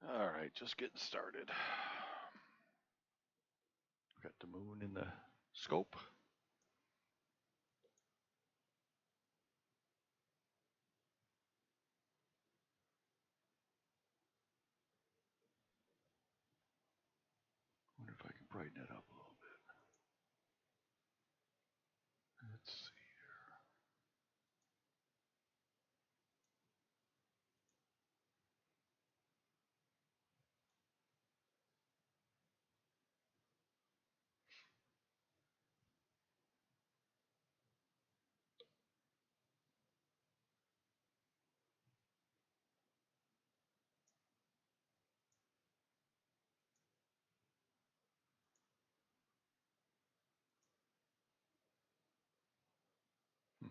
All right, just getting started. Got the moon in the scope. Wonder if I can brighten it up a little bit. Let's see. Hmm.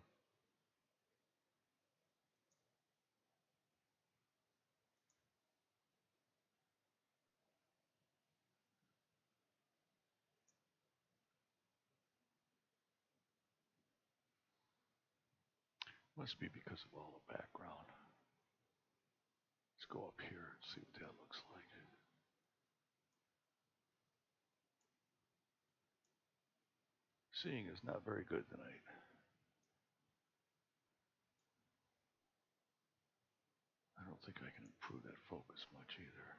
Must be because of all the background. Let's go up here and see what that looks like. Seeing is not very good tonight. I don't think I can improve that focus much either.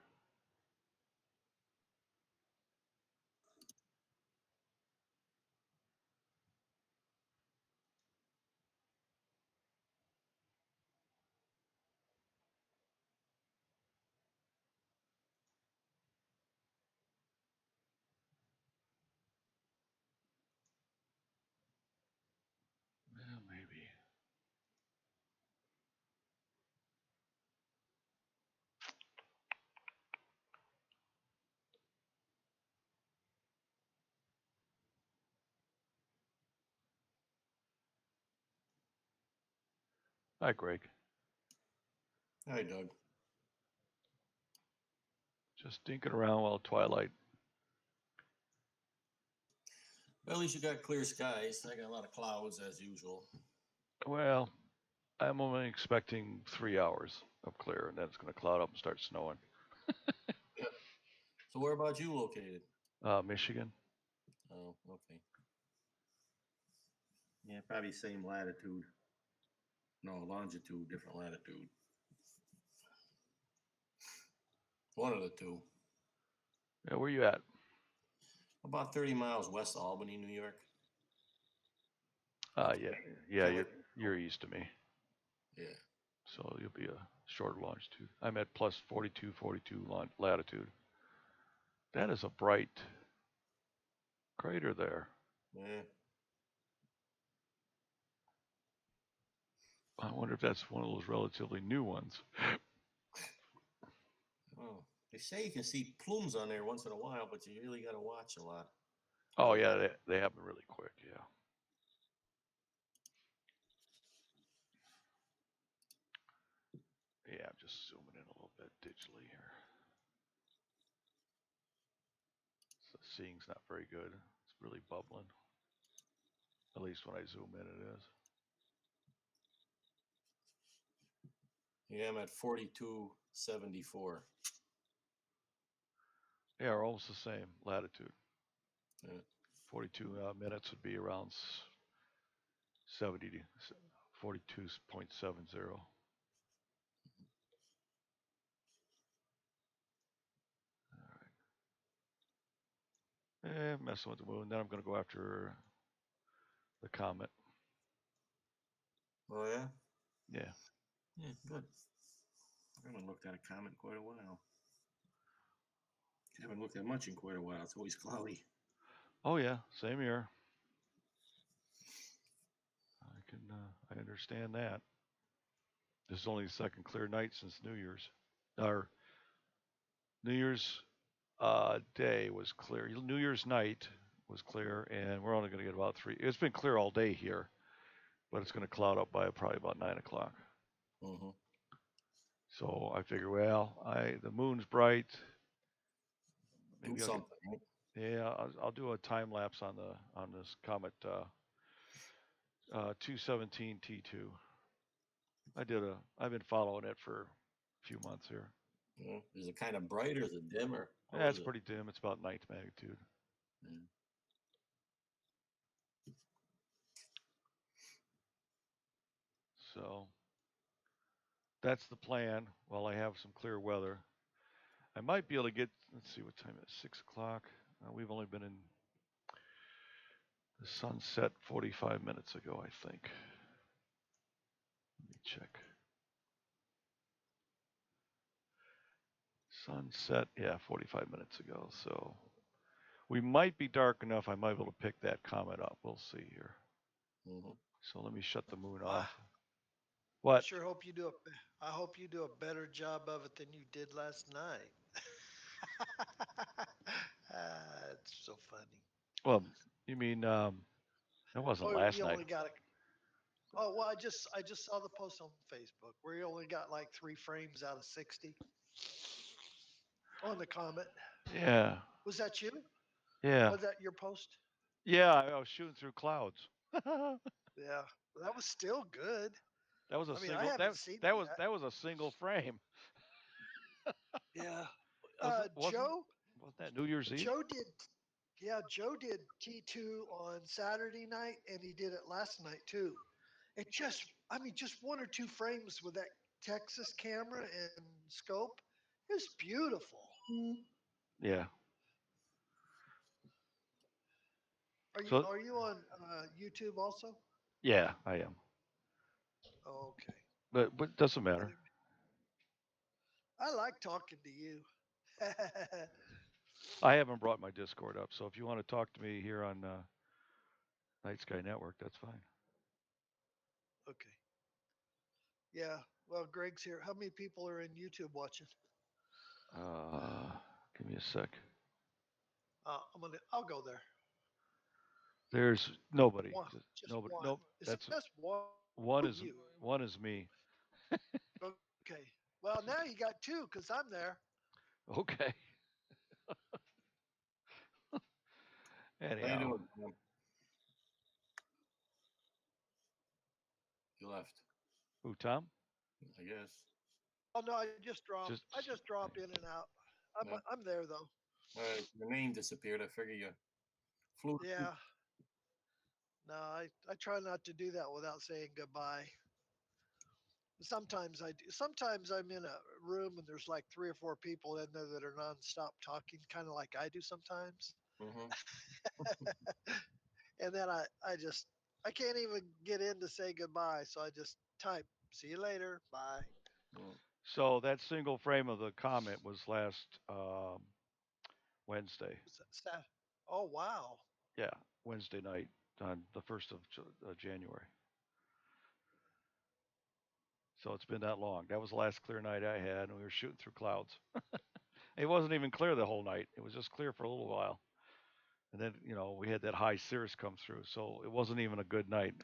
Well, maybe. Hi, Greg. Hi, Doug. Just dinking around while twilight. Well, at least you got clear skies. I got a lot of clouds as usual. Well, I'm only expecting 3 hours of clear, and then it's going to cloud up and start snowing. So where about you located? Michigan. Oh, okay. Yeah, probably same latitude. No, longitude, different latitude. One of the two. Yeah, where you at? About 30 miles west of Albany, New York. Yeah, you're east of me, Yeah. so you'll be a shorter longitude. I'm at plus 42, 42 latitude. That is a bright crater there. Yeah. I wonder if that's one of those relatively new ones. Oh, they say you can see plumes on there once in a while, but you really got to watch a lot. Oh yeah, they happen really quick. Yeah. Yeah, I'm just zooming in a little bit digitally here. So seeing's not very good. It's really bubbling. At least when I zoom in, it is. Yeah, I'm at 4274. Yeah, we're almost the same latitude. Yeah. 42 minutes would be around 70 to 42.70. Messing with the moon. Then I'm going to go after the comet. Oh, yeah? Yeah. Yeah, good. I haven't looked at a comet in quite a while. I haven't looked at much in quite a while. It's always cloudy. Oh yeah, same here. I understand that. This is only the second clear night since New Year's. Our New Year's day was clear. New Year's night was clear, and we're only going to get about 3. It's been clear all day here, but it's going to cloud up by probably about 9 o'clock. Mm-hmm. So I figure, well, the moon's bright. Do Maybe I'll get. something, right? Yeah, I'll do a time lapse on this comet 217 T2. I've been following it for a few months here. Is it kind of bright or is it dim or how That's is it? pretty dim. It's about ninth magnitude. Yeah. So that's the plan. While I have some clear weather, I might be able to get. Let's see what time it is. 6 o'clock. We've only been in the sunset 45 minutes ago, I think. Let me check. Sunset, yeah, 45 minutes ago. So we might be dark enough. I might be able to pick that comet up. We'll see here. Mm-hmm. So let me shut the moon Well, off. I What? sure hope you do a. I hope you do a better job of it than you did last night. It's so funny. Well, you mean it wasn't Oh, last you night? only got a. Oh well, I just saw the post on Facebook where you only got like 3 frames out of 60 on the comet. Yeah, Was that you? yeah, Was that your post? yeah. I was shooting through clouds. that Yeah, that was still good. was a I mean, I single. haven't seen it That was yet. that was a single frame. Yeah. Wasn't Joe, wasn't that New Year's Eve? Joe did. Yeah, Joe did T2 on Saturday night, and he did it last night too. It just, I mean, just 1 or 2 frames with that Texas camera and scope. It was beautiful. Yeah. Are you So are you on YouTube also? yeah, I am. Oh, okay. But it doesn't I matter. didn't. I like talking to you. I haven't brought my Discord up, so if you want to talk to me here on Night Sky Network, that's fine. Okay. Yeah. Well, Greg's here. How many people are in YouTube watching? Uh, Give me a sec. I'll go there. There's nobody. One, Just just nobody. one. Nope. It That's says one. one is You. one is me. Okay. Well, now you got two because I'm there. Okay. How you Anyhow, doing, Tom? You left, who Tom? I guess. Oh no, I just drop. Just I just drop in and out. Yeah. I'm there though. All right, your name disappeared. I figure you flew. Yeah. No, I try not to do that without saying goodbye. Sometimes I do. Sometimes I'm in a room and there's like 3 or 4 people in there that are nonstop talking, kind of like I do sometimes. Mm-hmm. And then I can't even get in to say goodbye, so I just type, "See you later, bye." Mm. so that single frame of the comet was last Wednesday. Staff. Oh wow. Yeah, Wednesday night on the first of January. So it's been that long. That was the last clear night I had, and we were shooting through clouds. It wasn't even clear the whole night. It was just clear for a little while. And then, we had that high cirrus come through. So it wasn't even a good night.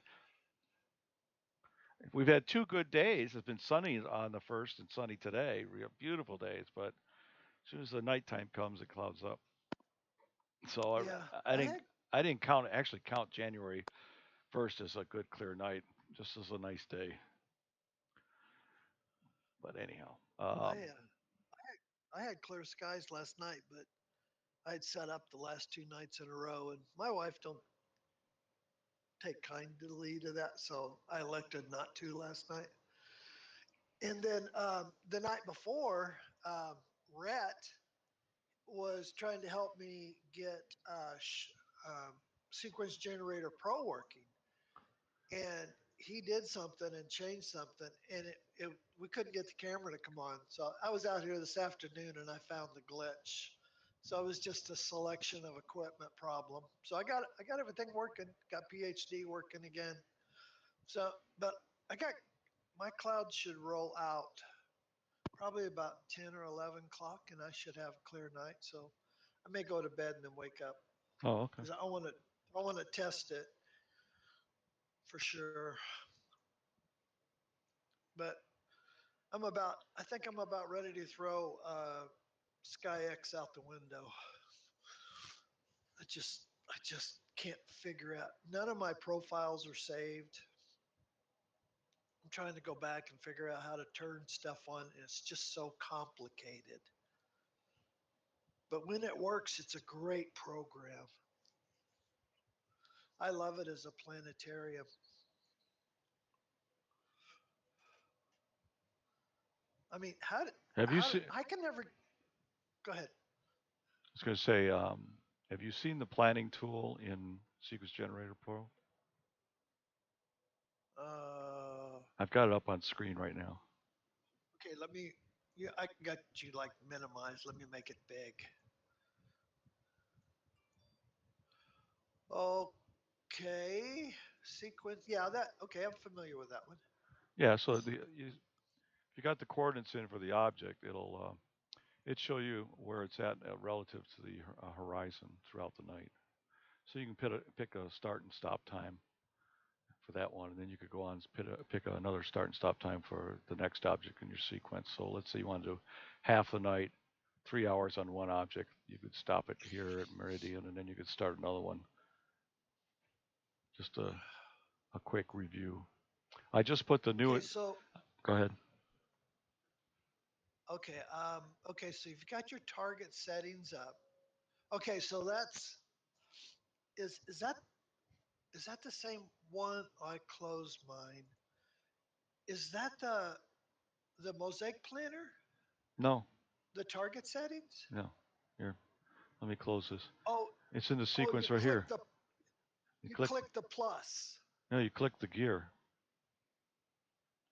We've had 2 good days. It's been sunny on the first and sunny today. Real beautiful days. But as soon as the nighttime comes, it clouds up. So Yeah, I I didn't had I didn't actually count January 1st as a good clear night, just as a nice day. But anyhow, I I had clear skies last night, but I'd set up the last 2 nights in a row, and my wife don't take kindly to that, so I elected not to last night. And then the night before, Rhett was trying to help me get um, Sequence Generator Pro working, and he did something and changed something, and we couldn't get the camera to come on. So I was out here this afternoon and I found the glitch. So it was just a selection of equipment problem. So I got everything working. Got PhD working again. So, but I got my cloud should roll out probably about 10 or 11 o'clock, and I should have a clear night. So I may go to bed and then wake up oh, okay. because I want to test it for sure. But I think I'm about ready to throw SkyX out the window. I just can't figure out. None of my profiles are saved. I'm trying to go back and figure out how to turn stuff on, and it's just so complicated. But when it works, it's a great program. I love it as a planetarium. I mean, Have you how seen? I can never go ahead. I was going to say, have you seen the planning tool in Sequence Generator Pro? I've got it up on screen right now. Okay, let me. Yeah, I got you like minimized. Let me make it big. Okay, sequence. Yeah, that. Okay, I'm familiar with that one. Yeah, so if you got the coordinates in for the object, it show you where it's at relative to the horizon throughout the night. So you can pick a start and stop time for that one, and then you could go on and pick another start and stop time for the next object in your sequence. So let's say you want to do half the night, 3 hours on one object. You could stop it here at meridian, and then you could start another one. Just a quick review. I just put the new. Okay, so Go ahead. okay, so you've got your target settings up. Okay, so that's is that is that the same one? I closed mine. Is that the mosaic planner? No, The target settings? no. Here, let me close this. Oh, It's in the oh, you sequence right click here. the You you click. click the plus. No, you click the gear.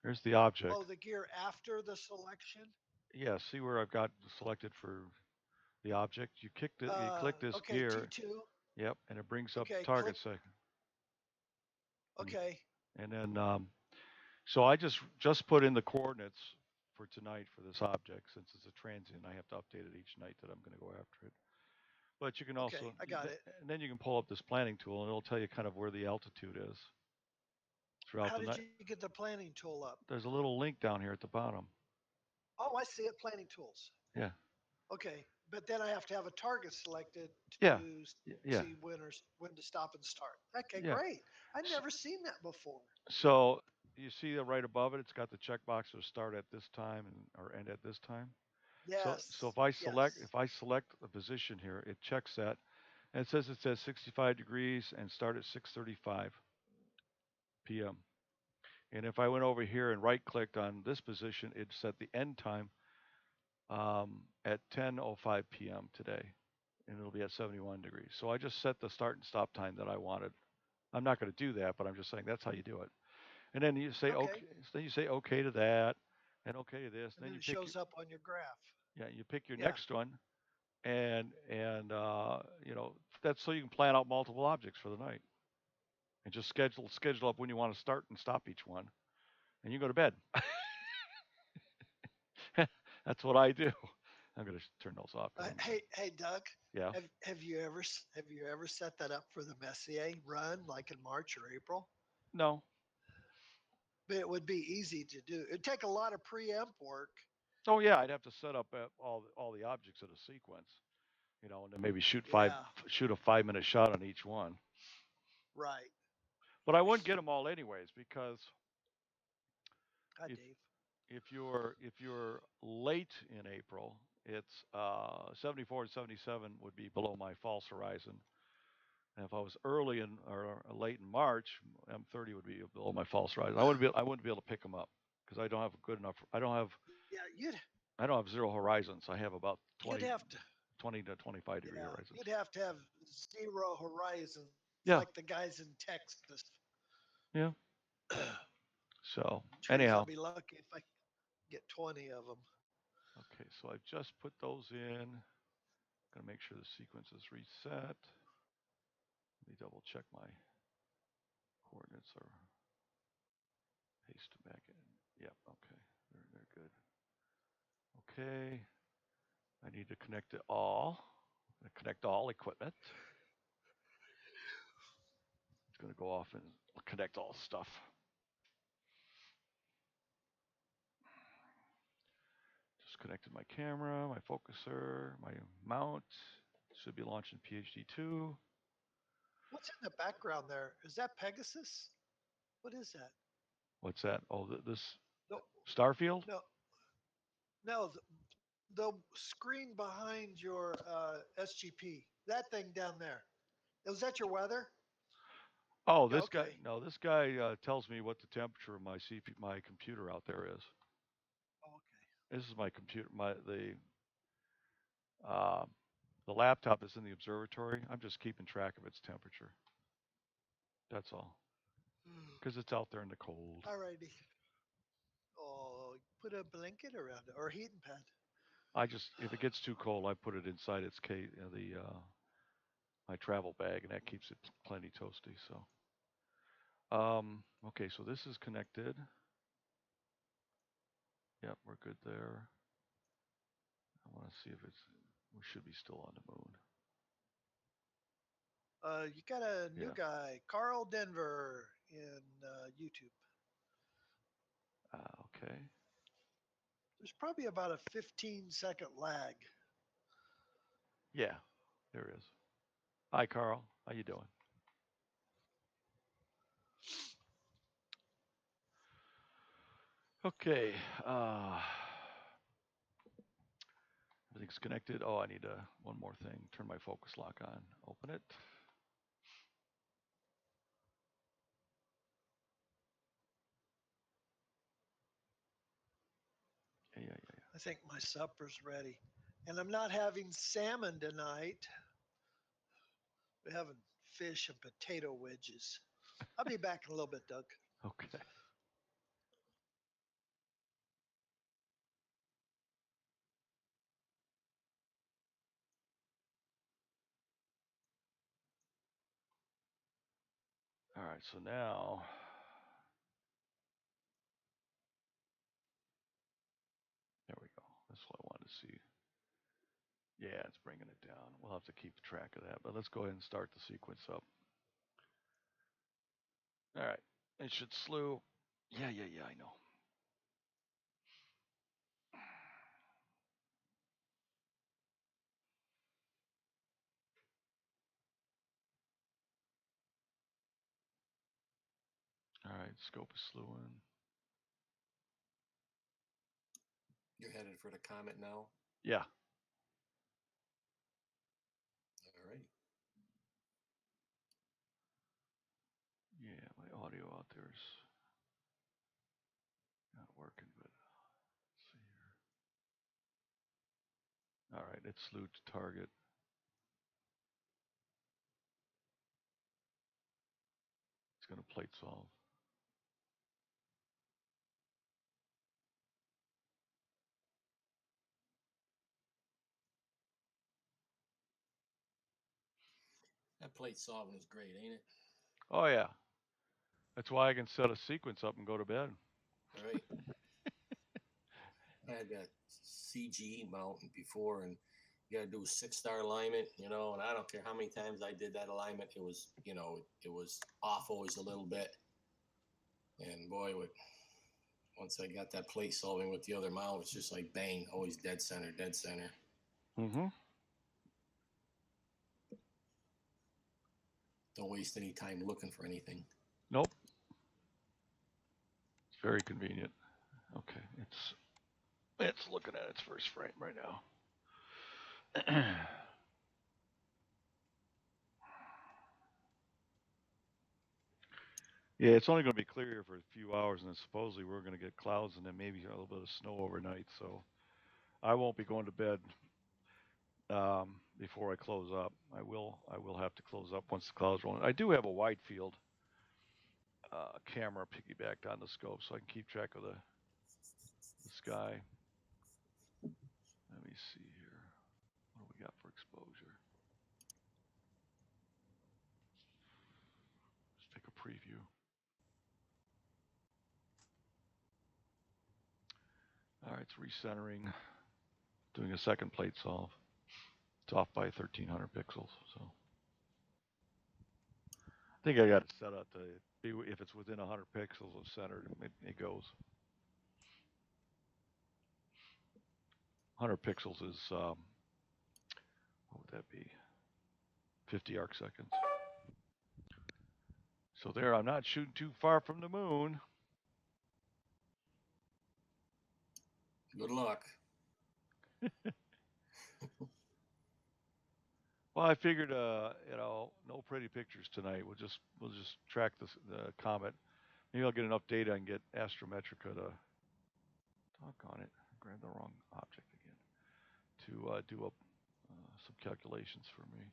Here's the object. Oh, the gear after the selection. Yeah, see where I've got selected for the object. You click this Okay, gear. T2. Yep, and it brings up the Okay, click. target second. Okay, And then, so I just put in the coordinates for tonight for this object since it's a transient. I have to update it each night that I'm going to go after it. But you can okay, also, I got it. and then you can pull up this planning tool and it'll tell you kind of where the altitude is throughout How the did night. you get the planning tool up? There's a little link down here at the bottom. Oh, I see it. Planning tools. Yeah, Okay, but then I have to have a target selected yeah, to yeah, see when to stop and start. Okay, yeah. great. I've S- never seen that before. So you see that right above it, it's got the checkbox to start at this time or end at this time. So Yes, if yes. I select the position here, it checks that, and it says 65 degrees and start at 6:35 p.m. And if I went over here and right clicked on this position, it set the end time at 10:05 p.m. today, and it'll be at 71 degrees. So I just set the start and stop time that I wanted. I'm not going to do that, but I'm just saying that's how you do it. And then you say okay. Okay, Then you say okay to that, and okay to this. and And then then you it pick shows up on your graph. you pick your Yeah. next one, and that's so you can plan out multiple objects for the night, and just schedule up when you want to start and stop each one, and you go to bed. That's what I do. I'm gonna turn those off. Hey, Doug. Yeah. Have you ever set that up for the Messier run, like in March or April? No. But it would be easy to do. It'd take a lot of preamp work. Oh yeah, I'd have to set up all the objects in a sequence, and then maybe Yeah, shoot a 5 minute shot on each one. right. But I wouldn't get them all anyways because Hi, if Dave. if you're late in April, it's 74 and 77 would be below my false horizon. And if I was early in or late in March, M30 would be below my false horizon. I wouldn't be able to pick them up because I don't have a good enough. Yeah, I don't have zero horizons. I have about you'd have to 20 to 25 degree yeah, horizons. you'd have to have zero horizons Yeah, like the guys in Texas. yeah. So Trees, I'll anyhow, be lucky if I get 20 of them. okay. So I just put those in. Gonna make sure the sequence is reset. Let me double check my coordinates are paste them back in. Yep. Okay. They're good. Okay. I need to connect it all. Connect all equipment. It's gonna go off and connect all stuff. Just connected my camera, my focuser, my mount. Should be launching PhD2. What's in the background there? Is that Pegasus? What is that? What's that? Oh, this No, Starfield? no, no. The screen behind your SGP, that thing down there. Was that your weather? Oh, Yeah, this guy. okay. No, this guy tells me what the temperature of my my computer out there is. Oh, okay. This is my computer. Uh, the laptop is in the observatory. I'm just keeping track of its temperature. That's all. Because it's out there in the cold. Alrighty. Oh, put a blanket around it or a heating pad. I just, if it gets too cold, I put it inside its case, my travel bag, and that keeps it plenty toasty. So, okay, so this is connected. Yep, we're good there. I want to see if it's, we should be still on the moon. You got a new Yeah. guy, Carl Denver, in YouTube. Okay. There's probably about a 15-second lag. Yeah, there is. Hi, Carl. How you doing? Okay. Everything's connected. Oh, I need one more thing. Turn my focus lock on. Open it. Yeah. I think my supper's ready. And I'm not having salmon tonight. We're having fish and potato wedges. I'll be back in a little bit, Doug. Okay. All right. So now, there we go. That's what I wanted to see. Yeah, it's bringing it down. We'll have to keep track of that. But let's go ahead and start the sequence up. All right. It should slew. Yeah, I know. All right. Scope is slewing. You're headed for the comet now. Yeah. All right. Yeah, my audio out there is not working, but let's see here. All right, it slew to target. It's going to plate solve. That plate solving is great, ain't it? Oh, yeah. That's why I can set a sequence up and go to bed. All right. I had that CG mount before, and you got to do 6-star alignment, and I don't care how many times I did that alignment, it was, it was off always a little bit. And boy, once I got that plate solving with the other mount, it's just like bang, always dead center, dead center. Mm-hmm. Don't waste any time looking for anything. Nope. It's very convenient. Okay, it's looking at its first frame right now. Yeah, it's only going to be clear here for a few hours, and then supposedly we're going to get clouds and then maybe a little bit of snow overnight. So I won't be going to bed before I close up. I will have to close up once the clouds roll in. I do have a wide field camera piggybacked on the scope, so I can keep track of the sky. Let me see here. What do we got for exposure? Let's take a preview. All right, it's recentering. Doing a second plate solve. It's off by 1300 pixels. So I think I got it set up to be, if it's within 100 pixels of center, it goes. 100 pixels is, what would that be? 50 arc seconds. So there, I'm not shooting too far from the moon. Good luck. Well, I figured, no pretty pictures tonight. We'll just track the comet. Maybe I'll get enough data and get Astrometrica to talk on it. Grab the wrong object again to do up some calculations for me.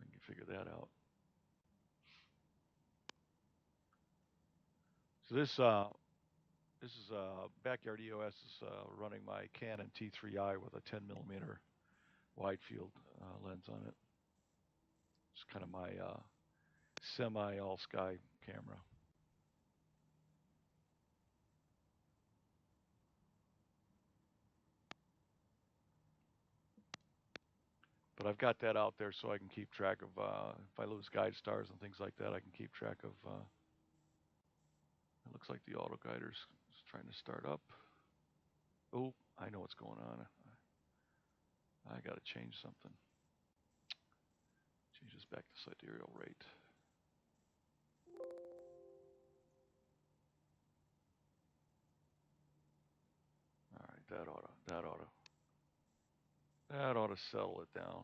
I can figure that out. So this is Backyard EOS is running my Canon T3i with a 10 millimeter wide field lens on it. It's kind of my semi all sky camera. But I've got that out there so I can keep track of if I lose guide stars and things like that. I can keep track of. It looks like the auto guider's trying to start up. Oh, I know what's going on. I got to change something. Change this back to sidereal rate. All right, that ought to settle it down.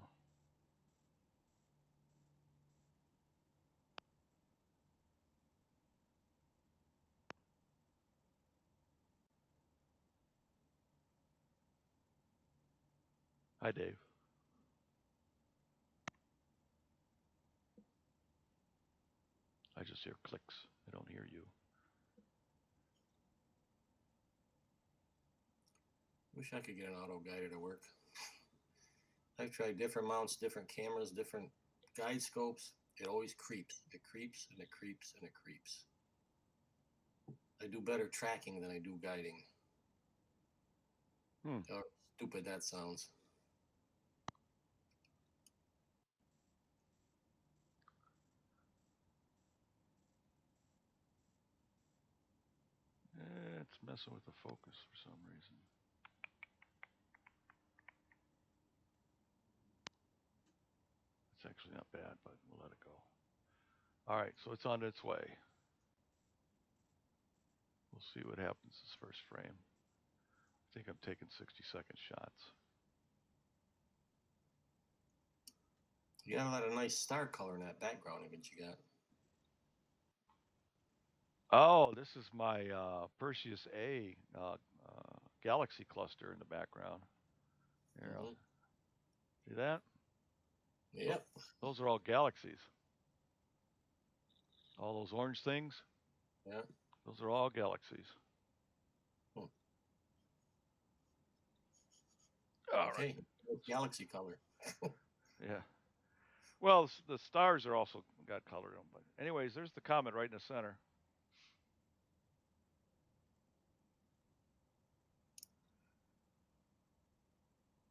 Hi, Dave. I just hear clicks. I don't hear you. Wish I could get an auto guider to work. I've tried different mounts, different cameras, different guide scopes. It always creeps. It creeps and it creeps and it creeps. I do better tracking than I do guiding. How stupid that sounds. It's messing with the focus for some reason. It's actually not bad, but we'll let it go. All right, so it's on its way. We'll see what happens this first frame. I think I'm taking 60-second shots. You got a lot of nice star color in that background image you got. Oh, this is my Perseus A galaxy cluster in the background. Here, see that? Yep. Those are all galaxies. All those orange things? Yeah. Those are all galaxies. All okay. Right. Galaxy color. Yeah. Well, the stars are also got color in them. But anyways, there's the comet right in the center.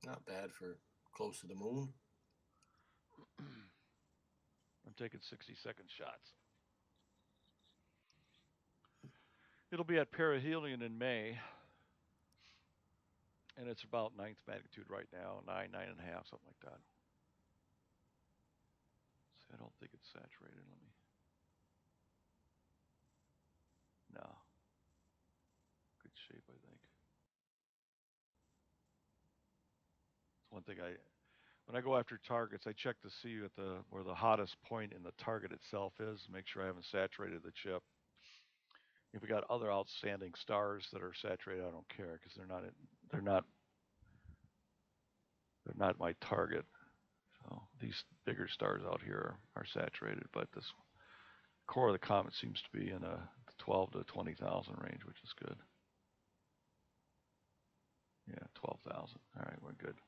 Not bad for close to the moon. I'm taking 60-second shots. It'll be at perihelion in May. And it's about 9th magnitude right now, 9, 9.5, something like that. See, I don't think it's saturated. Let me. No. Good shape, I think. It's one thing when I go after targets, I check to see where the hottest point in the target itself is, make sure I haven't saturated the chip. If we got other outstanding stars that are saturated, I don't care because they're not my target. So these bigger stars out here are saturated, but this core of the comet seems to be in a 12 to 20,000 range, which is good. Yeah, 12,000. All right, we're good.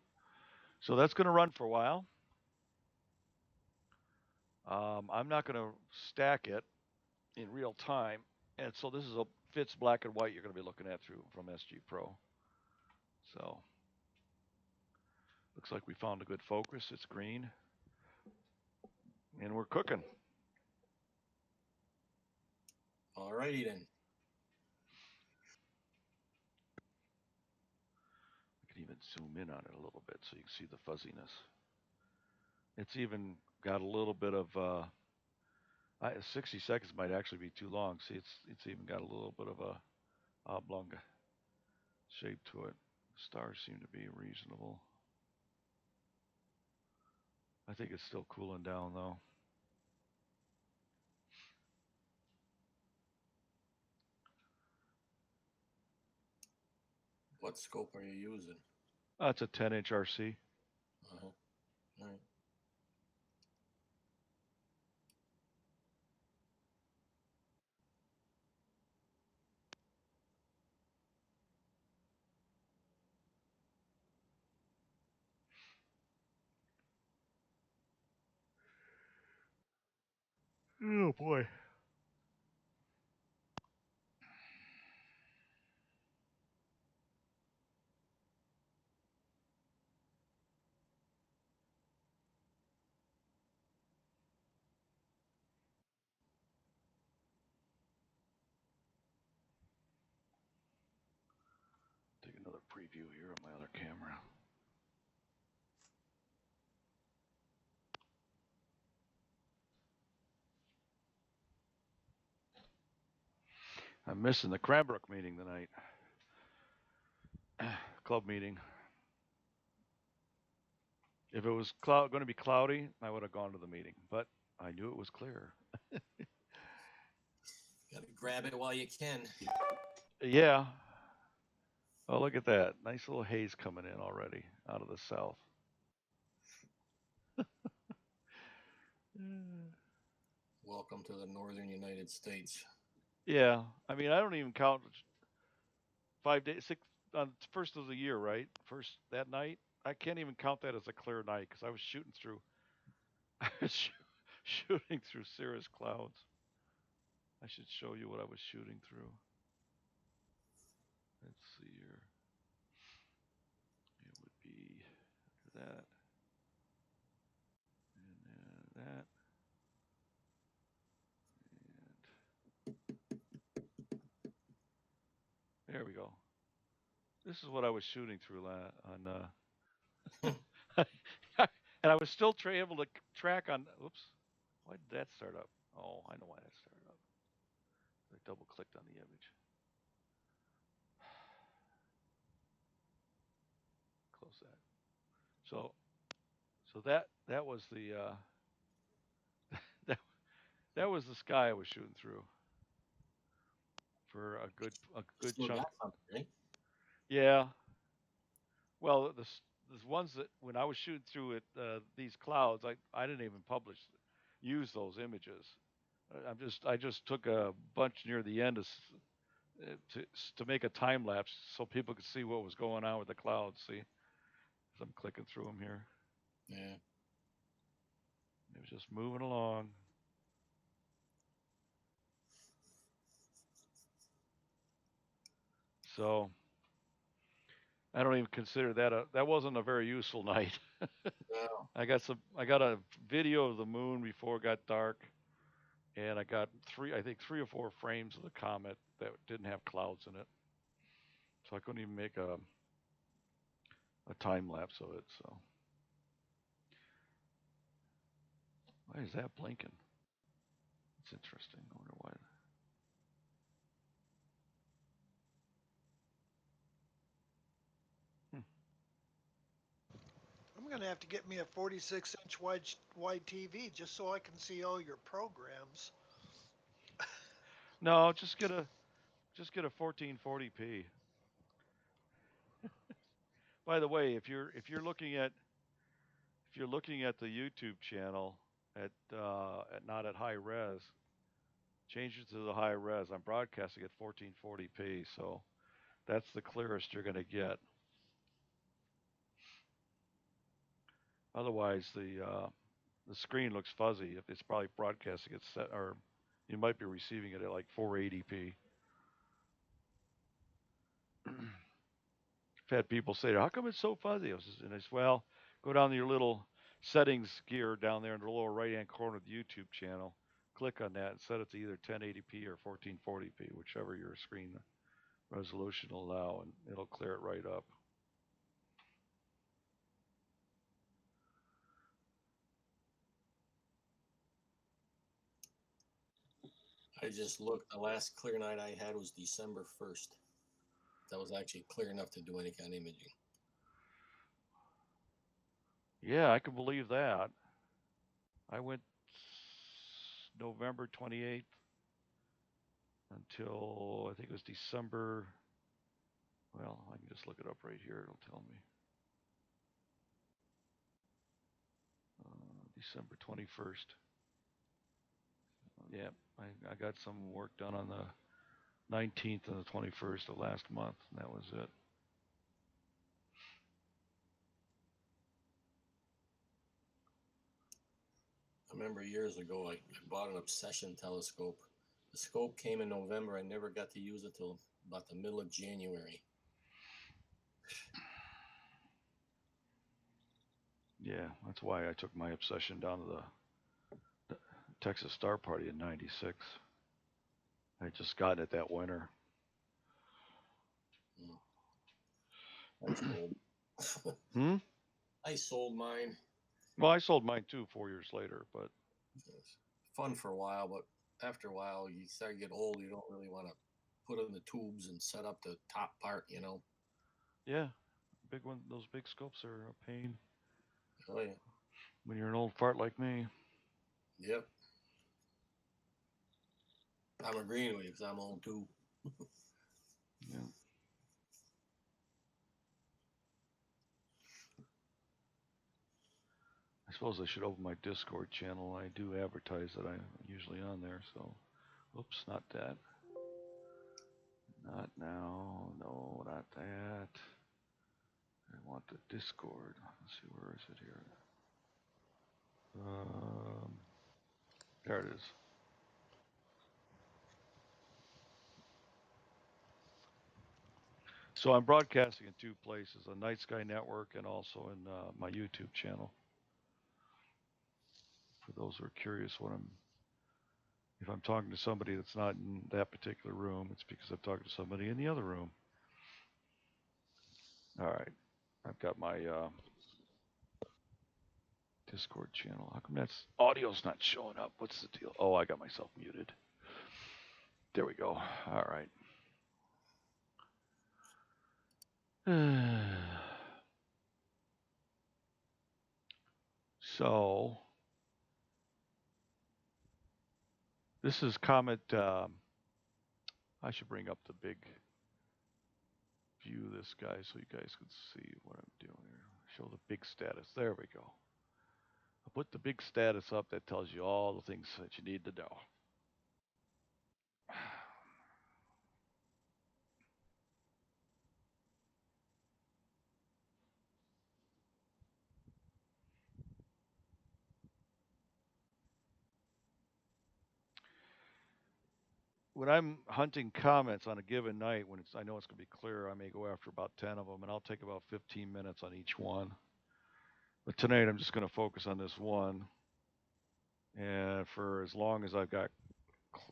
So that's going to run for a while. I'm not going to stack it in real time, and so this is a fits black and white you're going to be looking at through from SG Pro. So looks like we found a good focus. It's green, and we're cooking. All righty then. We can even zoom in on it a little bit so you can see the fuzziness. It's even got a little bit of 60 seconds might actually be too long. See, it's even got a little bit of a oblong shape to it. Stars seem to be reasonable. I think it's still cooling down though. What scope are you using? That's a 10-inch RC. Uh-huh. All right. Oh boy. Take another preview here on my other camera. I'm missing the Cranbrook meeting tonight. Club meeting. If it was going to be cloudy, I would have gone to the meeting, but I knew it was clear. Got to grab it while you can. Yeah. Oh, look at that. Nice little haze coming in already out of the south. Welcome to the northern United States. Yeah. I mean, I don't even count 5 days, on first of the year, right? First that night. I can't even count that as a clear night because I was shooting through. I was shooting through cirrus clouds. I should show you what I was shooting through. Let's see here. It would be that, and then that, and there we go. This is what I was shooting through on. And I was still able to track on. Oops, why did that start up? Oh, I know why that started up. I double clicked on the image. Close that. So that was the that that was the sky I was shooting through for a good Still chunk. got something, right? Yeah. Well, the ones that when I was shooting through it, these clouds, I didn't even use those images. I just took a bunch near the end to make a time lapse so people could see what was going on with the clouds. See, as I'm clicking through them here, Yeah. it was just moving along. So I don't even consider that wasn't a very useful night. No. I got a video of the moon before it got dark, and I got I think 3 or 4 frames of the comet that didn't have clouds in it. So I couldn't even make a time lapse of it. So why is that blinking? It's interesting. I wonder why. I'm gonna have to get me a 46-inch wide TV just so I can see all your programs. No, just get a 1440p. By the way, if you're looking at the YouTube channel at not at high res, change it to the high res. I'm broadcasting at 1440p, so that's the clearest you're going to get. Otherwise, the screen looks fuzzy. If it's probably broadcasting it set, or you might be receiving it at like 480p. I've had people say, "How come it's so fuzzy?" And I said, "Well, go down to your little settings gear down there in the lower right-hand corner of the YouTube channel. Click on that and set it to either 1080p or 1440p, whichever your screen resolution will allow, and it'll clear it right up." I just looked. The last clear night I had was December 1st. that was actually clear enough to do any kind of imaging. Yeah, I can believe that. I went November 28th until I think it was December. Well, I can just look it up right here. It'll tell me. December 21st. Yeah, I got some work done on the 19th and the 21st of last month, and that was it. I remember years ago, I bought an Obsession telescope. The scope came in November. I never got to use it till about the middle of January. Yeah, that's why I took my obsession down to the Texas Star Party in '96. I just got it that winter. I sold. Hmm? I sold mine. Well, I sold mine too 4 years later, but It's fun for a while, but after a while, you start to get old. You don't really want to put in the tubes and set up the top part, you know. yeah, big one. Those big scopes are a pain Oh yeah. when you're an old fart like me. Yep. I'm agreeing with you because I'm old too. Yeah. I suppose I should open my Discord channel. I do advertise that I'm usually on there, so oops, not that. Not now. No, not that. I want the Discord. Let's see, where is it here? There it is. So I'm broadcasting in two places: on Night Sky Network and also in my YouTube channel. For those who are curious, if I'm talking to somebody that's not in that particular room, it's because I'm talking to somebody in the other room. All right, I've got my Discord channel. How come that's audio's not showing up? What's the deal? Oh, I got myself muted. There we go. All right. So this is Comet. I should bring up the big view of this guy so you guys can see what I'm doing here. Show the big status. There we go. I put the big status up that tells you all the things that you need to know. When I'm hunting comets on a given night, when I know it's going to be clear, I may go after about 10 of them, and I'll take about 15 minutes on each one. But tonight, I'm just going to focus on this one, and for as long as I've got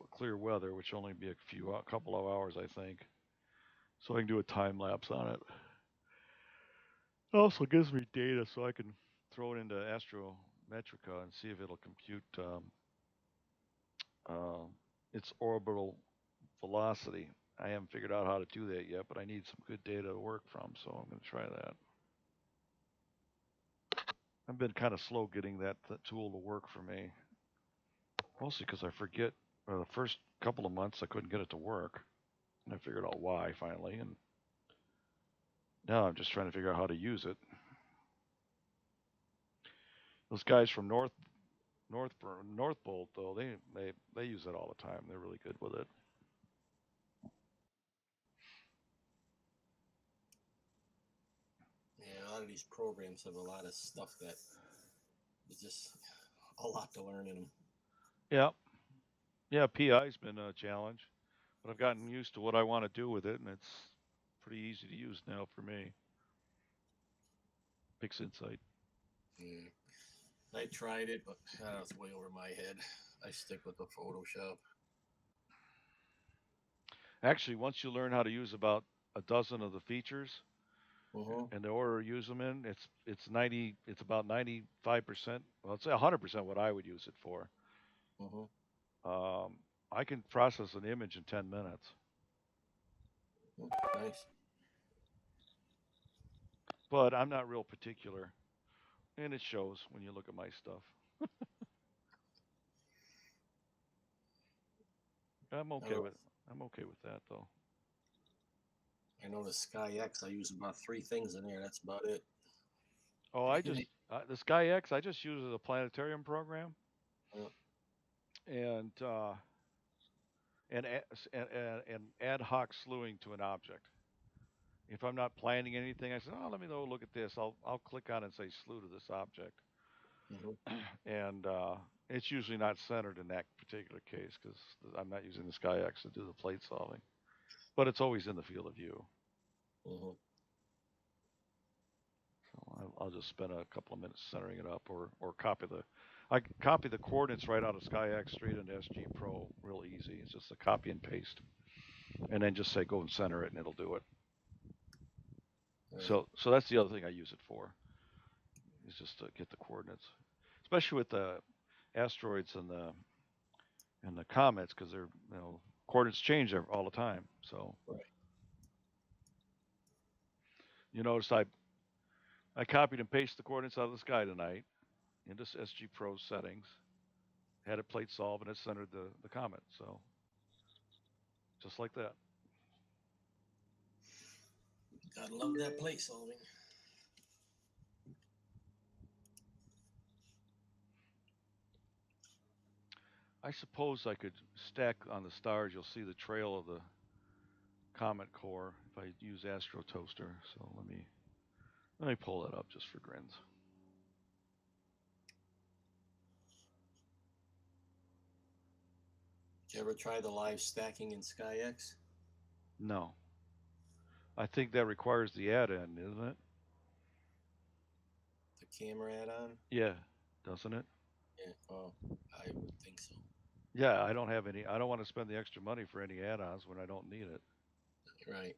clear weather, which will only be a couple of hours, I think, so I can do a time lapse on it. It also gives me data so I can throw it into Astrometrica and see if it'll compute its orbital velocity. I haven't figured out how to do that yet, but I need some good data to work from, so I'm going to try that. I've been kind of slow getting that tool to work for me, mostly because I forget. The first couple of months, I couldn't get it to work, and I figured out why finally, and now I'm just trying to figure out how to use it. Those guys from North Bolt, though, they use it all the time. They're really good with it. Yeah, a lot of these programs have a lot of stuff that is just a lot to learn in them. Yeah, yeah. PI's been a challenge, but I've gotten used to what I want to do with it, and it's pretty easy to use now for me. Pix Insight. Yeah. I tried it, but it's way over my head. I stick with the Photoshop. Actually, once you learn how to use about a dozen of the features and the order you use them in, it's about 95%. Well, it's 100% what I would use it for. I can process an image in 10 minutes. Nice. but I'm not real particular, and it shows when you look at my stuff. I'm I okay know, with I'm okay with that though. I know the Sky X. I use about 3 things in there. That's about it. Oh, I just the Sky X I just use as a planetarium program, Yeah. and and ad hoc slewing to an object. If I'm not planning anything, I say, oh, let me go look at this. I'll click on it and say slew to this object, Mhm. and it's usually not centered in that particular case because I'm not using the Sky X to do the plate solving, but it's always in the field of view. Mhm. So I'll just spend a couple of minutes centering it up, or I copy the coordinates right out of SkyX straight into SG Pro, real easy. It's just a copy and paste, and then just say go and center it, and it'll do it. Right. So that's the other thing I use it for, is just to get the coordinates, especially with the asteroids and the comets, because they're coordinates change all the time. So Right. you notice I copied and pasted the coordinates out of the sky tonight into SG Pro settings, had it plate solve, and it centered the comet. So just like that. Gotta love that plate solving. I suppose I could stack on the stars. You'll see the trail of the comet core if I use Astro Toaster. So let me pull that up just for grins. Did you ever try the live stacking in Sky X? No, I think that requires the add-in, isn't it? The camera add-on? Yeah, doesn't it? Yeah. Oh, I would think so. Yeah, I don't have any. I don't want to spend the extra money for any add-ons when I don't need it. Right.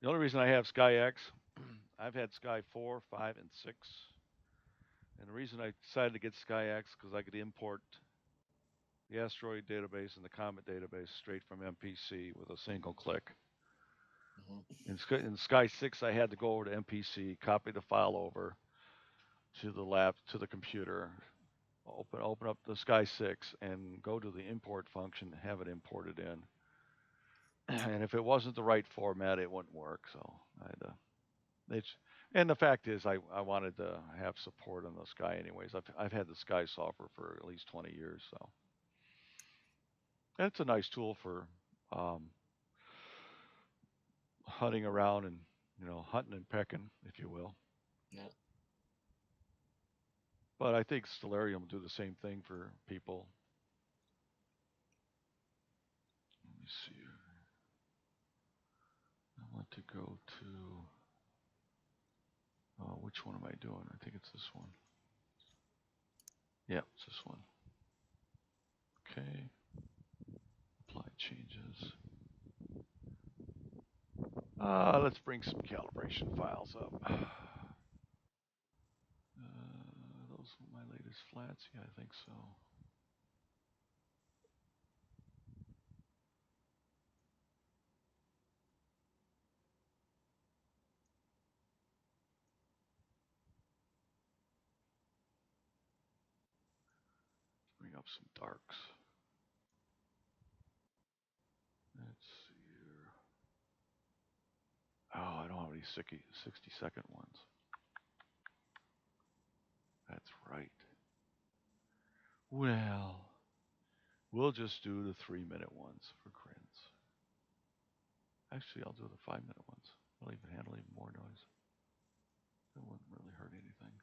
The only reason I have Sky X, I've had Sky 4, 5, and 6. And the reason I decided to get Sky X because I could import the asteroid database and the comet database straight from MPC with a single click. In Sky 6, I had to go over to MPC, copy the file over to the computer, open up the Sky 6, and go to the import function, have it imported in. And if it wasn't the right format, it wouldn't work. So I had to. And the fact is, I wanted to have support on the Sky anyways. I've had the Sky software for at least 20 years, so and it's a nice tool for um, hunting around and hunting and pecking, if you will. Yeah. But I think Stellarium will do the same thing for people. Let me see. I want to go to. Which one am I doing? I think it's this one. Yeah, it's this one. Okay. Apply changes. Let's bring some calibration files up. Those are my latest flats? Yeah, I think so. Bring up some darks. Let's see here. Oh, I don't have any 60-second ones. That's right. Well, we'll just do the 3-minute ones for grins. Actually, I'll do the 5-minute ones. I'll even handle even more noise. That wouldn't really hurt anything.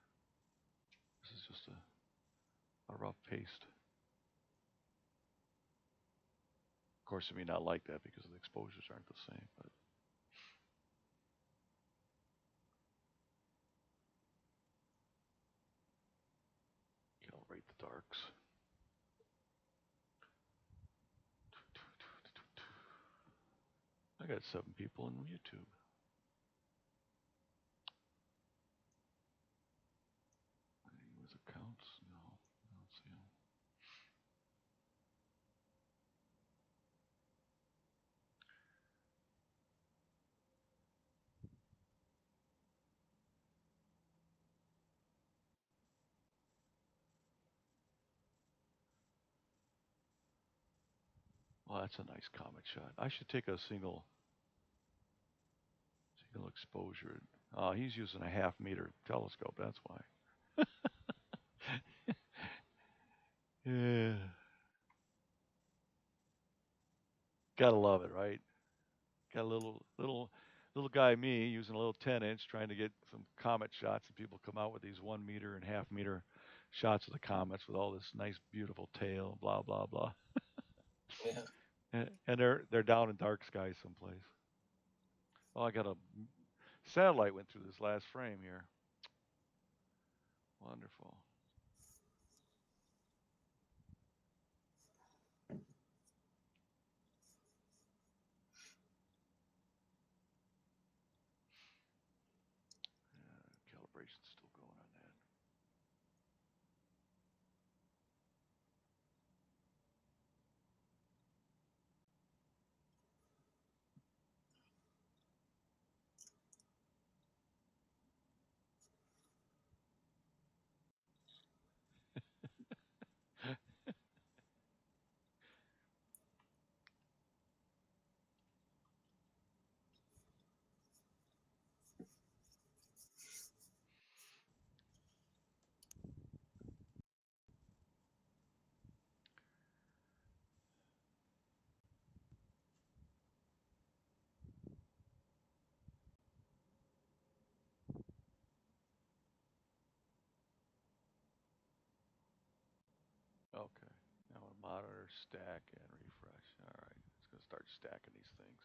This is just a rough paste. Of course, it may not like that because the exposures aren't the same, but calibrate the darks. I got 7 people in YouTube. Any with accounts? No, I don't see them. Oh, that's a nice comet shot. I should take a single exposure. Oh, he's using a half-meter telescope. That's why. Yeah. Gotta love it, right? Got a little guy me using a little 10-inch trying to get some comet shots, and people come out with these 1 meter and half-meter shots of the comets with all this nice, beautiful tail, blah blah blah. Yeah. And they're down in dark skies someplace. Oh, I got a satellite went through this last frame here. Wonderful. Calibration's still going on that. Okay. Now a monitor, stack, and refresh. All right. It's going to start stacking these things.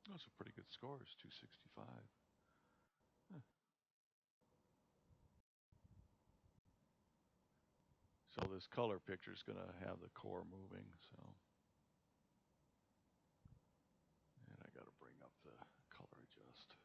Those are pretty good scores, 265. Huh. So this color picture is going to have the core moving. So, and I got to bring up the color adjust.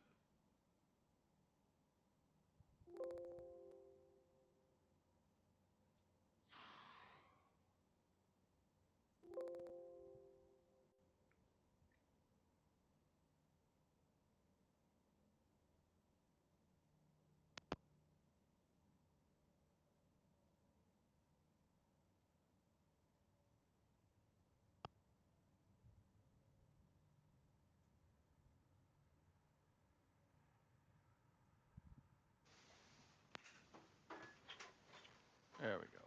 There we go.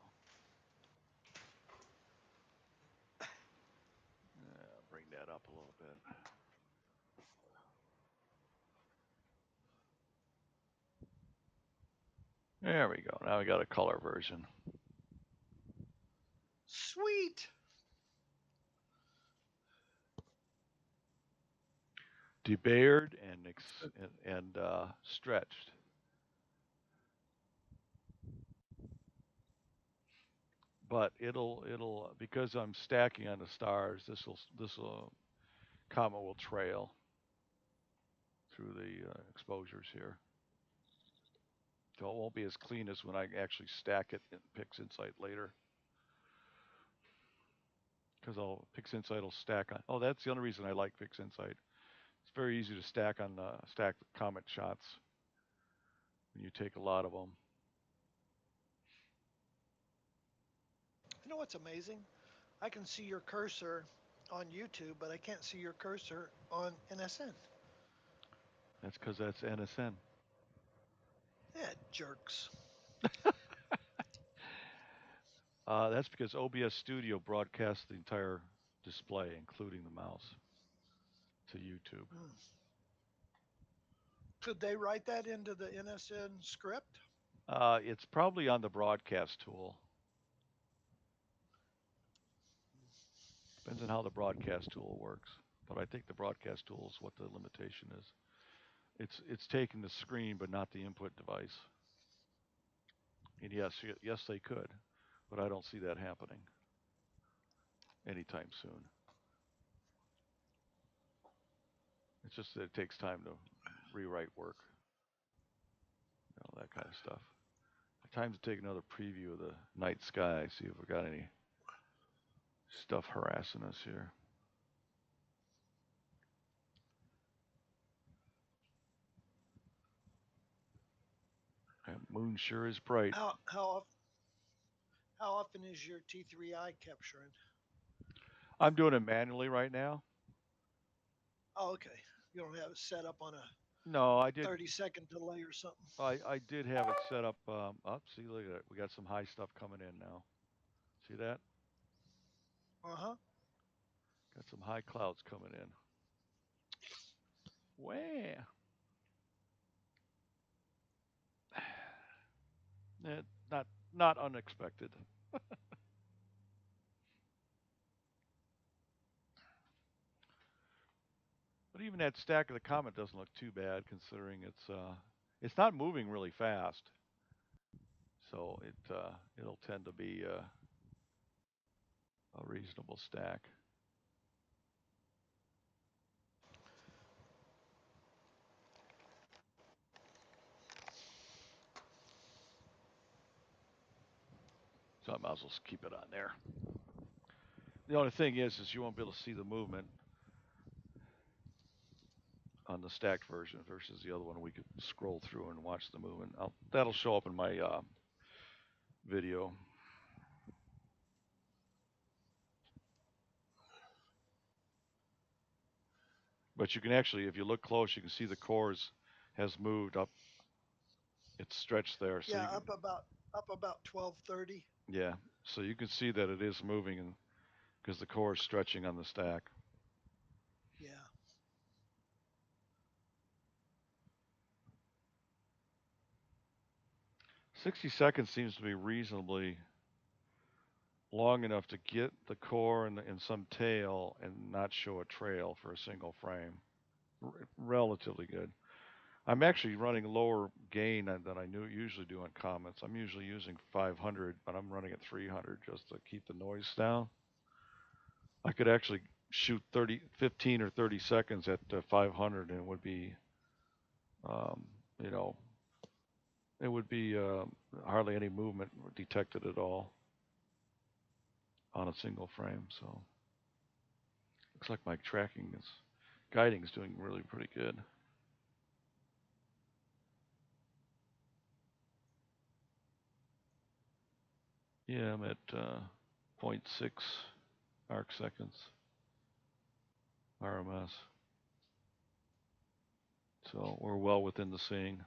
Bring that up a little bit. There we go. Now we got a color version. Sweet. Debayered and stretched. But it'll because I'm stacking on the stars. This will comet will trail through the exposures here. So it won't be as clean as when I actually stack it in Pix Insight later. Because Pix Insight will stack on. Oh, that's the only reason I like Pix Insight. It's very easy to stack on stack comet shots when you take a lot of them. You know what's amazing? I can see your cursor on YouTube, but I can't see your cursor on NSN. That's because that's NSN. Yeah, jerks. That's because OBS Studio broadcasts the entire display, including the mouse, to YouTube. Could they write that into the NSN script? It's probably on the broadcast tool. Depends on how the broadcast tool works. But I think the broadcast tool is what the limitation is. It's taking the screen, but not the input device. And yes, they could, but I don't see that happening anytime soon. It's just that it takes time to rewrite work, that kind of stuff. Time to take another preview of the night sky. See if we got any stuff harassing us here. That moon sure is bright. How often is your T3i capturing? I'm doing it manually right now. Oh, okay. You don't have it set up on a No, I did. 30-second delay or something. I did have it set up. Up. See, look at it. We got some high stuff coming in now. See that? Uh huh. Got some high clouds coming in. Wah. Eh, not unexpected. But even that stack of the comet doesn't look too bad considering it's not moving really fast. So it'll tend to be a reasonable stack. So I might as well just keep it on there. The only thing is you won't be able to see the movement on the stacked version versus the other one. We could scroll through and watch the movement. That'll show up in my video. But you can actually, if you look close, you can see the cores has moved up. It's stretched there. So Yeah, you can, up about 12:30. yeah. So you can see that it is moving and because the core is stretching on the stack. Yeah. 60 seconds seems to be reasonably long enough to get the core and some tail and not show a trail for a single frame. Relatively good. I'm actually running lower gain than I usually do on comets. I'm usually using 500, but I'm running at 300 just to keep the noise down. I could actually shoot 15 or 30 seconds at 500, and it would be, um, you know, it would be hardly any movement detected at all on a single frame. So looks like my guiding is doing really pretty good. Yeah, I'm at 0.6 arc seconds RMS. So we're well within the seeing.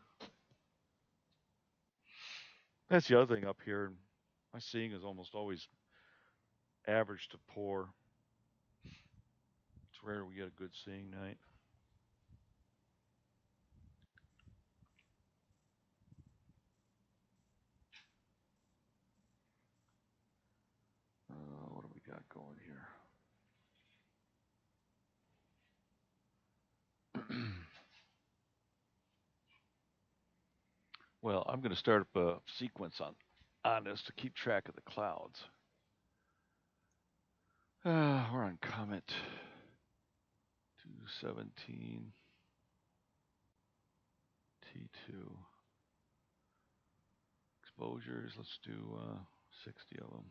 That's the other thing up here. My seeing is almost always average to poor. It's rare we get a good seeing night. What do we got going here? Well, I'm going to start up a sequence on this to keep track of the clouds. We're on Comet 217 T2. Exposures, let's do 60 of them.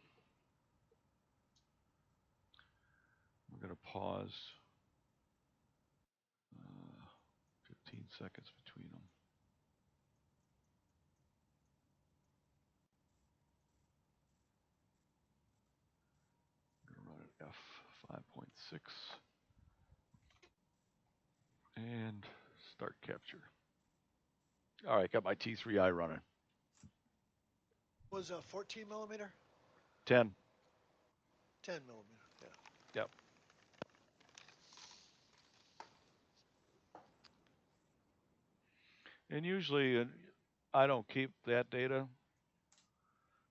We're going to pause 15 seconds between them. I'm going to run at f5.6 and start capture. All right, got my T3i running. Was a 14 millimeter? 10. 10 millimeter. Yeah. Yep. And usually I don't keep that data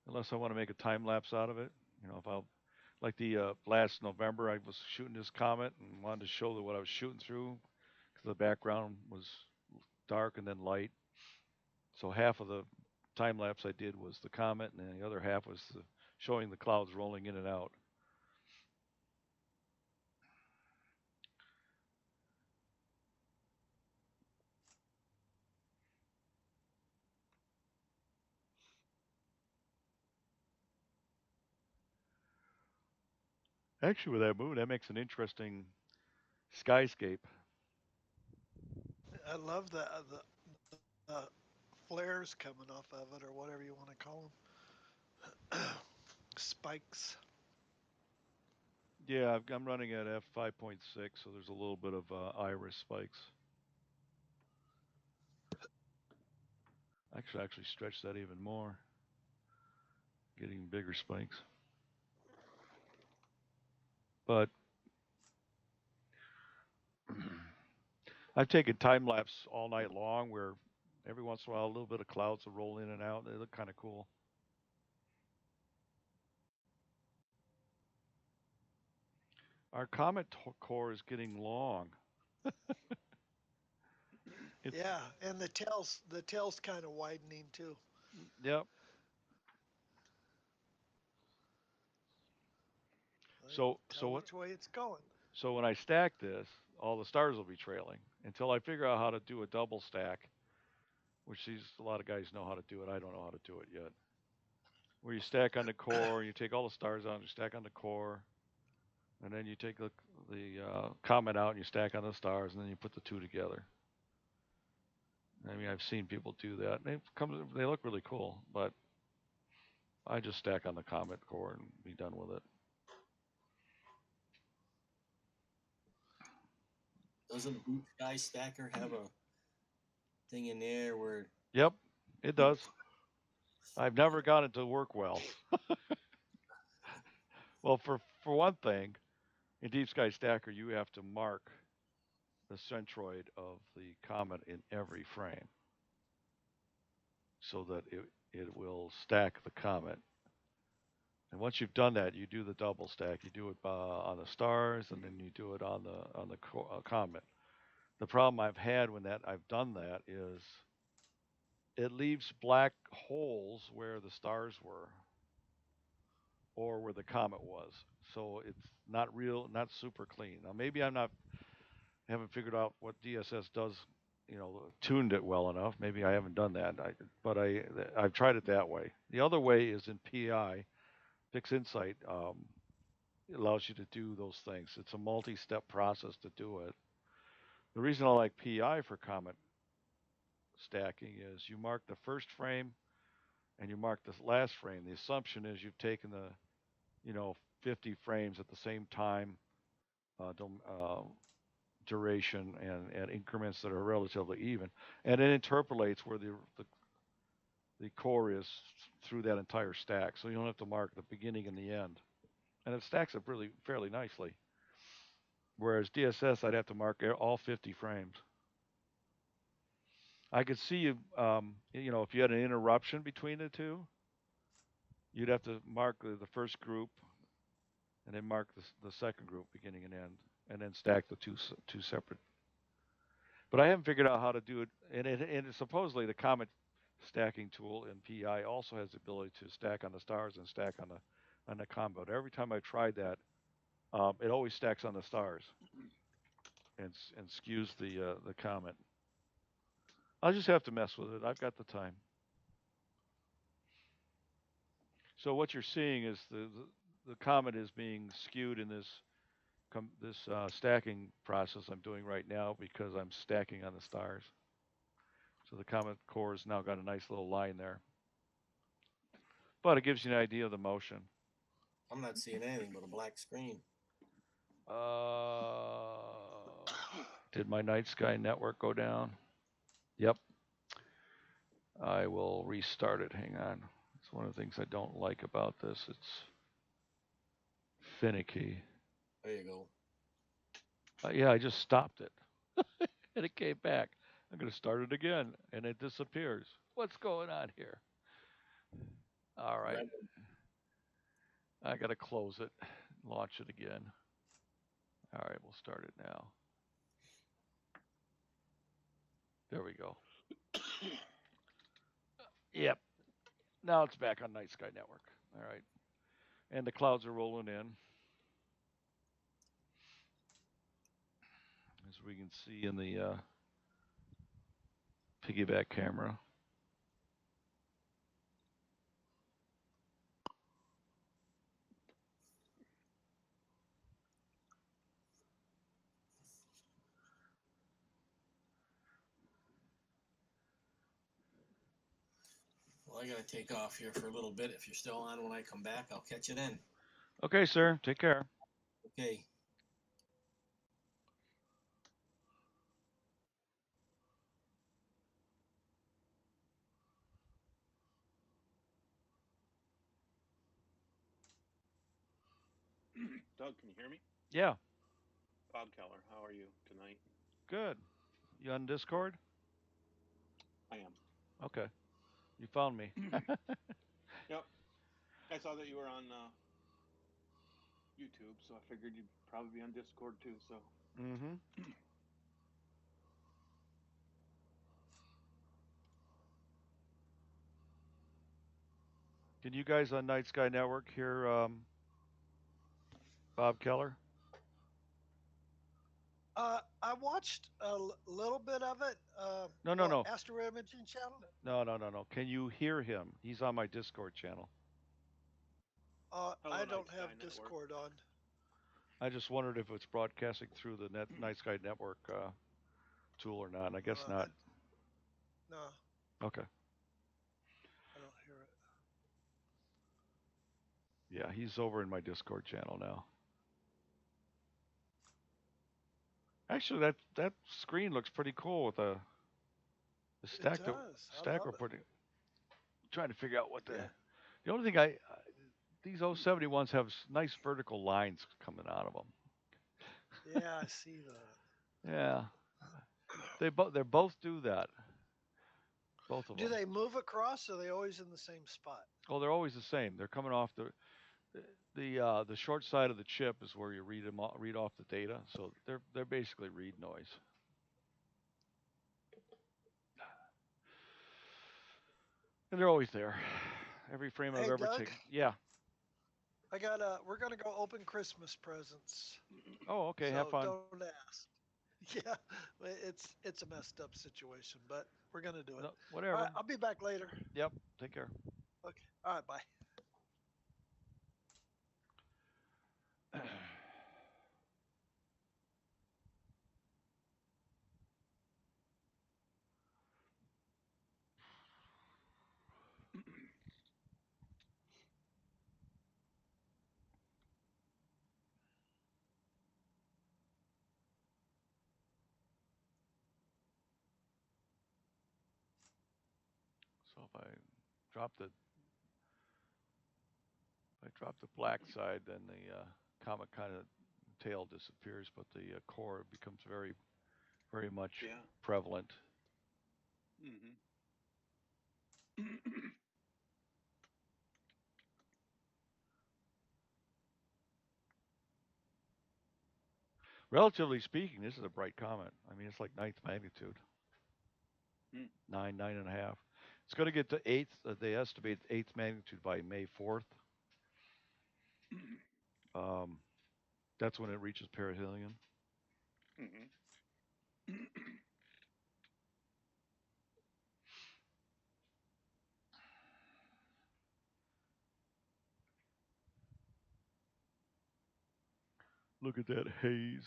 unless I want to make a time lapse out of it. You know, if I'll like the last November, I was shooting this comet and wanted to show what I was shooting through because the background was dark and then light. So half of the time lapse I did was the comet, and then the other half was showing the clouds rolling in and out. Actually, with that moon, that makes an interesting skyscape. I love the flares coming off of it, or whatever you want to call them, spikes. Yeah, I'm running at f5.6, so there's a little bit of iris spikes. I should actually stretch that even more, getting bigger spikes. But I've taken time lapse all night long, where every once in a while a little bit of clouds will roll in and out. They look kind of cool. Our comet core is getting long. It's Yeah, and the tail's kind of widening too. yep. I can So so tell what? which way it's going. So when I stack this, all the stars will be trailing until I figure out how to do a double stack, which a lot of guys know how to do it. I don't know how to do it yet. Where you stack on the core, you take all the stars out, and you stack on the core, and then you take the comet out and you stack on the stars, and then you put the two together. I mean, I've seen people do that. They look really cool, but I just stack on the comet core and be done with it. Doesn't Blue Sky Stacker have a thing in there where Yep, it you does. I've never got it to work well. Well, for one thing, in Deep Sky Stacker, you have to mark the centroid of the comet in every frame so that it will stack the comet. And once you've done that, you do the double stack. You do it on the stars, and then you do it on the comet. The problem I've had when that I've done that is it leaves black holes where the stars were or where the comet was. So it's not real, not super clean. Now maybe haven't figured out what DSS does, tuned it well enough. Maybe I haven't done that. I've tried it that way. The other way is in PI, Fix Insight. It allows you to do those things. It's a multi-step process to do it. The reason I like PI for comet stacking is you mark the first frame and you mark the last frame. The assumption is you've taken the, 50 frames at the same time, duration and increments that are relatively even, and it interpolates where the core is through that entire stack. So you don't have to mark the beginning and the end, and it stacks up really fairly nicely. Whereas DSS, I'd have to mark all 50 frames. I could see if you had an interruption between the two, you'd have to mark the first group and then mark the second group beginning and end, and then stack the two separate. But I haven't figured out how to do it, and supposedly the Comet stacking tool in PI also has the ability to stack on the stars and stack on the combo. Every time I tried that, it always stacks on the stars and skews the Comet. I'll just have to mess with it. I've got the time. So what you're seeing is the comet is being skewed in this stacking process I'm doing right now because I'm stacking on the stars. So the comet core has now got a nice little line there, but it gives you an idea of the motion. I'm not seeing anything but a black screen. Did my night sky network go down? Yep. I will restart it. Hang on. It's one of the things I don't like about this. It's finicky. There you go. Yeah, I just stopped it. And it came back. I'm going to start it again, and it disappears. What's going on here? All right. I got to close it, launch it again. All right, we'll start it now. There we go. Yep. Now it's back on Night Sky Network. All right. And the clouds are rolling in. As we can see in the piggyback camera. I gotta take off here for a little bit. If you're still on when I come back, I'll catch you then. Okay, sir. Take care. Okay. Doug, can you hear me? Yeah, Bob Keller, how are you tonight? good. You on Discord? I am. Okay. You found me. Yep. I saw that you were on YouTube, so I figured you'd probably be on Discord too. So. Mm-hmm. Can you guys on Night Sky Network hear Bob Keller? I watched a little bit of it. No. Astro Imaging Channel? No. Can you hear him? He's on my Discord channel. Hello, I don't Night Sky have Network. Discord on. I just wondered if it's broadcasting through the Night Sky Network tool or not. And I guess not. No, Okay. I don't hear it. Yeah, he's over in my Discord channel now. Actually, that screen looks pretty cool with the stack. It does. Stack we're putting. Trying to figure out what Yeah. the only thing these 071s have nice vertical lines coming out of them. Yeah, I see that. Yeah, they both do that. Both of Do them. they move across, or are they always in the same spot? Oh, they're always the same. They're coming off the short side of the chip is where you read off the data. So they're basically read noise. And they're always there. Every frame I've Hey, ever Doug? taken. Yeah. We're gonna go open Christmas presents. Oh, okay. So Have fun. don't ask. Yeah, it's a messed up situation, but we're gonna do it. No, whatever. All right, I'll be back later. Yep. Take care. Okay. All right. Bye. So if I drop the black side, then the comet kind of tail disappears, but the core becomes very, very much prevalent. Mm-hmm. Relatively speaking, this is a bright comet. I mean, it's like ninth magnitude, Mm. 9.5. It's going to get to eighth. They estimate eighth magnitude by May 4th. That's when it reaches perihelion. Mm-hmm. Look at that haze.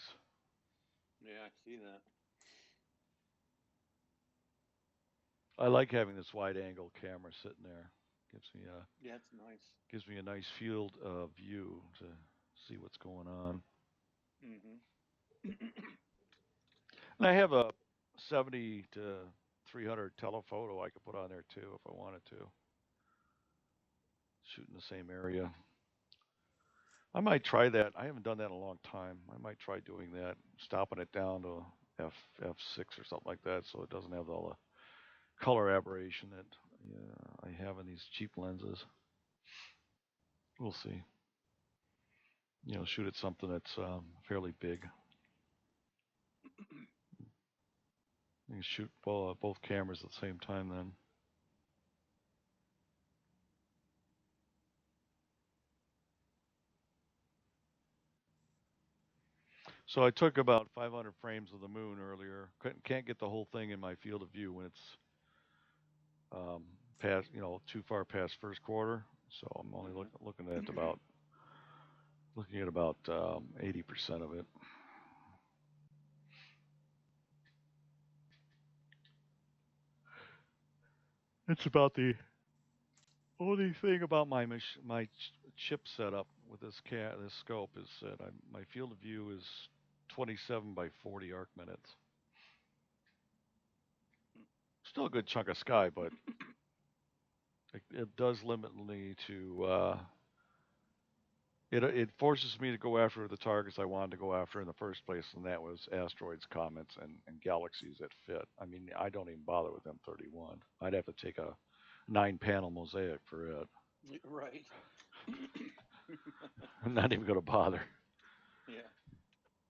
Yeah, I see that. I like having this wide angle camera sitting there. Yeah, it's nice. Gives me a nice field of view to see what's going on. Mm-hmm. And I have a 70 to 300 telephoto I could put on there too if I wanted to. Shoot in the same area. I might try that. I haven't done that in a long time. I might try doing that, stopping it down to f6 or something like that, so it doesn't have all the color aberration that I have in these cheap lenses. We'll see. Shoot at something that's fairly big. You can shoot both cameras at the same time then. So I took about 500 frames of the moon earlier. Can't get the whole thing in my field of view when it's past, too far past first quarter. So I'm only looking at about 80% of it. It's about the Only thing about my chip setup with this scope is that my field of view is 27 by 40 arc minutes. Still a good chunk of sky, but it does limit me to. It forces me to go after the targets I wanted to go after in the first place, and that was asteroids, comets, and galaxies that fit. I mean, I don't even bother with M31. I'd have to take a 9-panel mosaic for it. Right. I'm not even going to bother. Yeah.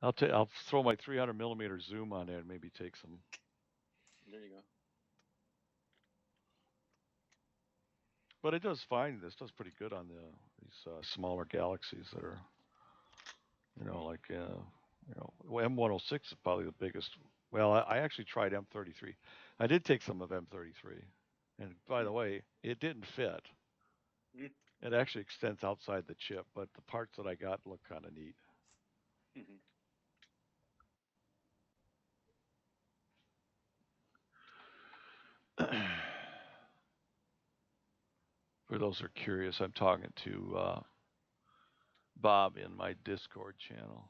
I'll throw my 300 millimeter zoom on there and maybe take some. There you go. But it does fine. This does pretty good on these smaller galaxies that are, like well, M106 is probably the biggest. Well, I actually tried M33. I did take some of M33, and by the way, it didn't fit. Mm. It actually extends outside the chip, but the parts that I got look kind of neat. Mm-hmm. For those who are curious, I'm talking to Bob in my Discord channel,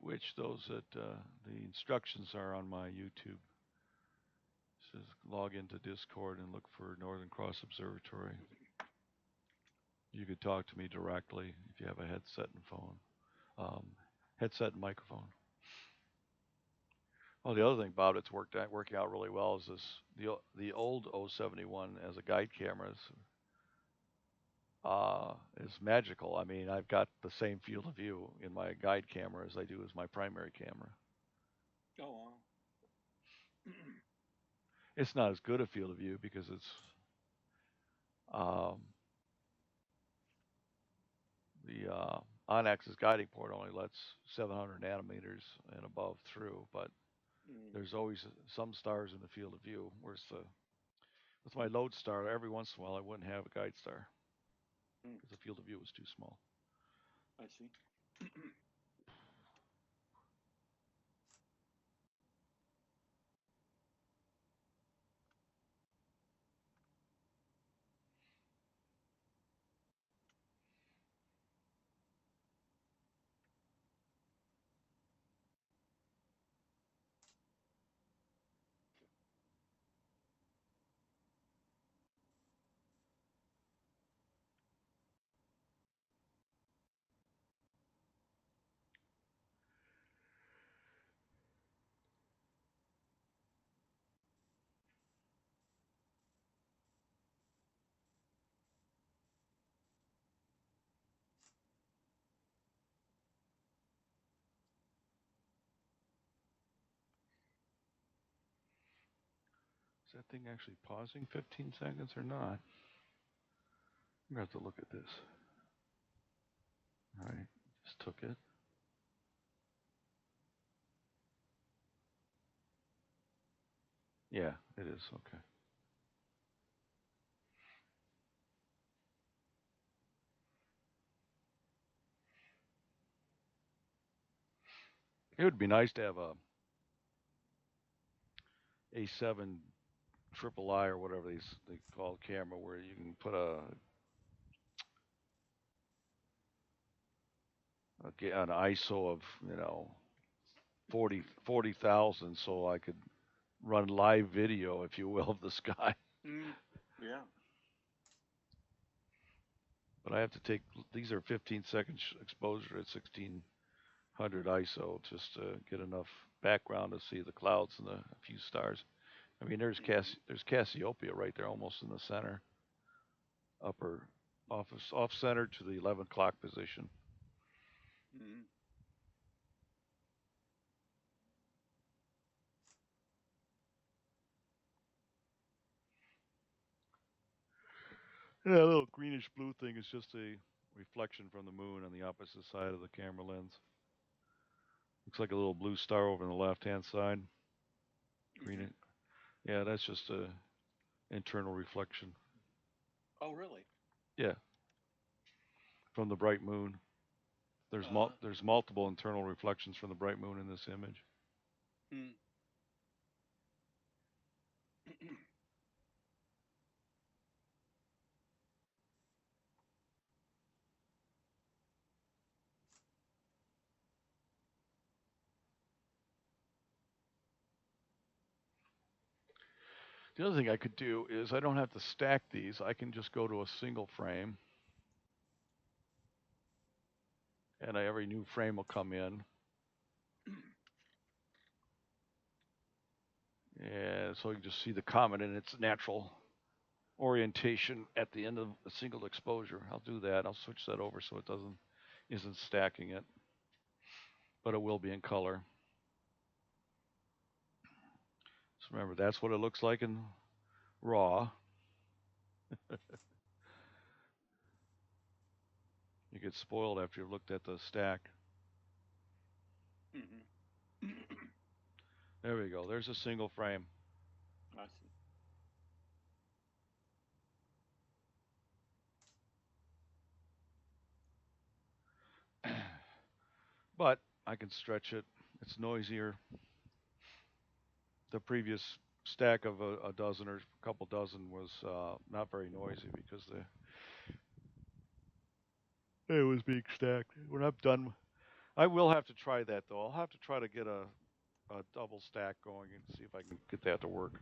which those that the instructions are on my YouTube. It says log into Discord and look for Northern Cross Observatory. You could talk to me directly if you have a headset and phone, headset and microphone. Oh, the other thing, Bob, that's working out really well is the old 071 as a guide camera is magical. I mean, I've got the same field of view in my guide camera as I do as my primary camera. Oh, wow. It's not as good a field of view because it's um, the on-axis guiding port only lets 700 nanometers and above through, but there's always some stars in the field of view. Whereas with my load star, every once in a while I wouldn't have a guide star because the field of view was too small. I see. Is that thing actually pausing 15 seconds or not? I'm going to have to look at this. All right, just took it. Yeah, it is. Okay. It would be nice to have a A7 triple I or whatever they call camera where you can put an ISO of 40,000 so I could run live video, if you will, of the sky. Yeah. But I have to take these are 15-second exposure at 1600 ISO just to get enough background to see the clouds and a few stars. I mean, there's Cassiopeia right there, almost in the center, upper off center to the 11 o'clock position. Mm-hmm. Yeah, that little greenish blue thing is just a reflection from the moon on the opposite side of the camera lens. Looks like a little blue star over on the left-hand side. Green. Mm-hmm. Yeah, that's just a internal reflection. Oh, really? Yeah, from the bright moon. There's multiple internal reflections from the bright moon in this image. The other thing I could do is I don't have to stack these. I can just go to a single frame, and every new frame will come in. And so you can just see the comet in its natural orientation at the end of a single exposure. I'll do that. I'll switch that over so it isn't stacking it, but it will be in color. So remember, that's what it looks like in raw. You get spoiled after you've looked at the stack. Mm-hmm. There we go. There's a single frame. I see. But I can stretch it. It's noisier. The previous stack of a dozen or a couple dozen was not very noisy because it was being stacked. When I'm done, I will have to try that though. I'll have to try to get a double stack going and see if I can get that to work.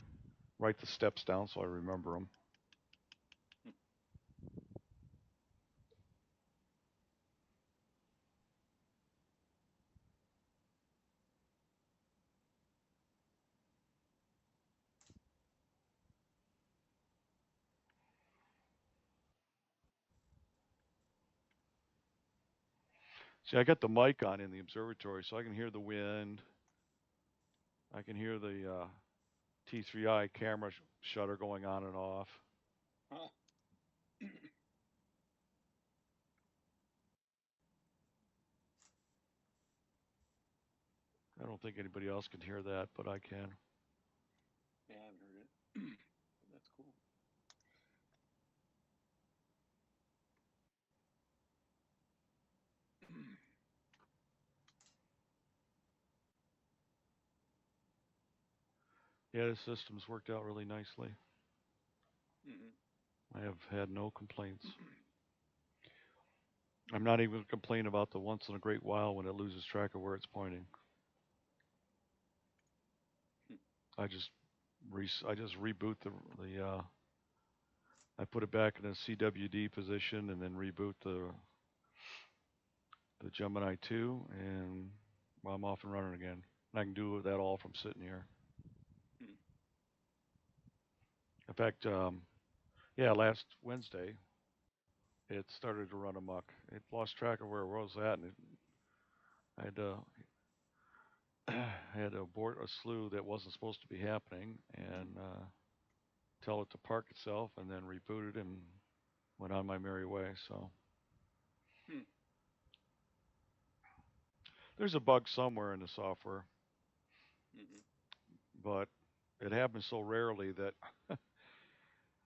Write the steps down so I remember them. See, I got the mic on in the observatory, so I can hear the wind. I can hear the T3i camera shutter going on and off. Huh. I don't think anybody else can hear that, but I can. Yeah, I haven't heard it. That's cool. Yeah, the system's worked out really nicely. Mm-hmm. I have had no complaints. I'm not even going to complain about the once in a great while when it loses track of where it's pointing. I just reboot the I put it back in a CWD position and then reboot the Gemini 2, and well, I'm off and running again. And I can do that all from sitting here. Hmm. In fact, yeah, last Wednesday it started to run amok. It lost track of where it was at, and I had to I had to abort a slew that wasn't supposed to be happening, and tell it to park itself, and then rebooted and went on my merry way. So Hmm. there's a bug somewhere in the software, Mm-hmm. but it happens so rarely that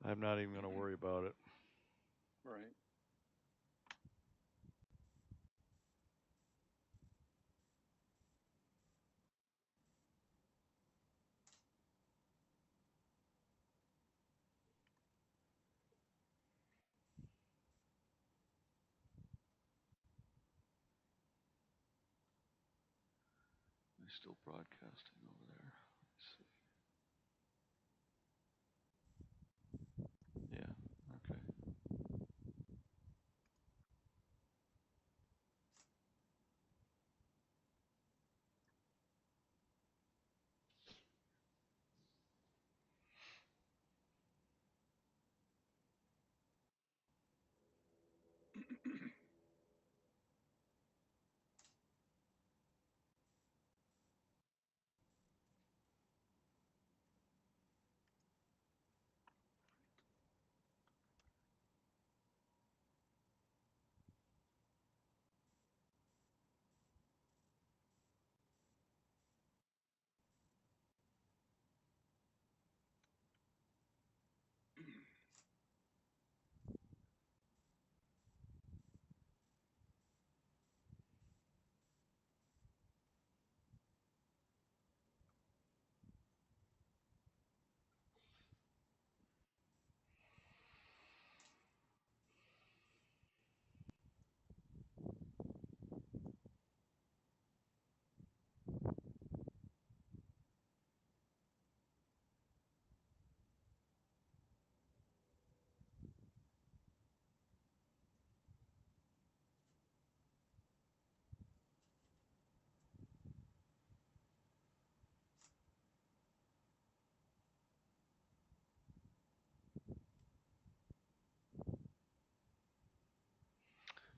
I'm not even going to worry about it. Right. They're still broadcasting over there. Let's see. Yeah. Okay.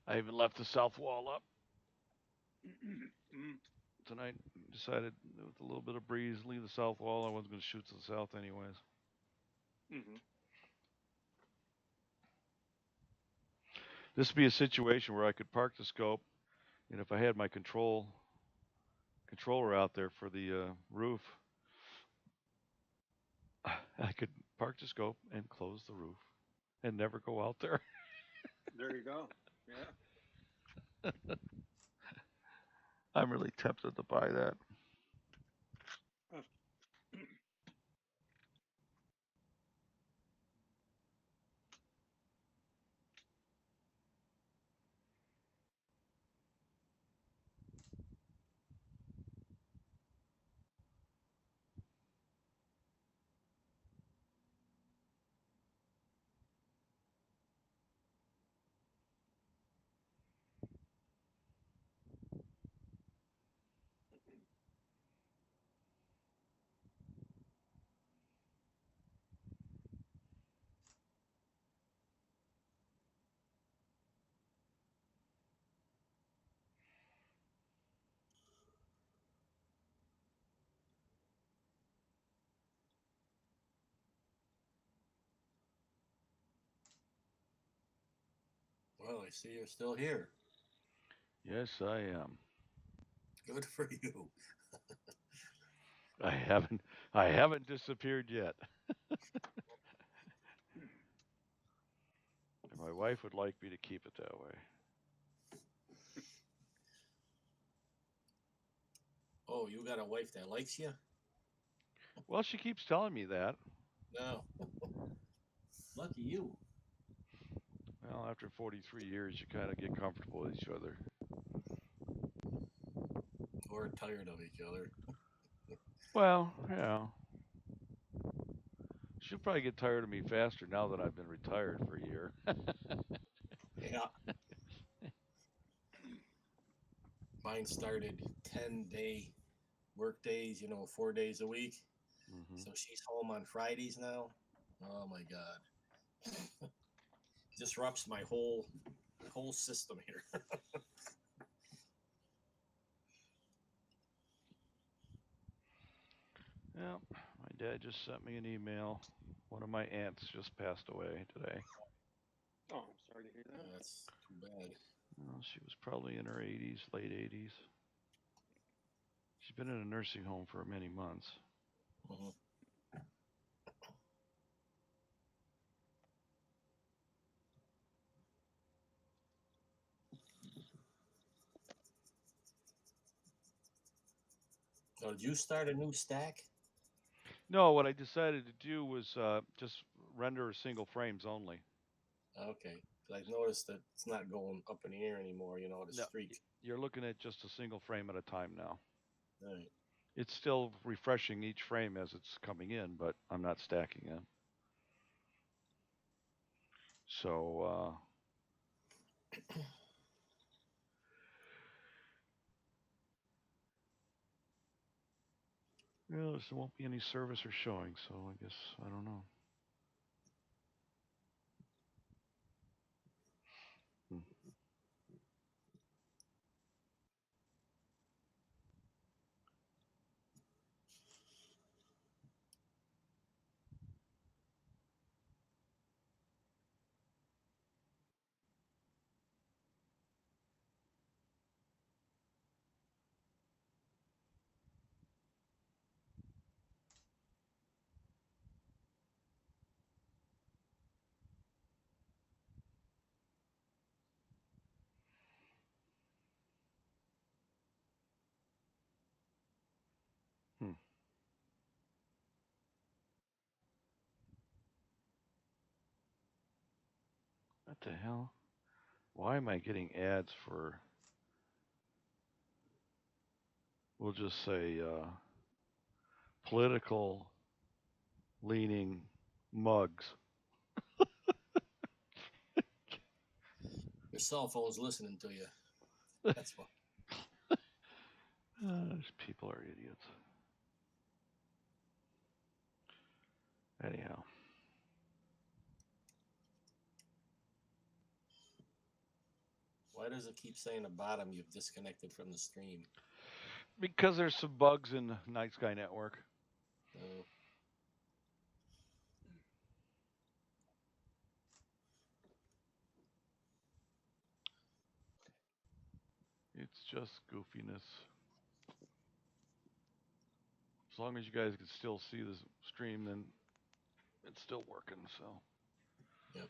I even left the south wall up tonight. Decided with a little bit of breeze, leave the south wall. I wasn't going to shoot to the south anyways. Mm-hmm. This would be a situation where I could park the scope, and if I had my controller out there for the roof, I could park the scope and close the roof and never go out there. There you go. Yeah. I'm really tempted to buy that. Well, I see you're still here. Yes, I am. Good for you. I haven't disappeared yet. My wife would like me to keep it that way. Oh, you got a wife that likes you? Well, she keeps telling me that. No. Lucky you. Well, after 43 years, you kind of get comfortable with each other. Or tired of each other. Well, yeah. She'll probably get tired of me faster now that I've been retired for a year. Yeah. Mine started 10-day work days, 4 days a week. Mm-hmm. So she's home on Fridays now. Oh my God. Disrupts my whole system here. Yeah, my dad just sent me an email. One of my aunts just passed away today. Oh, I'm sorry to hear that. That's too bad. Well, she was probably in her 80s, late 80s. She's been in a nursing home for many months. Mhm. So did you start a new stack? No, what I decided to do was just render single frames only. Okay. 'Cause I noticed that it's not going up in the air anymore, the No, streak. you're looking at just a single frame at a time now. Right. It's still refreshing each frame as it's coming in, but I'm not stacking it. So, well, there won't be any service or showing, so I guess I don't know. Hmm. Hmm. What the hell? Why am I getting ads for, we'll just say, political leaning mugs? Your cell phone's listening to you. That's what. These people are idiots. Anyhow. Why Why does it keep saying the bottom you've disconnected from the stream? Because there's some bugs in Night Sky Network. Oh, It's just goofiness. As long as you guys can still see the stream, then it's still working. So. yep.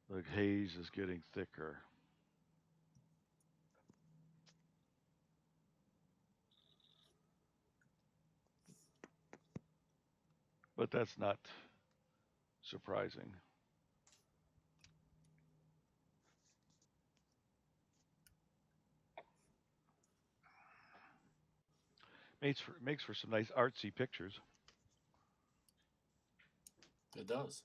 The haze is getting thicker. But that's not surprising. Makes for some nice artsy pictures. It does.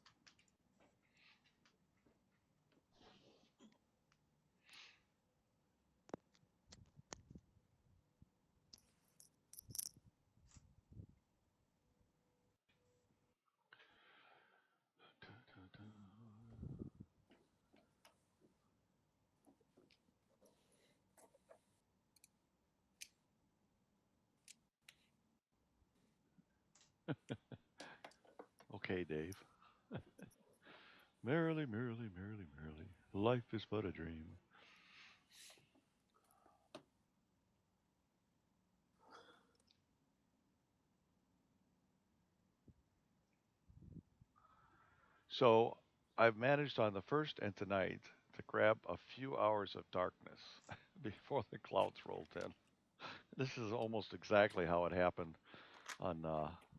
Okay, Dave. Merrily, merrily, merrily, merrily. Life is but a dream. So I've managed on the first and tonight to grab a few hours of darkness before the clouds rolled in. This is almost exactly how it happened on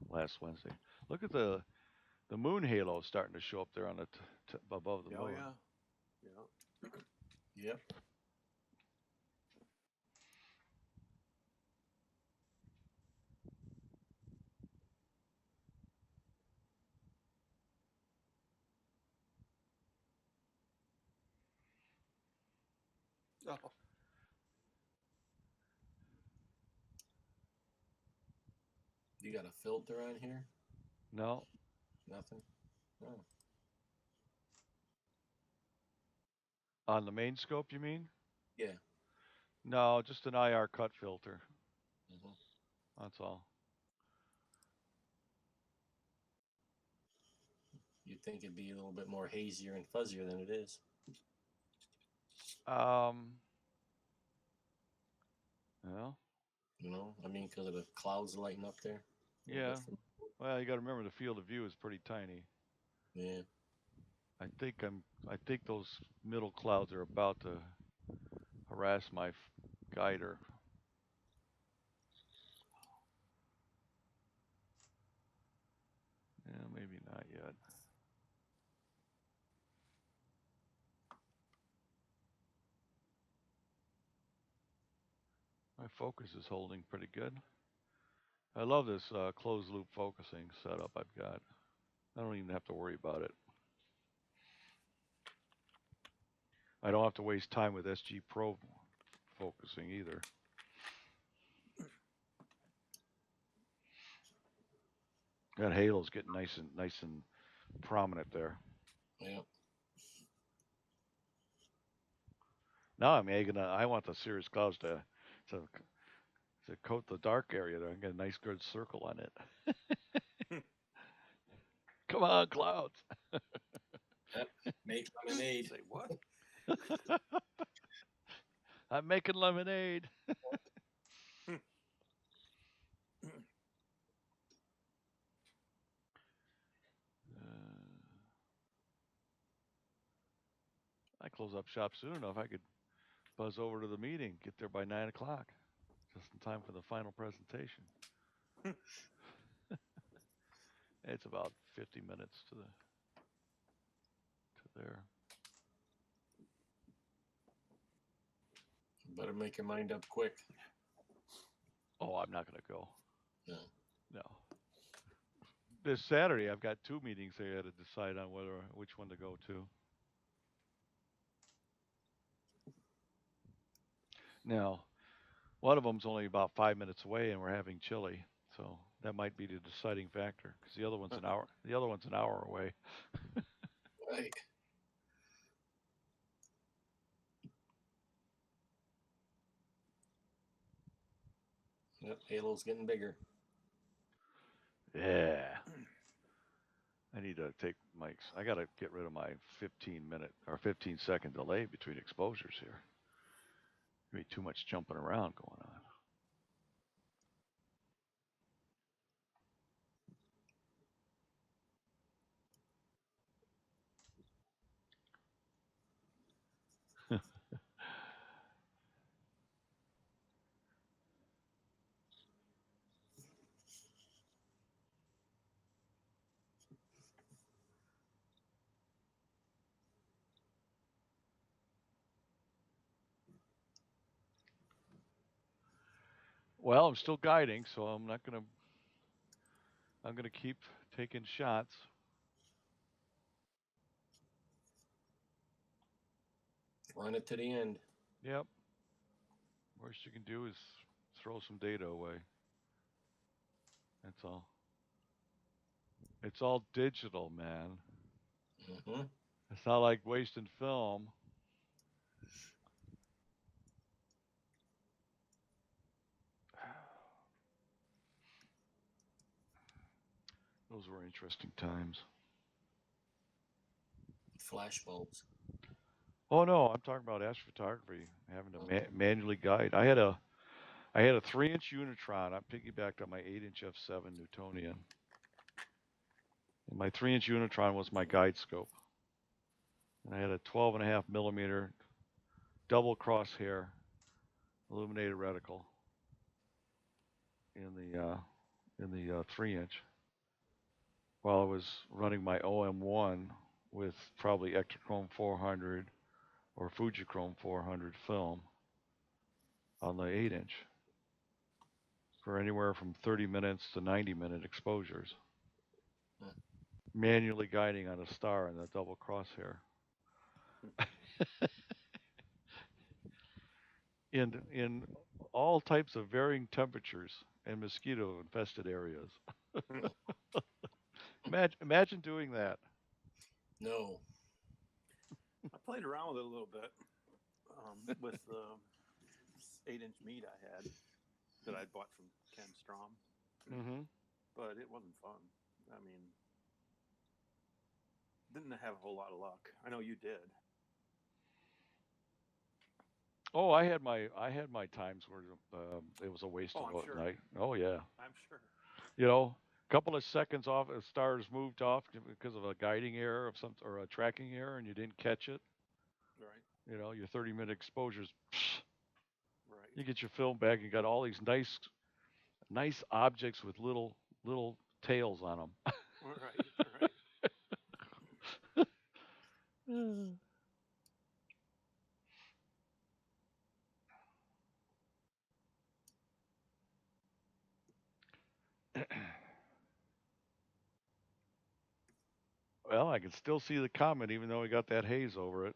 last Wednesday. Look at the moon halo starting to show up there on the above the Oh moon. yeah. Yeah. Yep. Oh. You got a filter on here? No, Nothing. Oh. on the main scope, you mean? Yeah. No, just an IR cut filter. Hmm. That's all. You'd think it'd be a little bit more hazier and fuzzier than it is. Well, You know, I mean, because of the clouds lighting up there. A little yeah. bit from- Well, you got to remember the field of view is pretty tiny. yeah. I think those middle clouds are about to harass my guider. Yeah, maybe not yet. My focus is holding pretty good. I love this closed loop focusing setup I've got. I don't even have to worry about it. I don't have to waste time with SG Pro focusing either. That halo's getting nice and prominent there. Yeah. Now I'm egging. I want the cirrus clouds to coat the dark area there and get a nice good circle on it. Come on, clouds. Yep. Make lemonade. Say what? I'm making lemonade. I close up shop soon enough. I could buzz over to the meeting, get there by 9 o'clock, just in time for the final presentation. It's about 50 minutes to there. Better make your mind up quick. I'm not going to go. No. No. This Saturday, I've got 2 meetings I got to decide on which one to go to. Now, one of them's only about 5 minutes away, and we're having chili, so that might be the deciding factor. Because the other one's an hour. The other one's an hour away. Right. Yep, Halo's getting bigger. Yeah. I need to take Mike's. I got to get rid of my 15-minute or 15-second delay between exposures here. Be too much jumping around going on. Well, I'm still guiding, so I'm not gonna. I'm gonna keep taking shots. Run it to the end. Yep. Worst you can do is throw some data away. That's all. It's all digital, man. Mm-hmm. It's not like wasting film. Those were interesting times. Flash bulbs. Oh no, I'm talking about astrophotography. Having to manually guide. I had a 3-inch Unitron. I piggybacked on my 8-inch f7 Newtonian. And my 3-inch Unitron was my guide scope. And I had a 12.5 millimeter double crosshair illuminated reticle in the 3-inch, while I was running my OM1 with probably Ektachrome 400 or Fujichrome 400 film on the 8-inch for anywhere from 30 minutes to 90-minute exposures, manually guiding on a star in the double crosshair. in all types of varying temperatures and mosquito infested areas. Imagine doing that. No. I played around with it a little bit with the 8-inch meat I had that I bought from Ken Strom, but it wasn't fun. I mean, didn't have a whole lot of luck. I know you did. Oh, I had my times where it was a waste Oh, of I'm a sure. night. Oh yeah, I'm sure. you know, a couple of seconds off, stars moved off because of a guiding error of some or a tracking error, and you didn't catch it. Right. You know, your 30-minute exposures. Right. You get your film back. You got all these nice objects with little tails on them. Right. Well, I can still see the comet even though we got that haze over it.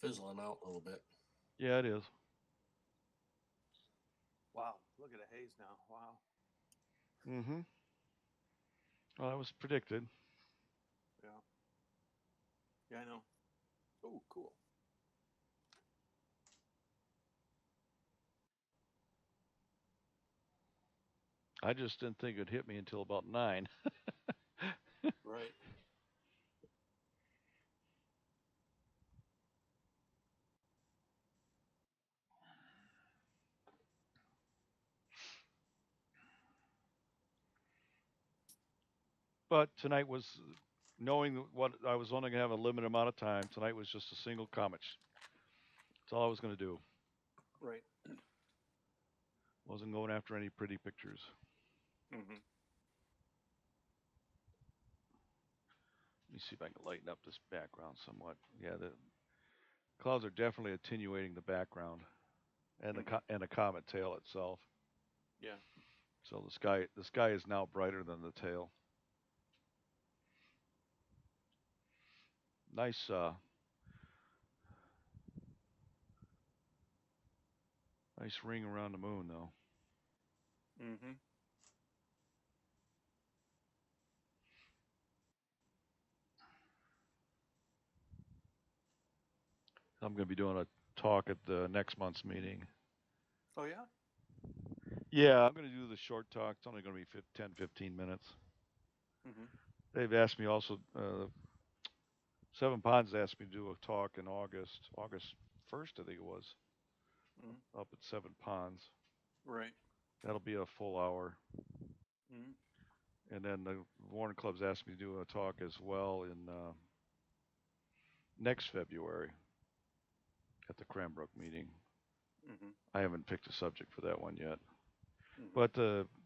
Fizzling out a little bit. Yeah, it is. Wow. Look at the haze now. Wow. Mm-hmm. Well, that was predicted. Yeah. Yeah, I know. Oh, cool. I just didn't think it'd hit me until about 9. Right. But tonight was knowing what I was only going to have a limited amount of time. Tonight was just a single comet. That's all I was going to do. Right. Wasn't going after any pretty pictures. Mm-hmm. Let me see if I can lighten up this background somewhat. Yeah, the clouds are definitely attenuating the background. and the comet tail itself. Yeah. So the sky is now brighter than the tail. Nice nice ring around the moon though. Mm-hmm. I'm going to be doing a talk at the next month's meeting. Oh yeah. Yeah, I'm going to do the short talk. It's only going to be 10, 15 minutes. Mm-hmm. They've asked me also, Seven Ponds asked me to do a talk in August 1st, I think it was, up at Seven Ponds. Right. That'll be a full hour. Mm-hmm. And then the Warren Club's asked me to do a talk as well in next February at the Cranbrook meeting. Mm-hmm. I haven't picked a subject for that one yet. Mm-hmm. But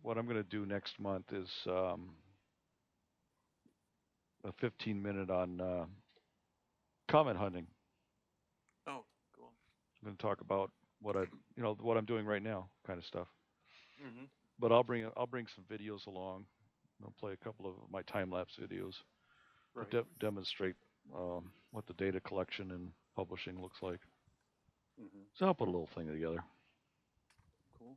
what I'm going to do next month is a 15-minute on comet hunting. Oh, cool. I'm going to talk about what I'm doing right now, kind of stuff. Mm-hmm. But I'll bring some videos along. I'll play a couple of my time lapse videos Right. to demonstrate what the data collection and publishing looks like. Mm-hmm. So I'll put a little thing together. Cool.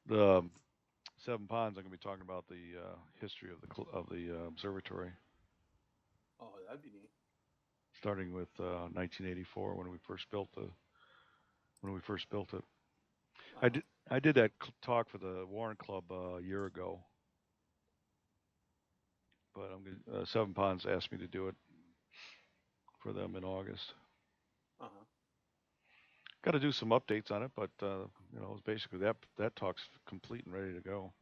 The Seven Ponds, I'm going to be talking about the history of the observatory, Oh, that'd be neat. starting with 1984 when we first built it. I did that talk for the Warren Club a year ago, but Seven Ponds asked me to do it for them in August. Uh-huh. Got to do some updates on it, but it's basically that talk's complete and ready to go.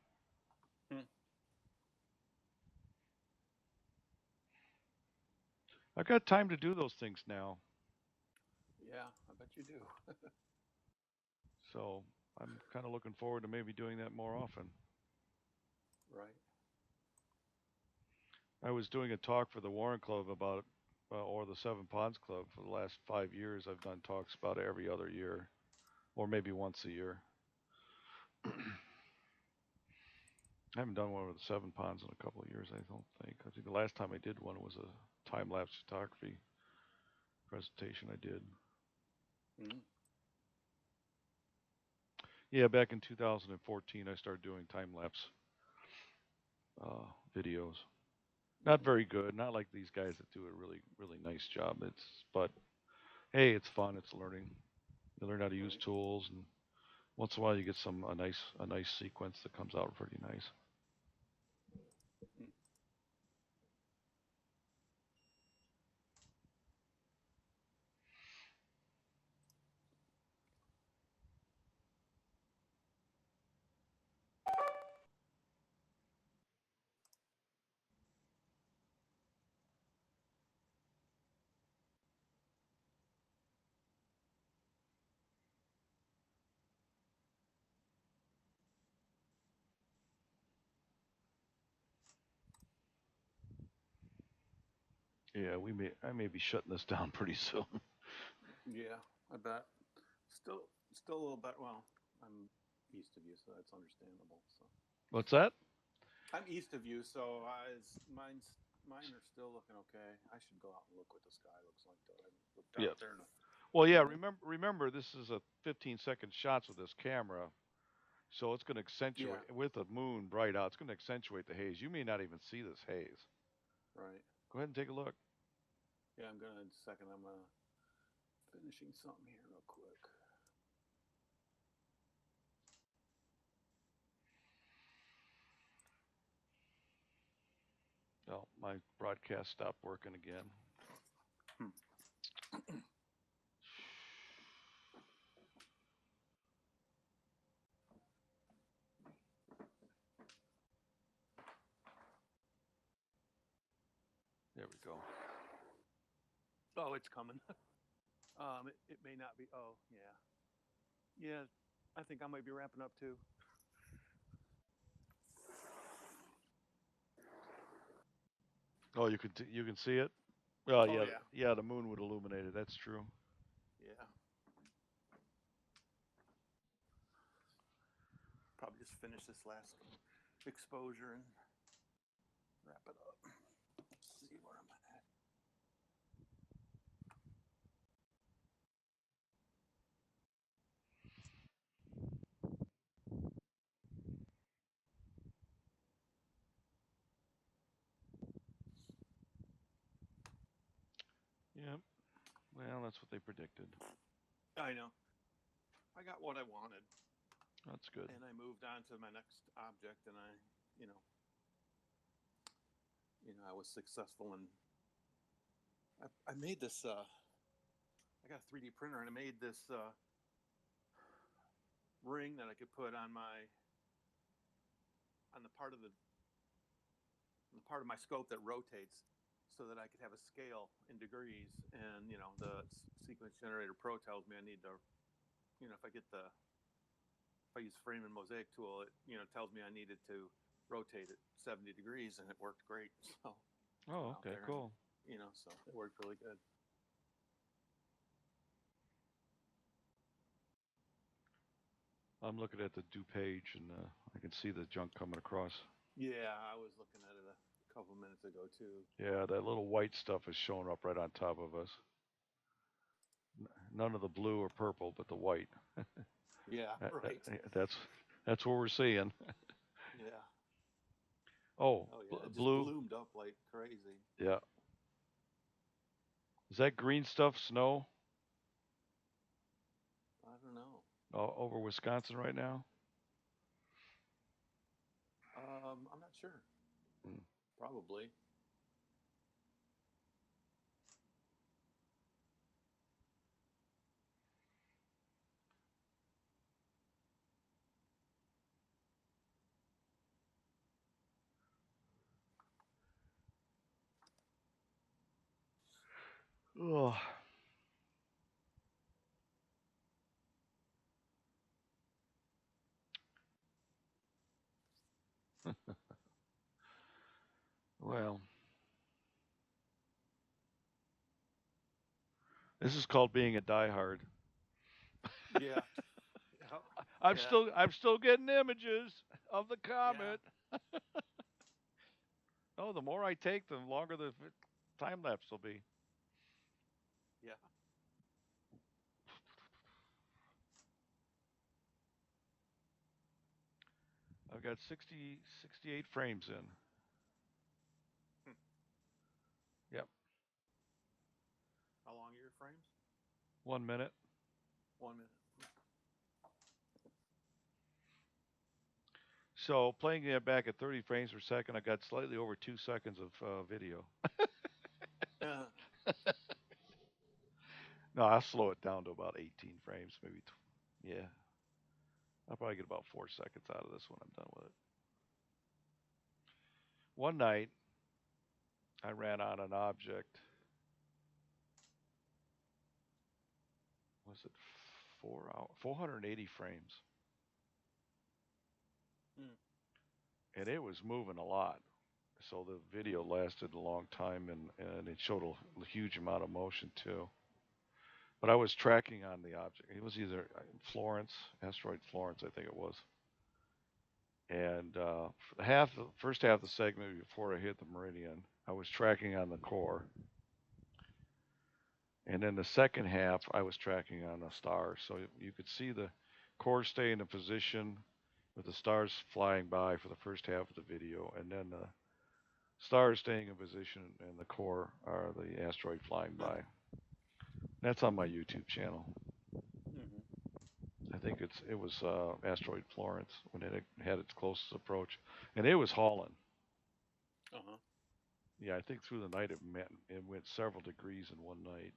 I got time to do those things now. Yeah, I bet you do. So I'm kind of looking forward to maybe doing that more often. Right. I was doing a talk for the Warren Club about, or the Seven Ponds Club for the last 5 years. I've done talks about every other year, or maybe once a year. I haven't done one with the Seven Ponds in a couple of years, I don't think. I think the last time I did one was a time-lapse photography presentation I did. Mm-hmm. Yeah, back in 2014, I started doing time-lapse videos. Not very good, not like these guys that do a really, really nice job. But hey, it's fun. It's learning. You learn how to use tools, and once in a while you get a nice sequence that comes out pretty nice. Yeah, I may be shutting this down pretty soon. Yeah, I bet. Still a little bit. Well, I'm east of you, so that's understandable. So. What's that? I'm east of you, so mine are still looking okay. I should go out and look what the sky looks like though. I haven't looked out there. Well, yeah. Remember, this is a 15-second shots with this camera, so it's going to accentuate with the moon bright out. It's going to accentuate the haze. You may not even see this haze. Right. Go ahead and take a look. Yeah, I'm gonna in a second. I'm finishing something here real quick. Oh, my broadcast stopped working again. There we go. Oh, it's coming. It may not be. Oh, yeah. Yeah, I think I might be wrapping up too. Oh, you can see it. Well, Oh, yeah, yeah. yeah. The moon would illuminate it. That's true. Yeah. Probably just finish this last exposure and wrap it up. See where I'm at. Yep. Well, that's what they predicted. I know. I got what I wanted, That's good. and I moved on to my next object, and you know, I was successful in. I made this. I got a 3D printer, and I made this ring that I could put on the part of my scope that rotates, so that I could have a scale in degrees. And the Sequence Generator Pro tells me I need to, if I use frame and mosaic tool, it tells me I needed to rotate it 70 degrees, and it worked great. So Oh, okay, cool. So it worked really good. I'm looking at the due page, and I can see the junk coming across. Yeah, I was looking at it a couple minutes ago too. Yeah, that little white stuff is showing up right on top of us. None of the blue or purple, but the white. Yeah, right. That's what we're seeing. Yeah. Oh, Oh yeah, it just blue. bloomed up like crazy. Yeah. Is that green stuff snow I don't know. over Wisconsin right now? I'm not sure. Hmm. Probably. Oh. Well, this is called being a diehard. Yeah. I'm Yeah. still getting images of the comet. Yeah. Oh, the more I take, the longer the time lapse will be. Yeah. I've got 68 frames in. Hmm. Yep. How long are your frames? 1 minute. 1 minute. So playing it back at 30 frames per second, I got slightly over 2 seconds of video. Yeah. No, I'll slow it down to about 18 frames, maybe. Yeah. I'll probably get about 4 seconds out of this when I'm done with it. One night, I ran on an object. Was it 480 frames? Hmm. And it was moving a lot. So the video lasted a long time, and it showed a huge amount of motion too. But I was tracking on the object. It was either Florence, asteroid Florence, I think it was. And first half of the segment before I hit the meridian, I was tracking on the core. And then the second half, I was tracking on the stars. So you could see the core stay in a position with the stars flying by for the first half of the video, and then the stars staying in position and the core are the asteroid flying by. That's on my YouTube channel. Mm-hmm. I think it was asteroid Florence when it had its closest approach, and it was hauling. Uh-huh. Yeah, I think through the night it went several degrees in one night.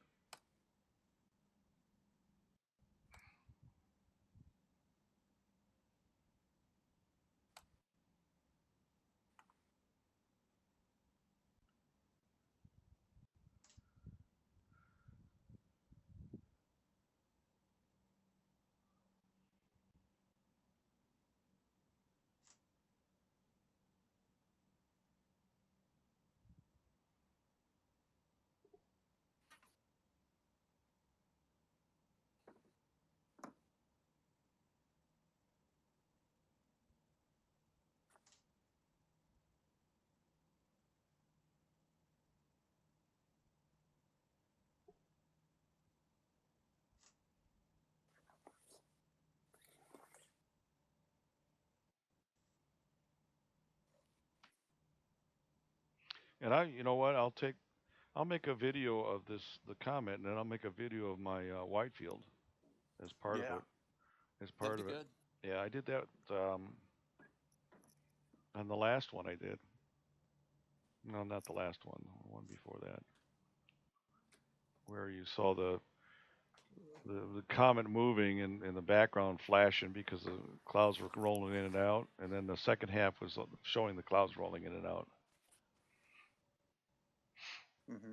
And you know what? I'll make a video of the comet, and then I'll make a video of my wide field as part of Yeah, it. As that'd part be of it. good. Yeah, I did that on the last one I did. No, not the last one. The one before that, where you saw the comet moving and in the background flashing because the clouds were rolling in and out, and then the second half was showing the clouds rolling in and out. Mm-hmm.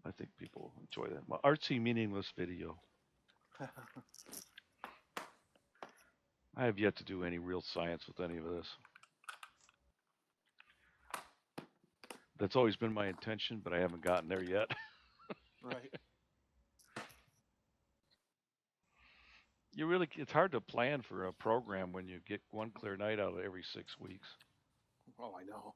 I think people enjoy that. My artsy, meaningless video. I have yet to do any real science with any of this. That's always been my intention, but I haven't gotten there yet. Right. It's hard to plan for a program when you get one clear night out of every 6 weeks. Oh, I know.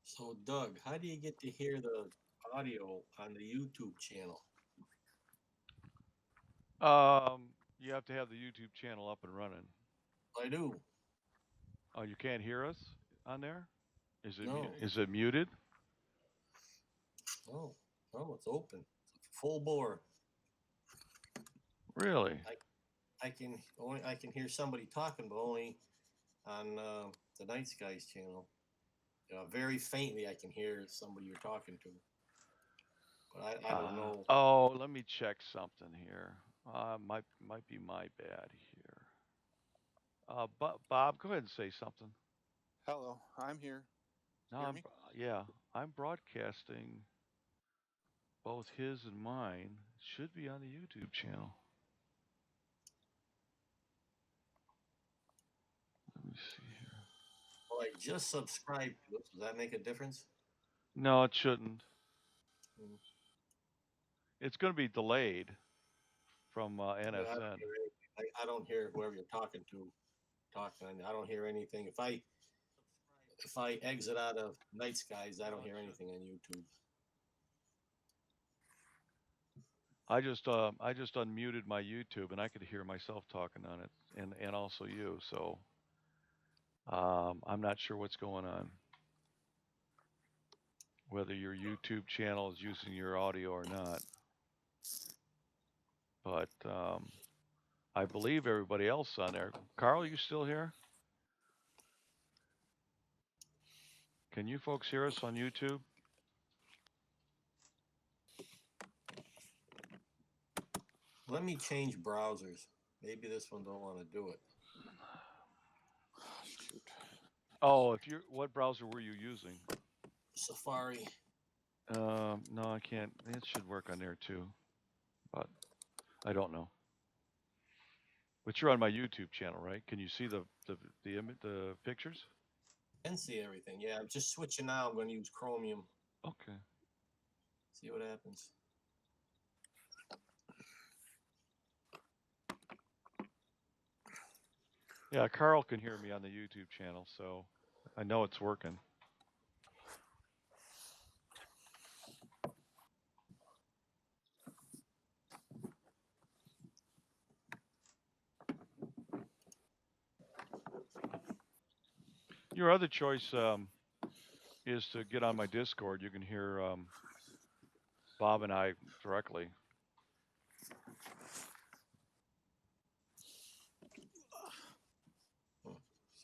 So, Doug, how do you get to hear the audio on the YouTube channel? You have to have the YouTube channel up and running. I do. Oh, you can't hear us on there? No. Is it muted? Oh, no, it's open. Full bore. Really? I can hear somebody talking, but only on the Night Skies channel. Very faintly, I can hear somebody you're talking to. But I don't know. Oh, let me check something here. Might be my bad here. Bob, go ahead and say something. Hello, I'm here. No, Hear me? yeah, I'm broadcasting both his and mine. Should be on the YouTube channel. Let me see here. Well, I just subscribed to it. Does that make a difference? No, it shouldn't. Mm. It's going to be delayed from NSN. I don't hear whoever you're talking to talking. I don't hear anything. If I exit out of Night Skies, I don't hear anything on YouTube. I just unmuted my YouTube and I could hear myself talking on it and also you. So I'm not sure what's going on. Whether your YouTube channel is using your audio or not. But I believe everybody else on there. Carl, you still here? Can you folks hear us on YouTube? Let me change browsers. Maybe this one don't want to do it. Shoot. Oh, what browser were you using? Safari. No, I can't. It should work on there too, but I don't know. But you're on my YouTube channel, right? Can you see the pictures? I can see everything. Yeah, I'm just switching now. I'm going to use Chromium. Okay. See what happens. Yeah, Carl can hear me on the YouTube channel, so I know it's working. Your other choice is to get on my Discord. You can hear Bob and I directly.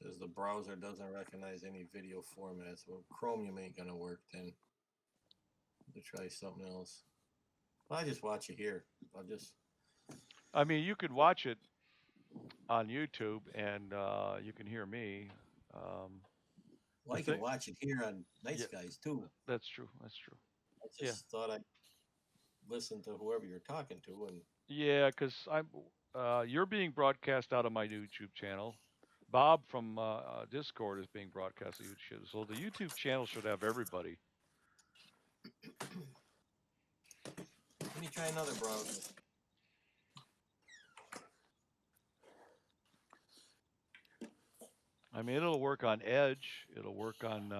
Says the browser doesn't recognize any video formats. Well, Chromium ain't gonna work then. We'll try something else. I'll just watch it here. I mean, you could watch it on YouTube, and you can hear me. Um, Well, the I can thing, watch it here on Night yeah, Skies too. that's true. That's true. I Yeah, just thought I'd listen to whoever you're talking to, and yeah, because you're being broadcast out of my YouTube channel. Bob from Discord is being broadcast on YouTube, so the YouTube channel should have everybody. let me try another browser. I mean, it'll work on Edge. It'll work on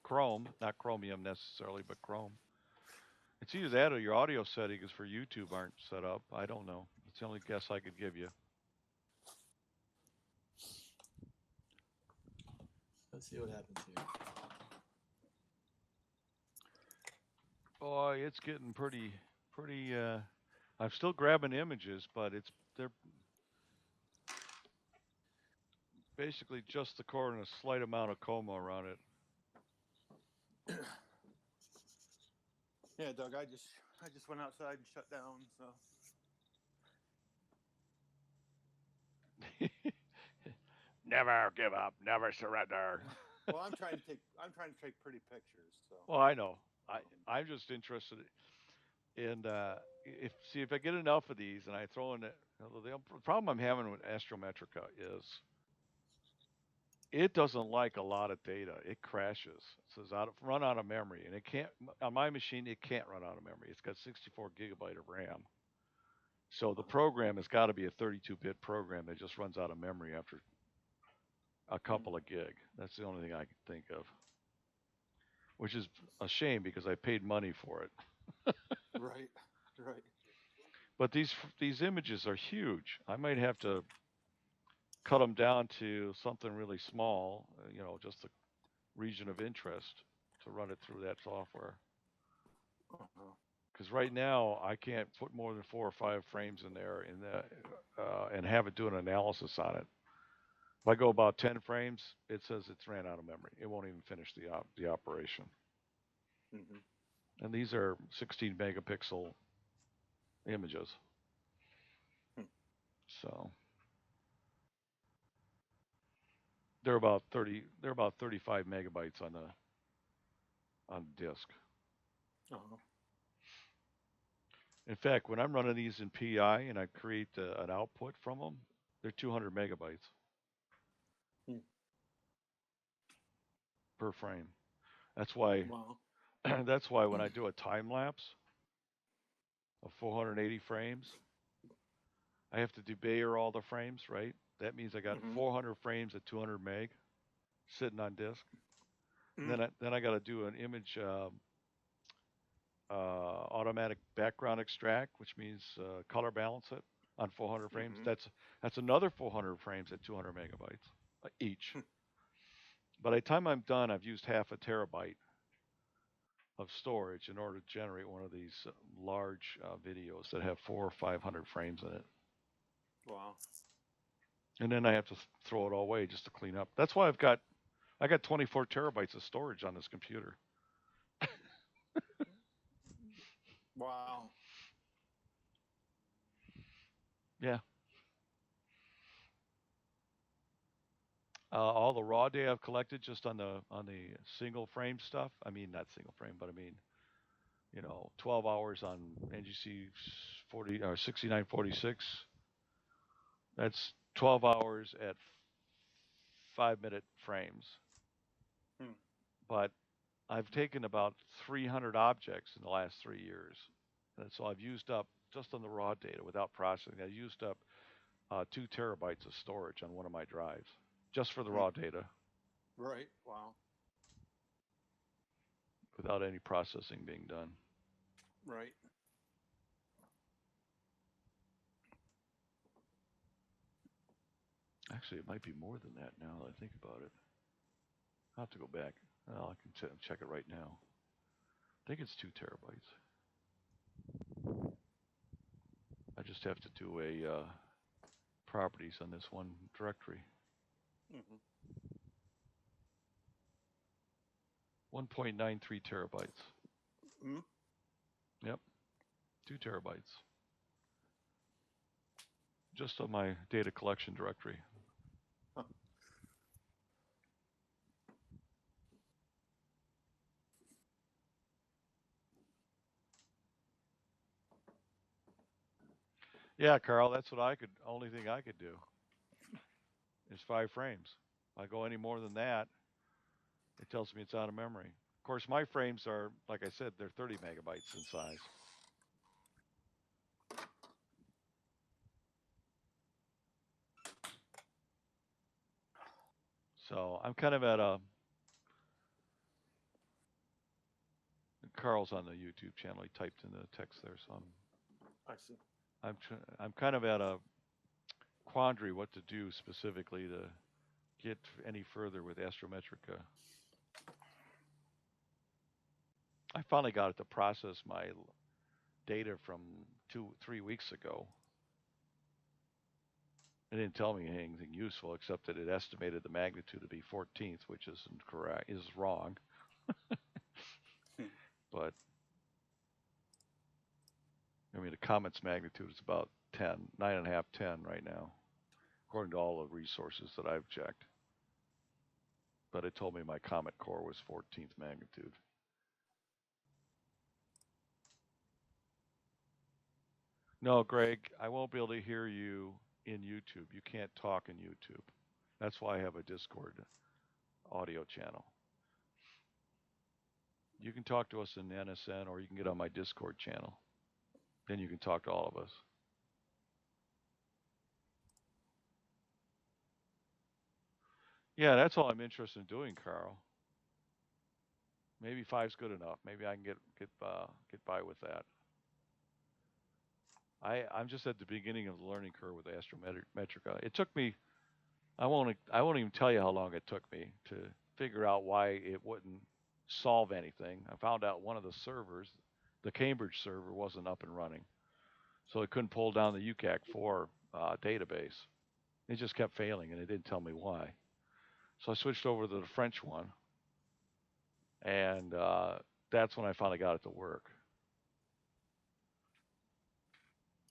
Chrome, not Chromium necessarily, but Chrome. It's either that or your audio settings for YouTube aren't set up. I don't know. It's the only guess I could give you. Let's see what happens here. Boy, it's getting pretty. I'm still grabbing images, but they're basically just the core and a slight amount of coma around it. Yeah, Doug. I just went outside and shut down. So Never give up, never surrender. well, I'm trying to take pretty pictures. So Well, I know. I'm just interested in if I get enough of these and I throw in the problem I'm having with Astrometrica is it doesn't like a lot of data. It crashes. It says run out of memory, and it can't on my machine. It can't run out of memory. It's got 64 gigabyte of RAM. So the program has got to be a 32-bit program that just runs out of memory after a couple of gig. That's the only thing I can think of, which is a shame because I paid money for it. right, right. But these images are huge. I might have to cut them down to something really small, just a region of interest to run it through that software. Uh-huh. Because right now I can't put more than 4 or 5 frames in there and have it do an analysis on it. If I go about 10 frames, it says it's ran out of memory. It won't even finish the operation. Mm-hmm. And these are 16 megapixel images. So they're about 35 megabytes on disk. Uh-huh. In fact, when I'm running these in PI and I create an output from them, they're 200 megabytes per frame. That's why Wow. that's why when I do a time lapse of 480 frames, I have to debayer all the frames, right? That means I got 400 frames at 200 meg sitting on disk. Then I got to do an image automatic background extract, which means color balance it on 400 frames. That's another 400 frames at 200 megabytes each. By the time I'm done, I've used half a terabyte of storage in order to generate one of these large videos that have 400 or 500 frames in it. Wow. And then I have to throw it all away just to clean up. That's why I got 24 terabytes of storage on this computer. Wow. Yeah. All the raw data I've collected just on the single frame stuff. I mean, not single frame, but I mean, 12 hours on NGC 40 or 6946. That's 12 hours at 5-minute frames. But I've taken about 300 objects in the last 3 years, and so I've used up just on the raw data without processing. I used up 2 terabytes of storage on one of my drives just for the raw data. Right. Wow. Without any processing being done. Right. Actually, it might be more than that now that I think about it. I'll have to go back. I can check it right now. I think it's 2 terabytes. I just have to do a properties on this one directory. 1.93 terabytes. Yep. 2 terabytes. just on my data collection directory. Huh. Yeah, Carl, that's what I could. Only thing I could do is 5 frames. If I go any more than that, it tells me it's out of memory. Of course, my frames are, like I said, they're 30 megabytes in size. So I'm kind of at a. Carl's on the YouTube channel. He typed in the text there, so I see. I'm kind of at a quandary what to do specifically to get any further with Astrometrica. I finally got it to process my data from 3 weeks ago. It didn't tell me anything useful except that it estimated the magnitude to be 14th, which is incorrect, is wrong. But I mean, the comet's magnitude is about 10, 9.5, 10 right now, according to all the resources that I've checked. But it told me my comet core was 14th magnitude. No, Greg, I won't be able to hear you in YouTube. You can't talk in YouTube. That's why I have a Discord audio channel. You can talk to us in NSN or you can get on my Discord channel. Then you can talk to all of us. Yeah, that's all I'm interested in doing, Carl. Maybe 5's good enough. Maybe I can get by with that. I'm just at the beginning of the learning curve with Astrometrica. It took me. I won't even tell you how long it took me to figure out why it wouldn't solve anything. I found out one of the servers, the Cambridge server, wasn't up and running, so it couldn't pull down the UCAC4 database. It just kept failing, and it didn't tell me why. So I switched over to the French one, and that's when I finally got it to work.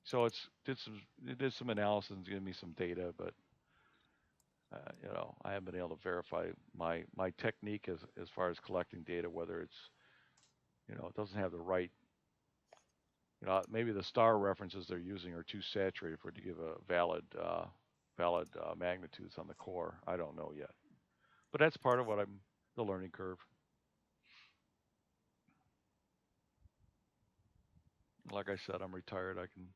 So it did some analysis and gave me some data, but I haven't been able to verify my technique as far as collecting data, whether it's it doesn't have the right, maybe the star references they're using are too saturated for it to give a valid magnitudes on the core. I don't know yet, but that's part of the learning curve. Like I said, I'm retired. I can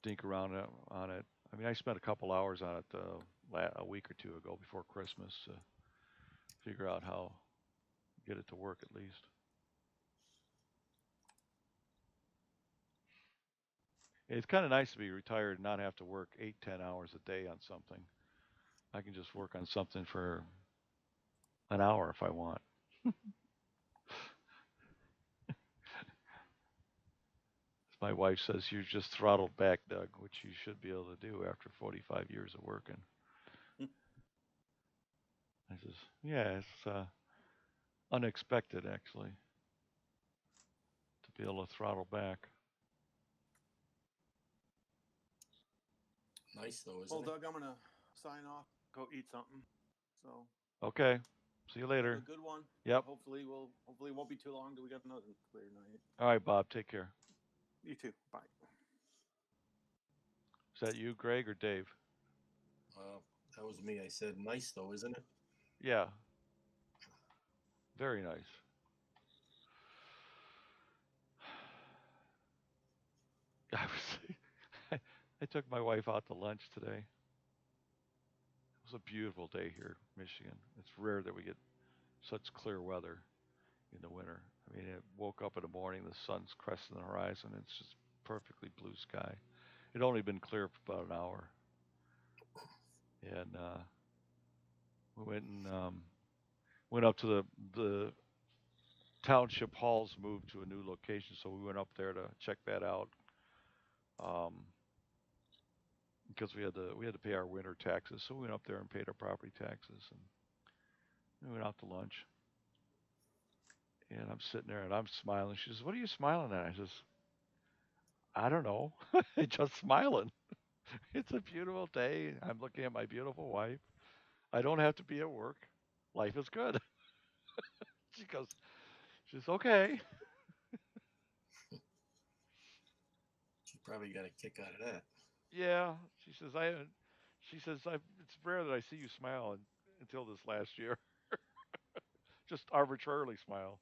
dink around on it. I mean, I spent a couple hours on it a week or two ago before Christmas to figure out how to get it to work at least. It's kind of nice to be retired and not have to work 8, 10 hours a day on something. I can just work on something for an hour if I want. My wife says you're just throttled back, Doug, which you should be able to do after 45 years of working. I says, yeah, it's unexpected actually to be able to throttle back. Nice though, isn't Well, it? Doug, I'm gonna sign off. Go eat something. So. Okay. See you later. Have a good one. Yep. Hopefully it won't be too long till we get another clear night. All right, Bob. Take care. You too. Bye. Is that you, Greg, or Dave? That was me. I said nice though, isn't it? Yeah. Very nice. I took my wife out to lunch today. It was a beautiful day here in Michigan. It's rare that we get such clear weather in the winter. I mean, it woke up in the morning, the sun's cresting the horizon. It's just perfectly blue sky. It only been clear for about an hour, and we went up to the township halls moved to a new location, so we went up there to check that out. Because we had to pay our winter taxes, so we went up there and paid our property taxes, and we went out to lunch. And I'm sitting there and I'm smiling. She says, "What are you smiling at?" I says, "I don't know, just smiling." It's a beautiful day. I'm looking at my beautiful wife. I don't have to be at work. Life is good. She goes, she's okay. She probably got a kick out of that. Yeah. She says it's rare that I see you smile until this last year. Just arbitrarily smile.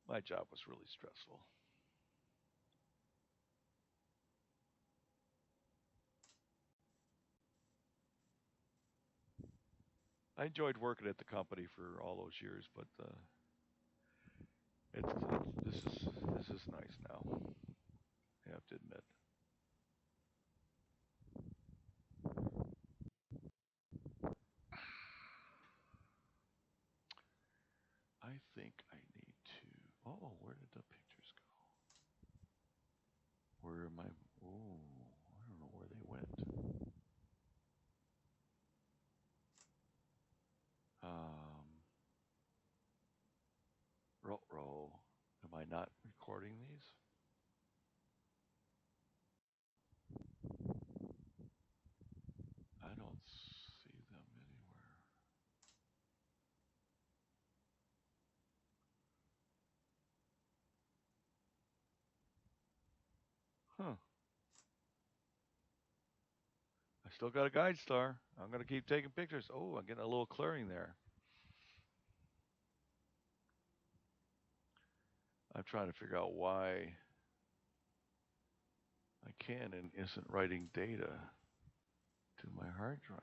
My job was really stressful. I enjoyed working at the company for all those years, but this is nice now. I have to admit. I think I need to. Oh, where did the pictures go? Where am I? Oh, I don't know where they went. Um, row. Am I not recording these? I don't see them anywhere. Huh. I still got a guide star. I'm gonna keep taking pictures. Oh, I'm getting a little clearing there. I'm trying to figure out why my Canon isn't writing data to my hard drive.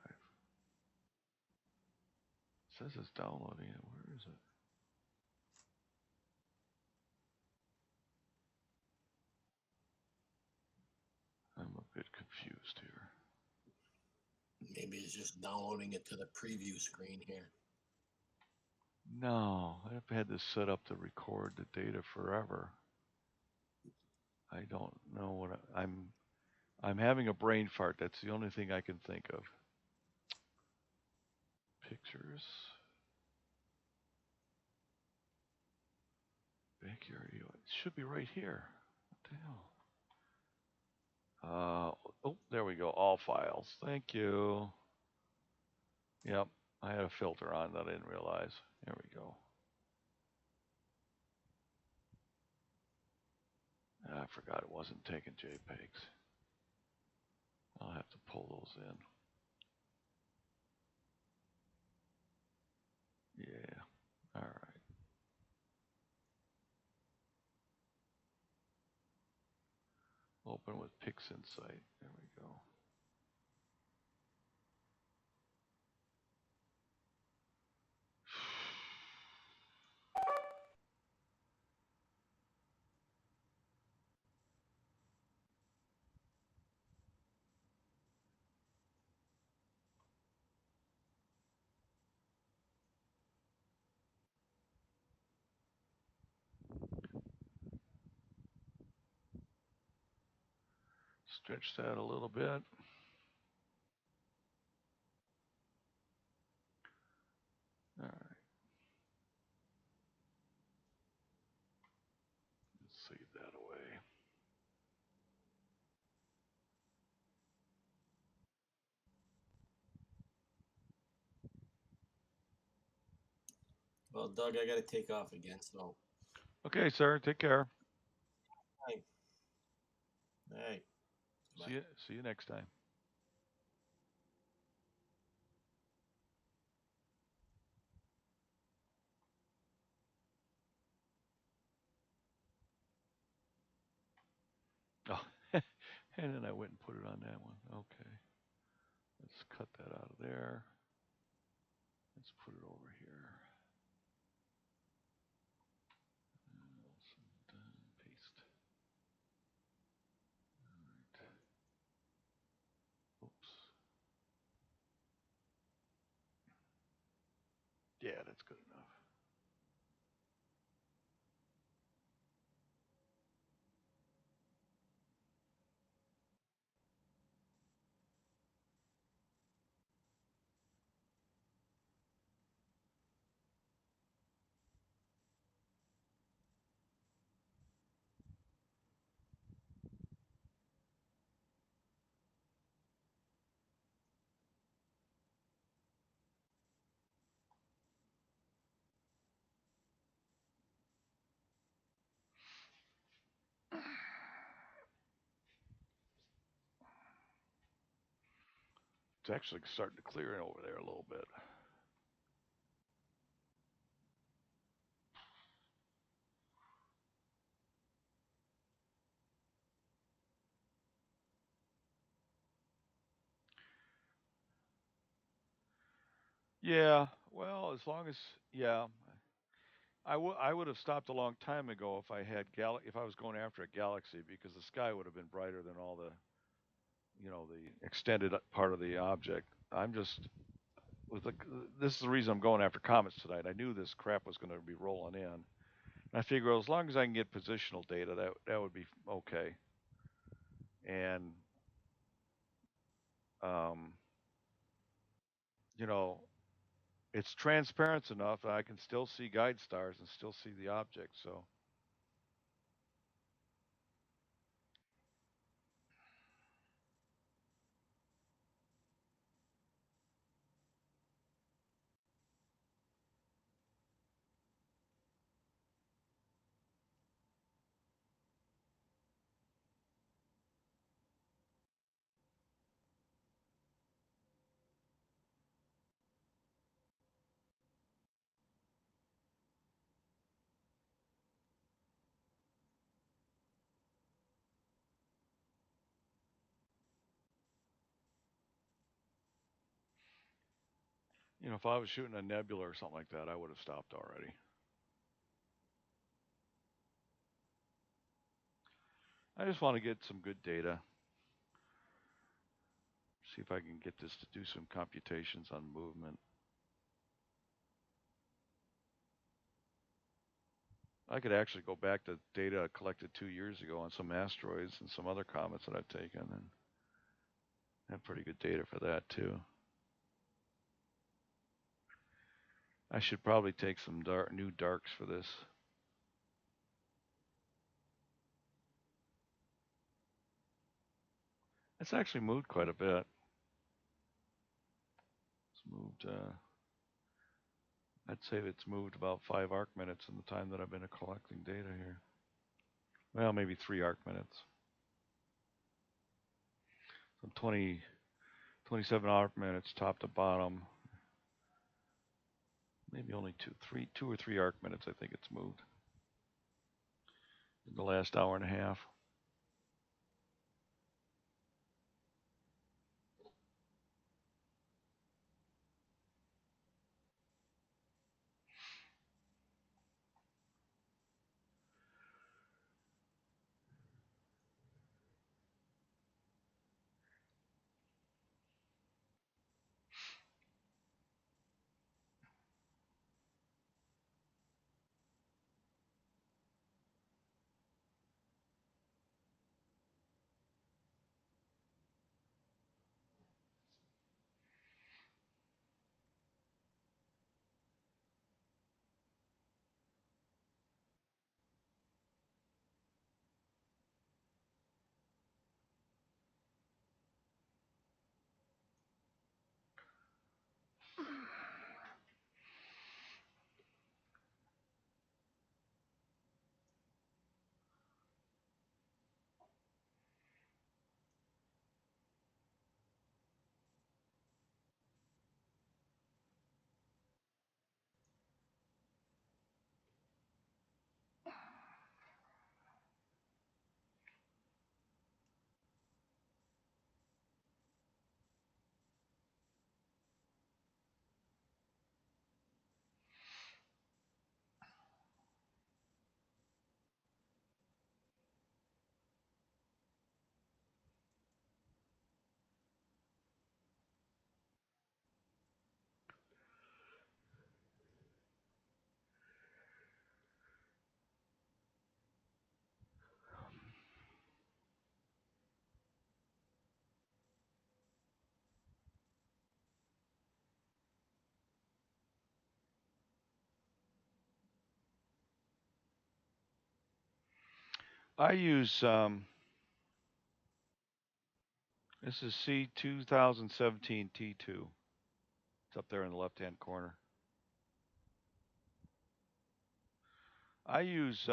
It says it's downloading it. Where is it? I'm a bit confused here. Maybe it's just downloading it to the preview screen here. No, I've had this set up to record the data forever. I don't know what I'm having a brain fart. That's the only thing I can think of. Pictures. Backyard. It should be right here. What the hell? Oh, there we go. All files. Thank you. Yep. I had a filter on that I didn't realize. There we go. I forgot it wasn't taking JPEGs. I'll have to pull those in. Yeah. All right. Open with PixInsight. There we go. Stretch that a little bit. All right. Let's save that away. Well, Doug, I got to take off again. So, Okay, sir. Take care. all right. See you. See you next time. Oh, and then I went and put it on that one. Okay. Let's cut that out of there. Let's put it over here. Paste. All right. Oops. Yeah, that's good enough. It's actually starting to clear in over there a little bit. Yeah, well, as long as yeah, I would have stopped a long time ago if I had if I was going after a galaxy because the sky would have been brighter than all the the extended part of the object. I'm just with the this is the reason I'm going after comets tonight. I knew this crap was going to be rolling in. And I figure as long as I can get positional data, that would be okay. And um, you know, it's transparent enough that I can still see guide stars and still see the object. So if I was shooting a nebula or something like that, I would have stopped already. I just want to get some good data. See if I can get this to do some computations on movement. I could actually go back to data collected 2 years ago on some asteroids and some other comets that I've taken and have pretty good data for that too. I should probably take some new darks for this. It's actually moved quite a bit. It's moved, I'd say it's moved about 5 arc minutes in the time that I've been collecting data here. Well, maybe 3 arc minutes. So 27 arc minutes top to bottom. Maybe only 2 or 3 arc minutes I think it's moved in the last hour and a half. I use this is C 2017 T2. It's up there in the left-hand corner. I use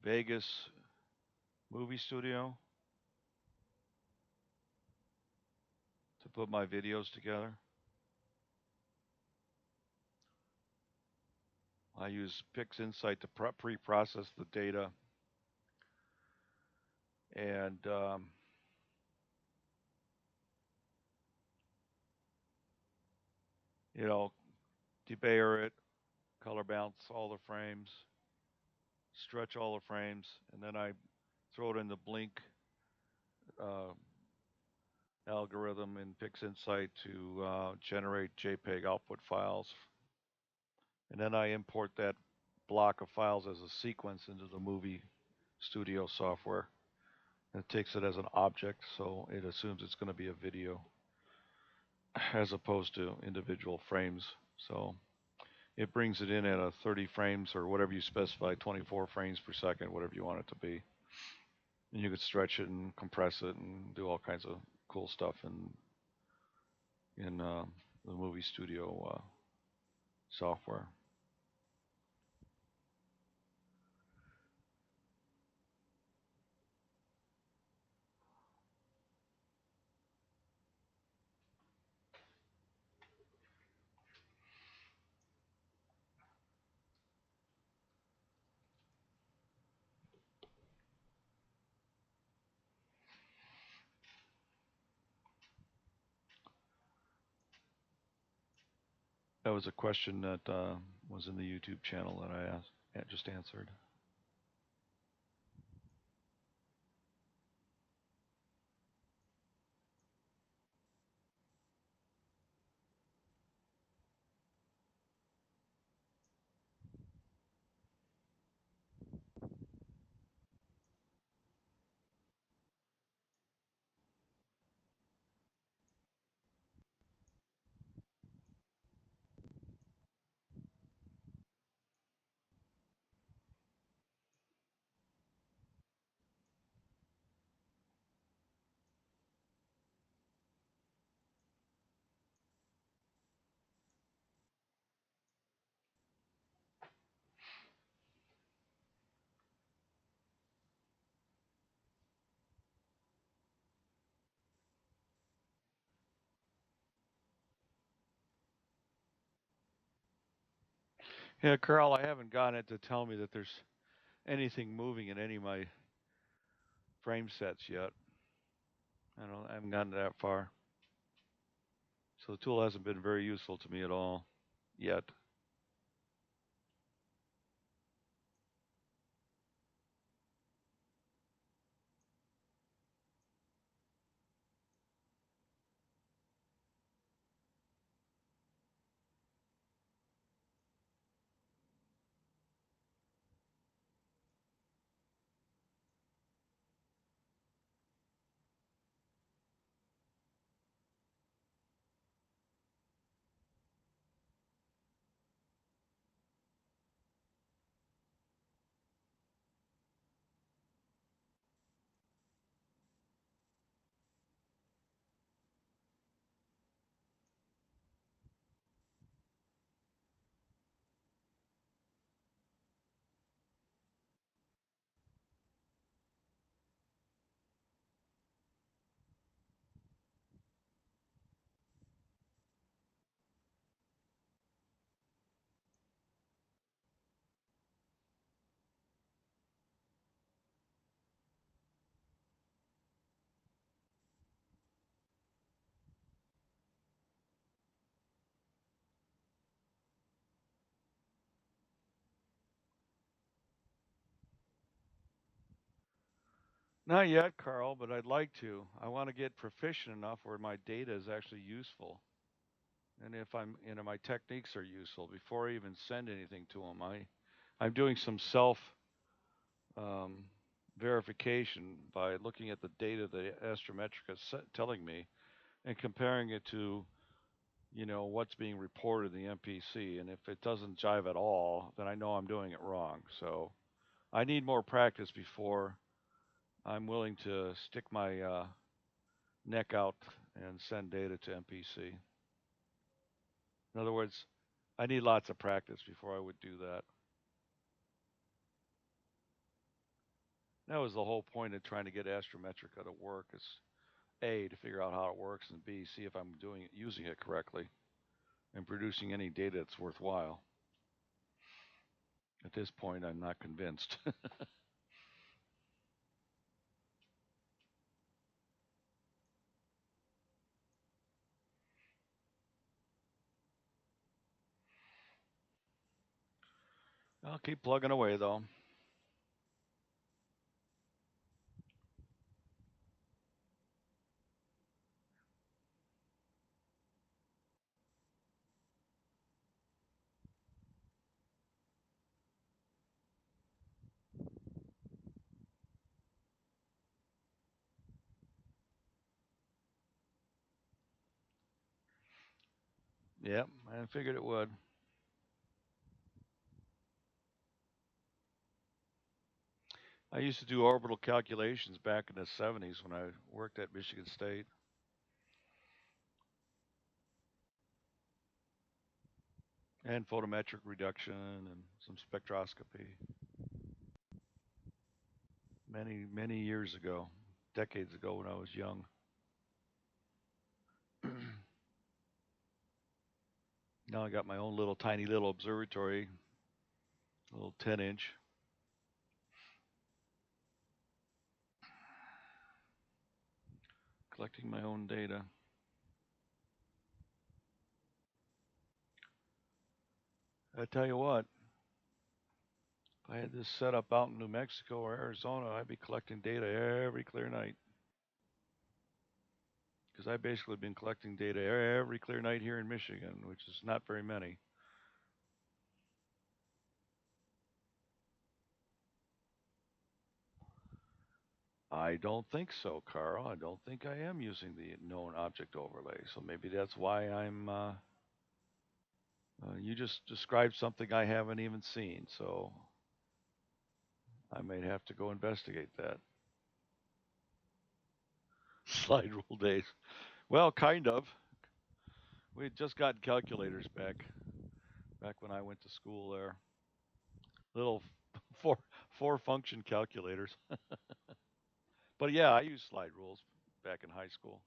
Vegas Movie Studio. put my videos together. I use PixInsight to pre-process the data and you know, debayer it, color balance all the frames, stretch all the frames, and then I throw it in the blink uh, algorithm in PixInsight to generate JPEG output files. And then I import that block of files as a sequence into the movie studio software. And it takes it as an object, so it assumes it's going to be a video as opposed to individual frames. So it brings it in at a 30 frames or whatever you specify, 24 frames per second, whatever you want it to be. And you could stretch it and compress it and do all kinds of cool stuff in the movie studio software. That was a question that was in the YouTube channel that I just answered. Yeah, Carl, I haven't gotten it to tell me that there's anything moving in any of my frame sets yet. I haven't gotten that far. So the tool hasn't been very useful to me at all yet. Not yet, Carl, but I'd like to. I want to get proficient enough where my data is actually useful. And if my techniques are useful before I even send anything to them. I'm doing some self um, verification by looking at the data that Astrometrica is telling me and comparing it to, what's being reported in the MPC. And if it doesn't jive at all, then I know I'm doing it wrong. So I need more practice before I'm willing to stick my neck out and send data to MPC. In other words, I need lots of practice before I would do that. That was the whole point of trying to get Astrometrica to work, is A, to figure out how it works, and B, see if I'm using it correctly and producing any data that's worthwhile. At this point, I'm not convinced. I'll keep plugging away, though. Yep, I figured it would. I used to do orbital calculations back in the 70s when I worked at Michigan State. And photometric reduction and some spectroscopy. Many years ago, decades ago when I was young. Now I got my own tiny little observatory, a little 10-inch. Collecting my own data. I tell you what, if I had this set up out in New Mexico or Arizona, I'd be collecting data every clear night. Because I've basically been collecting data every clear night here in Michigan, which is not very many. I don't think so, Carl. I don't think I am using the known object overlay. So maybe that's why I'm. You just described something I haven't even seen, so I may have to go investigate that. Slide rule days. Well, kind of. We had just gotten calculators back when I went to school there. Little four four function calculators. But yeah, I used slide rules back in high school.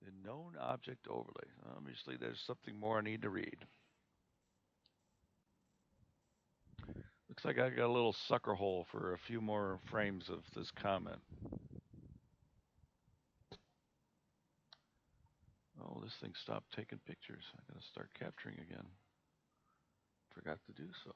The known object overlay. Obviously, there's something more I need to read. Looks like I got a little sucker hole for a few more frames of this comment. Oh, this thing stopped taking pictures. I gotta start capturing again. Forgot to do so.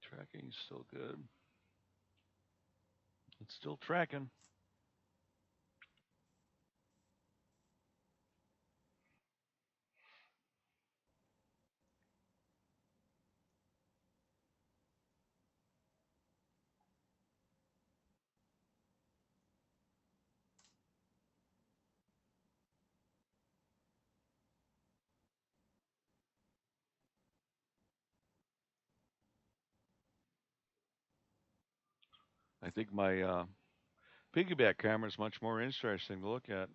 Tracking's still good. It's still tracking. I think my piggyback camera is much more interesting to look at.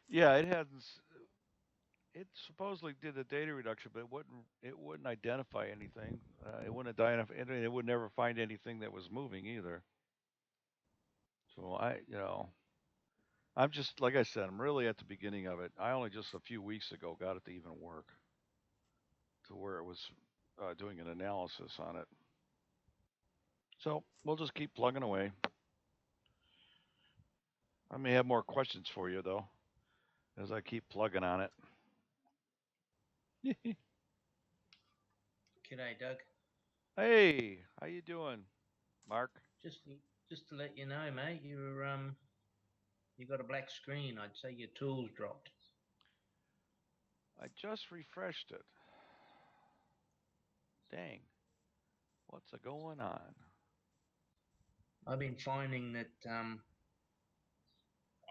Yeah, it has. It supposedly did a data reduction, but it wouldn't identify anything. It wouldn't identify. It would never find anything that was moving either. So I'm just like I said. I'm really at the beginning of it. I only just a few weeks ago got it to even work. to where it was doing an analysis on it. So we'll just keep plugging away. I may have more questions for you though, as I keep plugging on it. G'day, Doug. Hey, how you doing, Mark? Just just to let you know, mate, you got a black screen. I'd say your tools dropped. I just refreshed it. Dang, what's a going on? I've been finding that I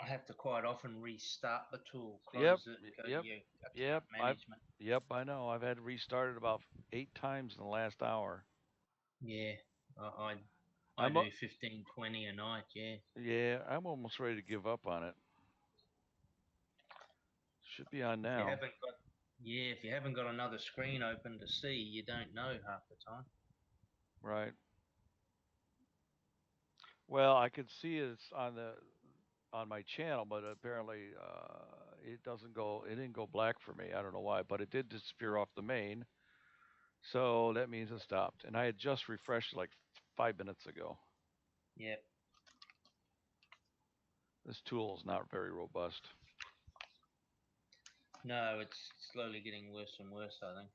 have to quite often restart the tool, Yep, close it, go yep, to your yep. account management. Yep, I know. I've had restarted about 8 times in the last hour. Yeah, I I'm do 15, 20 a night. Yeah. Yeah, I'm almost ready to give up on it. Should be on If you now. haven't got if you haven't got another screen open to see, you don't know half the time. Right. Well, I could see it's on my channel, but apparently it doesn't go. It didn't go black for me. I don't know why, but it did disappear off the main. So that means it stopped. And I had just refreshed like 5 minutes ago. Yep. This tool is not very robust. No, it's slowly getting worse and worse, I think.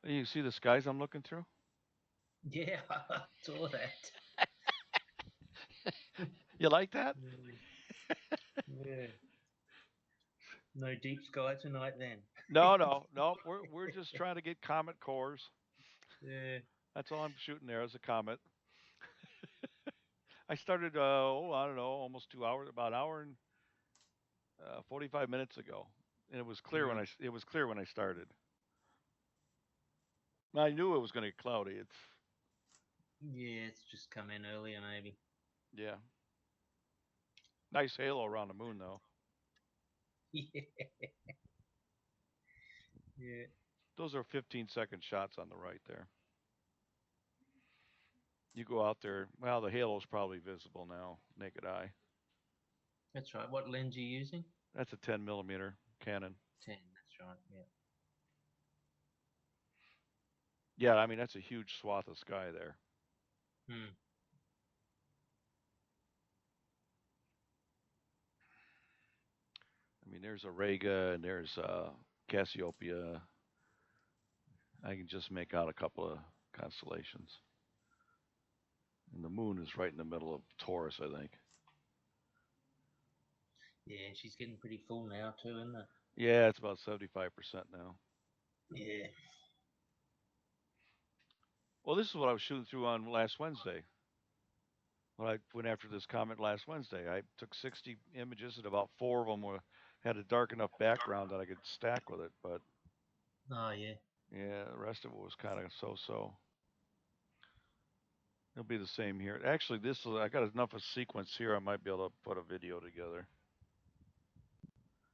You see the skies I'm looking through? Yeah, I saw that. You like that? Yeah. No deep sky tonight then. No. We're just trying to get comet cores. Yeah. That's all I'm shooting there is a comet. I started, I don't know, almost 2 hours, about an hour and 45 minutes ago, and it was clear when I started. I knew it was going to get cloudy. It's just come in earlier maybe. Yeah, nice halo around the moon though. Yeah. Yeah. Those are 15-second shots on the right there. You go out there. Well, the halo's probably visible now, naked eye. That's right. What lens are you using? That's a 10 mm Canon. 10, that's right. Yeah. Yeah, I mean that's a huge swath of sky there. Hmm. I mean, there's Auriga and there's Cassiopeia. I can just make out a couple of constellations. And the moon is right in the middle of Taurus, I think. Yeah, she's getting pretty full now too, isn't it? Yeah, it's about 75% now. Yeah. Well, this is what I was shooting through on last Wednesday. When I went after this comet last Wednesday, I took 60 images, and about 4 of them had a dark enough background that I could stack with it. But Oh yeah. yeah, the rest of it was kind of so-so. It'll be the same here. Actually, I got enough of sequence here. I might be able to put a video together.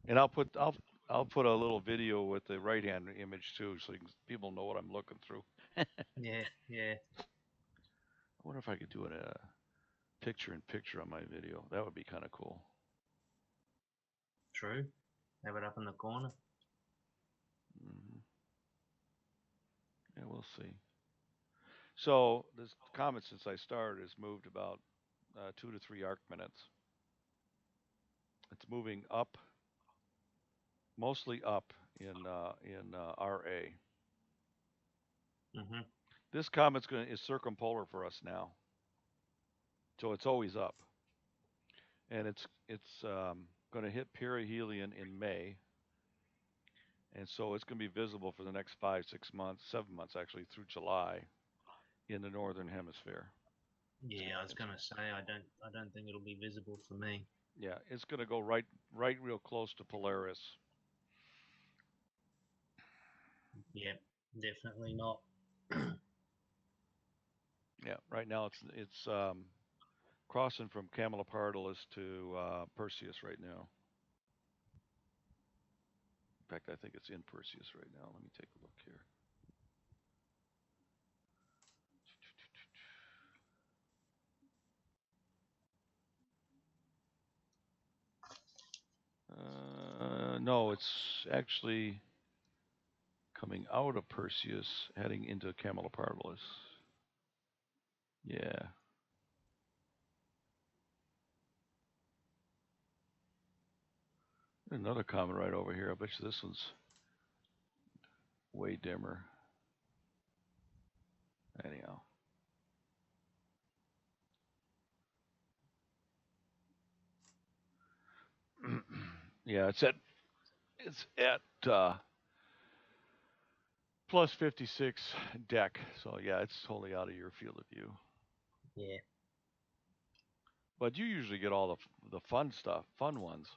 And I'll put a little video with the right hand image too, so people know what I'm looking through. Yeah. Yeah. I wonder if I could do a picture-in-picture on my video. That would be kind of cool. True. Have it up in the corner. Hmm. Yeah, we'll see. So this comet, since I started, has moved about 2 to 3 arc minutes. It's moving up, mostly up in RA. Mm-hmm. This comet's is circumpolar for us now, so it's always up, and it's going to hit perihelion in May, and so it's going to be visible for the next 5, 6 months, 7 months actually, through July, in the northern hemisphere. Yeah, I was gonna say I don't think it'll be visible for me. Yeah, it's going to go right real close to Polaris. Yep, definitely not. Yeah, right now it's crossing from Camelopardalis to Perseus right now. In fact, I think it's in Perseus right now. Let me take a look here. No, it's actually coming out of Perseus, heading into Camelopardalis. Yeah. Another comet right over here. I bet you this one's way dimmer. Anyhow. Yeah, it's at plus 56 deck. So yeah, it's totally out of your field of view. Yeah. But you usually get all the fun stuff, fun ones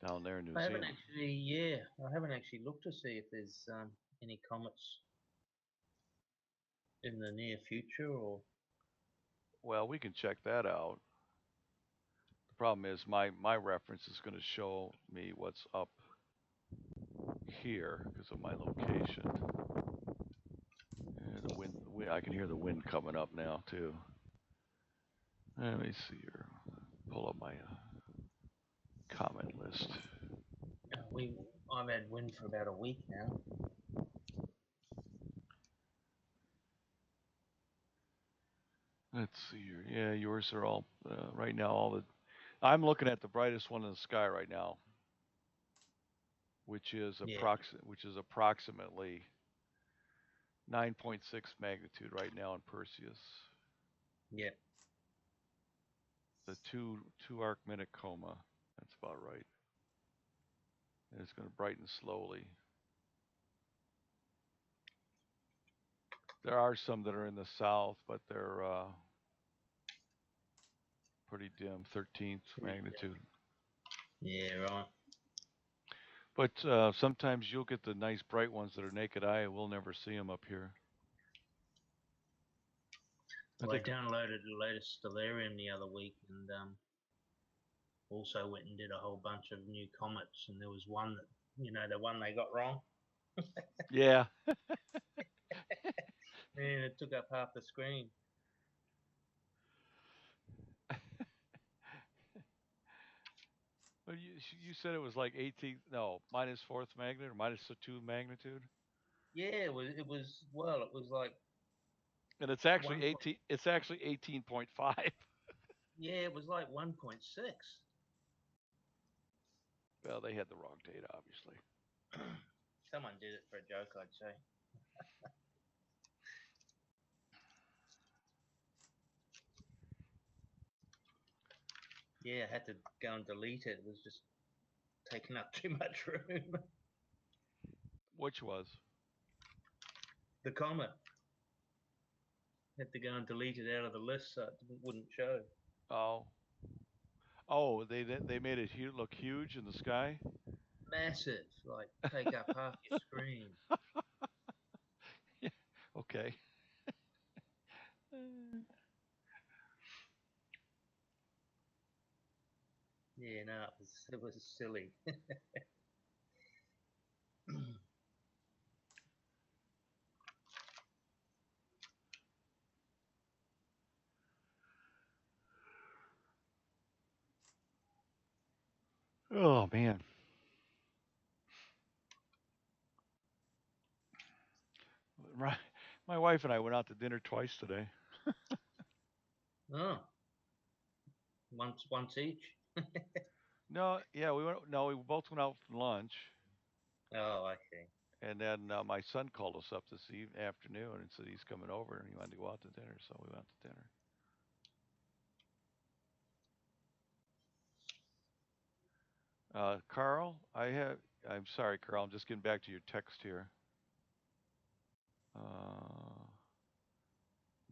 down there in New I haven't Zealand. actually, yeah, I haven't actually looked to see if there's any comets in the near future or. Well, we can check that out. The problem is my reference is going to show me what's up here because of my location. And the wind, I can hear the wind coming up now too. Let me see here. Pull up my comment list. I've had wind for about a week now. Let's see here. Yeah, yours are all right now. I'm looking at the brightest one in the sky right now, which is Yeah. approximately 9.6 magnitude right now in Perseus. Yeah. The two arc minute coma. That's about right. And it's going to brighten slowly. There are some that are in the south, but they're pretty dim, 13th magnitude. Yeah, right. But sometimes you'll get the nice bright ones that are naked eye. We'll never see them up here. Well, I downloaded the latest Stellarium the other week and also went and did a whole bunch of new comets. And there was one that, the one they got wrong. Yeah. Man, it took up half the screen. But you said it was like 18, no, minus fourth magnitude or minus 2 magnitude? Yeah, it was like. And it's actually 18, it's actually 18.5. Yeah, it was like 1.6. Well, they had the wrong data, obviously. Someone did it for a joke, I'd say. Yeah, I had to go and delete it. It was just taking up too much room. Which was? The comet. Had to go and delete it out of the list so it wouldn't show. Oh, they made it look huge in the sky? Massive, like take up half your screen. Yeah, okay. Yeah, no, it was silly. Oh man. My wife and I went out to dinner twice today. Oh, once each. No, yeah, we both went out for lunch. Oh, I see. And then my son called us up this afternoon and said he's coming over and he wanted to go out to dinner, so we went to dinner. Carl, I'm sorry, Carl, I'm just getting back to your text here.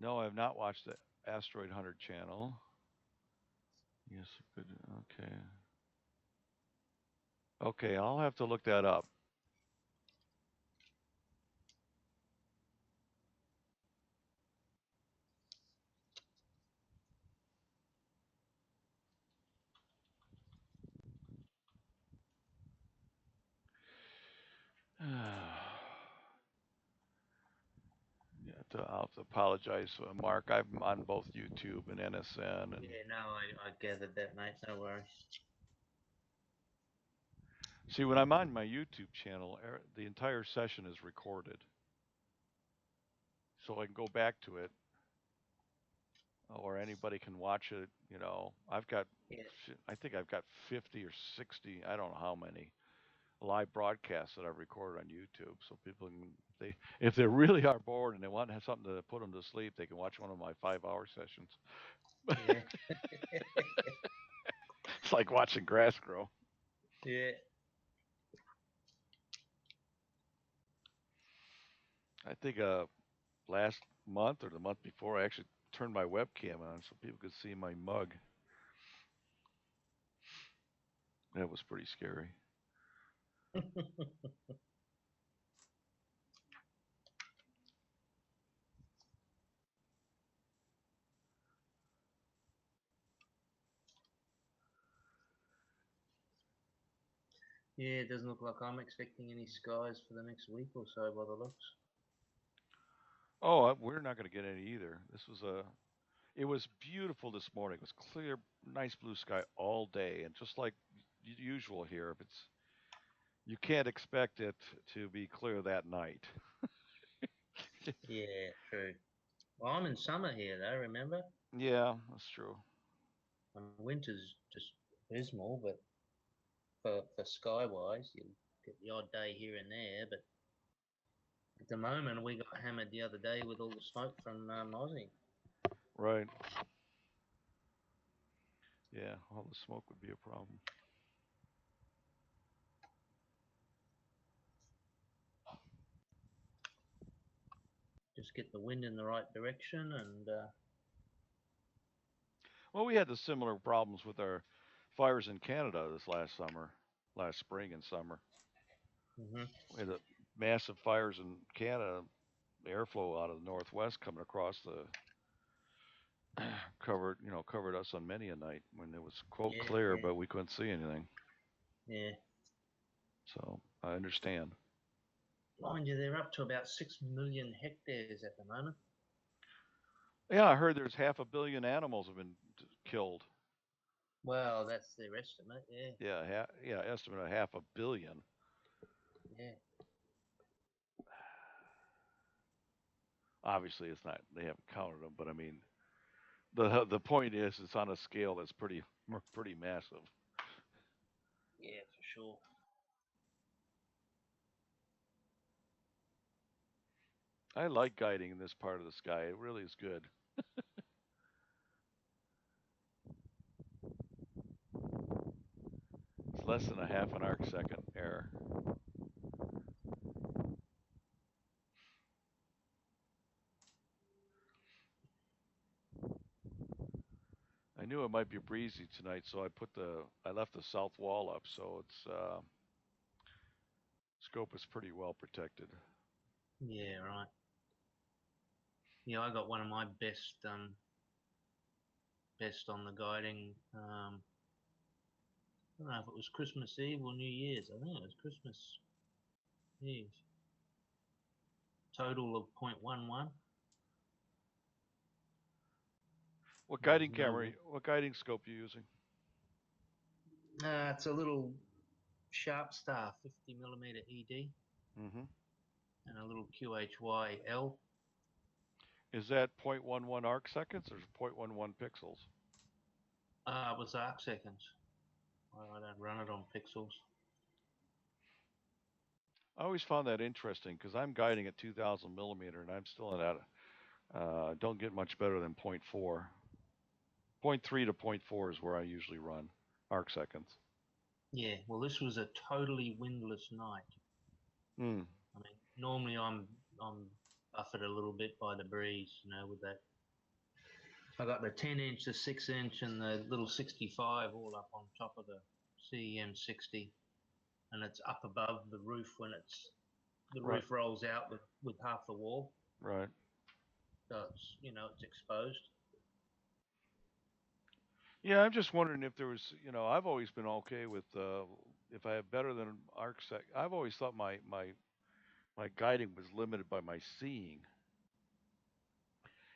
No, I have not watched the Asteroid Hunter channel. Yes, good. Okay. Okay, I'll have to look that up. I'll have to apologize, Mark. I'm on both YouTube and NSN. And Yeah, no, I gathered that, mate. No worries. See, when I'm on my YouTube channel, the entire session is recorded, so I can go back to it, or anybody can watch it. I've got, Yeah. I think I've got 50 or 60, I don't know how many live broadcasts that I've recorded on YouTube, so people can, if they really are bored and they want to have something to put them to sleep, they can watch one of my 5-hour sessions. Yeah. It's like watching grass grow. Yeah. I think last month or the month before, I actually turned my webcam on so people could see my mug. That was pretty scary. Yeah, it doesn't look like I'm expecting any skies for the next week or so by the looks. Oh, we're not going to get any either. It was beautiful this morning. It was clear, nice blue sky all day, and just like usual here, you can't expect it to be clear that night. Yeah, true. Well, I'm in summer here though, remember? Yeah, that's true. And winter's just abysmal, but for sky-wise, you get the odd day here and there, but at the moment, we got hammered the other day with all the smoke from Aussie. Right. Yeah, all the smoke would be a problem. Just get the wind in the right direction, and Well, we had the similar problems with our fires in Canada this last spring and summer. mhm. We had massive fires in Canada, the airflow out of the northwest coming across the covered us on many a night when it was quote Yeah, clear, yeah, but we couldn't see anything. yeah. So I understand. Mind you, they're up to about 6 million hectares at the moment. Yeah, I heard there's 500 million animals have been killed. Well, that's their estimate. Yeah, Yeah, estimate of 500 million. yeah, Obviously, it's not. They haven't counted them, but I mean, the point is, it's on a scale that's pretty massive. yeah, for sure. I like guiding in this part of the sky. It really is good. It's less than a half an arc second error. I knew it might be breezy tonight, so I left the south wall up, so its scope is pretty well protected. Yeah, right. Yeah, I got one of my best on the guiding. I don't know if it was Christmas Eve or New Year's. I think it was Christmas Eve. Total of 0.11. What There was guiding camera? What guiding scope are you using? it's a little Sharp Star 50mm ED Mm-hmm. and a little QHYL. Is that 0.11 arc seconds or 0.11 pixels? It was arc seconds. I don't run it on pixels. I always found that interesting because I'm guiding at 2,000 millimeter and I'm still at don't get much better than 0.4. 0.3 to 0.4 is where I usually run arc seconds. Yeah, well, this was a totally windless night. Mm. I mean, normally I'm buffered a little bit by the breeze, with that. I got the 10-inch, the 6-inch, and the little 65 all up on top of the CEM 60, and it's up above the roof when the Right. roof rolls out with half the wall. Right. So it's exposed. Yeah, I'm just wondering if there was, I've always been okay with if I have better than arc sec. I've always thought my guiding was limited by my seeing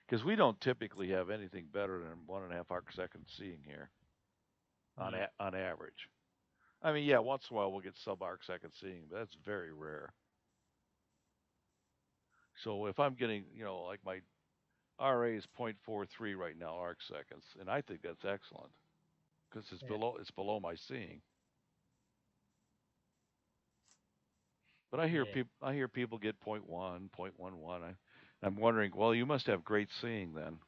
because we don't typically have anything better than 1.5 arc seconds seeing here on No. on average. I mean, yeah, once in a while we'll get sub-arc second seeing, but that's very rare. So if I'm getting, like my RA is 0.43 right now, arc seconds, and I think that's excellent because Yeah. it's below my seeing. But Yeah. I hear people get 0.1, 0.11. I'm wondering, well, you must have great seeing then.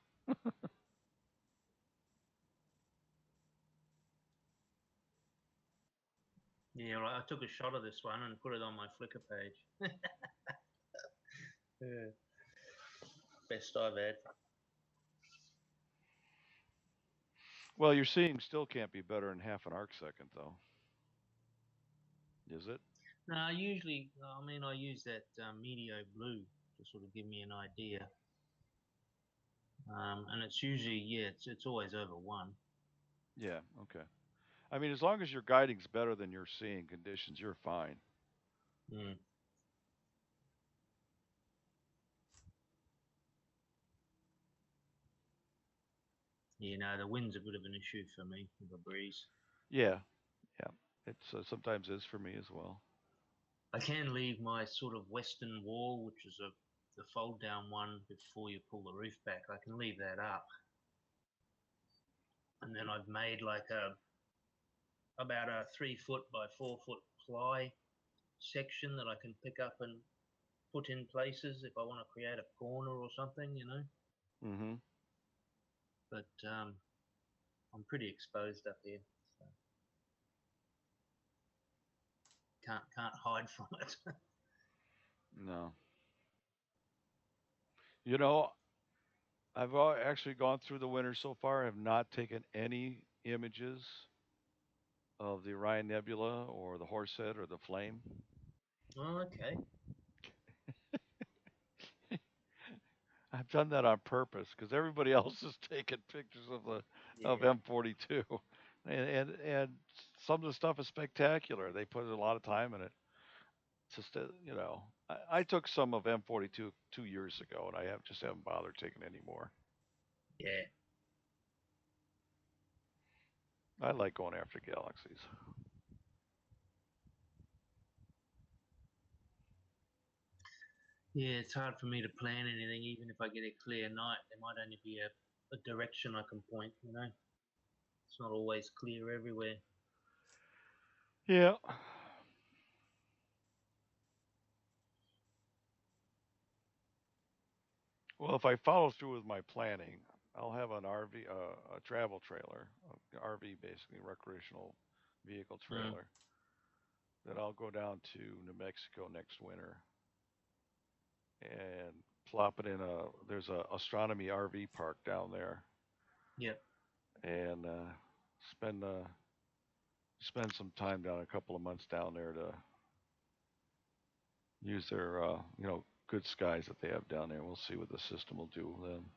Yeah, well, I took a shot of this one and put it on my Flickr page. Yeah. Best I've had. Well, your seeing still can't be better than half an arc second, though, is it? No, I usually, I mean, I use that Medio Blue to sort of give me an idea. And it's usually, yeah, it's always over one. Yeah, okay. I mean, as long as your guiding's better than your seeing conditions, you're fine. Mm. You know, the wind's a bit of an issue for me with the breeze. Yeah, yeah. It's sometimes is for me as well. I can leave my sort of western wall, which is the fold down one before you pull the roof back. I can leave that up, and then I've made like about a 3 foot by 4 foot ply section that I can pick up and put in places if I want to create a corner or something, you know. Mm-hmm. But I'm pretty exposed up here, so can't hide from it. No. I've actually gone through the winter so far. I have not taken any images of the Orion Nebula or the Horsehead or the Flame. Oh, okay. I've done that on purpose because everybody else is taking pictures of Yeah. M42, and some of the stuff is spectacular. They put a lot of time in it. It's just I took some of M42 2 years ago, and I haven't bothered taking any more. Yeah. I like going after galaxies. Yeah, it's hard for me to plan anything, even if I get a clear night. There might only be a direction I can point, you know? It's not always clear everywhere. Yeah. Well, if I follow through with my planning, I'll have an RV, a travel trailer, RV basically, recreational vehicle Mm. trailer, that I'll go down to New Mexico next winter and plop it in there's a astronomy RV park down there, Yep. and spend some time down, a couple of months down there to use their good skies that they have down there. We'll see what the system will do then,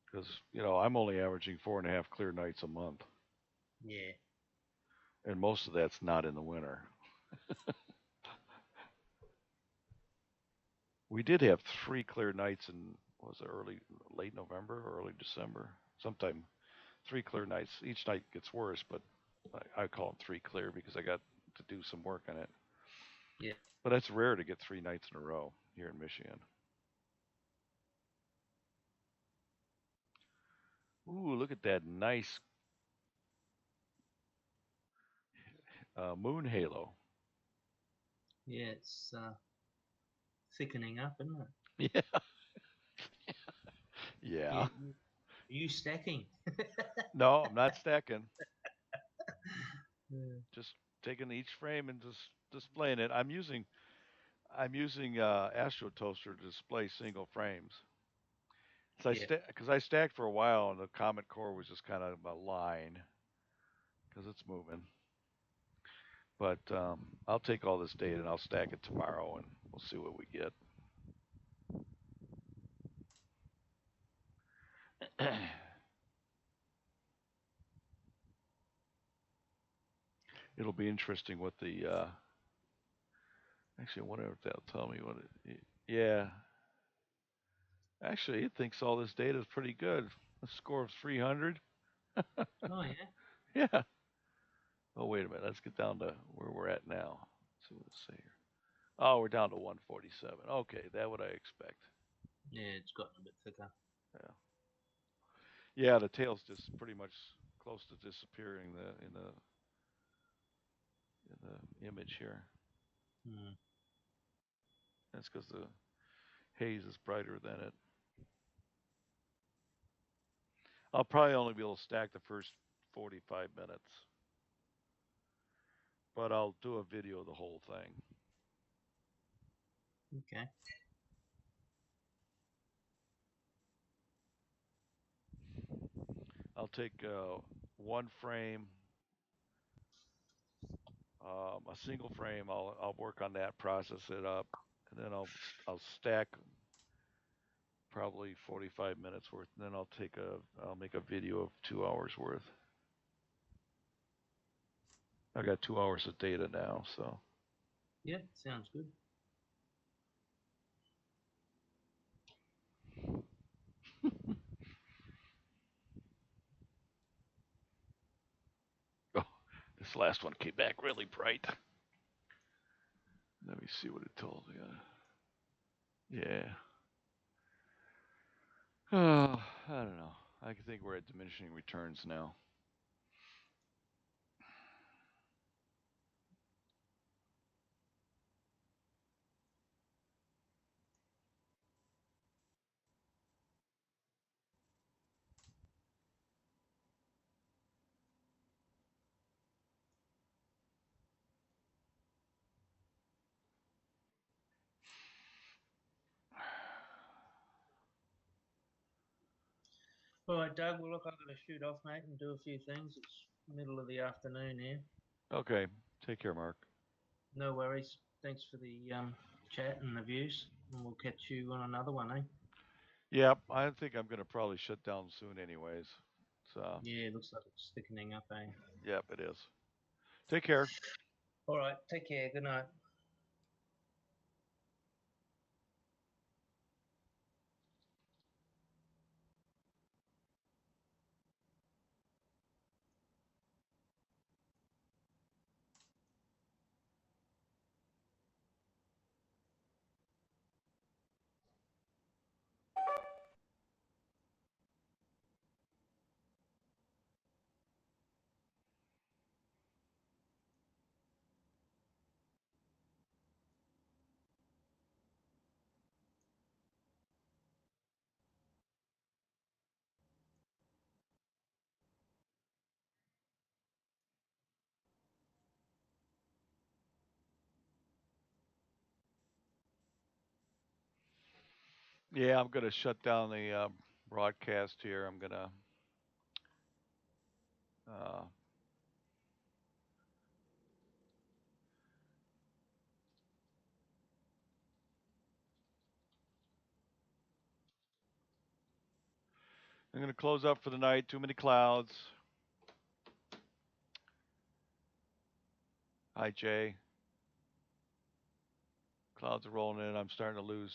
because I'm only averaging 4.5 clear nights a month, Yeah. and most of that's not in the winter. We did have 3 clear nights in, was it late November or early December? Sometime 3 clear nights. Each night gets worse, but I call them 3 clear because I got to do some work on it. Yeah. But it's rare to get 3 nights in a row here in Michigan. Ooh, look at that nice moon halo. Yeah, it's thickening up, isn't it? Yeah. Yeah. You stacking? No, I'm not stacking. Yeah. Just taking each frame and just displaying it. I'm using Astro Toaster to display single frames. Yeah. Because I stacked for a while and the Comet Core was just kind of a line because it's moving. But I'll take all this data and I'll stack it tomorrow and we'll see what we get. It'll be interesting what the actually I wonder if they'll tell me what it. Yeah, actually it thinks all this data is pretty good. A score of 300. Oh yeah. Yeah, Oh, wait a minute. Let's get down to where we're at now. Let's see what it say here. Oh, we're down to 147. Okay, that what I expect. Yeah, it's gotten a bit thicker. Yeah. Yeah, the tail's just pretty much close to disappearing in the image here. Hmm. That's because the haze is brighter than it. I'll probably only be able to stack the first 45 minutes, but I'll do a video of the whole thing. Okay. I'll take one frame, a single frame. I'll work on that, process it up, and then I'll stack probably 45 minutes worth, and then I'll make a video of 2 hours worth. I got 2 hours of data now, so. Yeah, sounds good. Oh, this last one came back really bright. Let me see what it told me. Yeah. Oh, I don't know. I think we're at diminishing returns now. All right, Doug. Well, look, I've got to shoot off, mate, and do a few things. It's middle of the afternoon here. Okay. Take care, Mark. No worries. Thanks for the chat and the views, and we'll catch you on another one, eh? Yep. I think I'm going to probably shut down soon anyways. So. Yeah, looks like it's thickening up, eh? Yep, it is. Take care. All right. Take care. Good night. Yeah, I'm going to shut down the broadcast here. I'm going to close up for the night. Too many clouds. Hi, Jay. Clouds are rolling in. I'm starting to lose.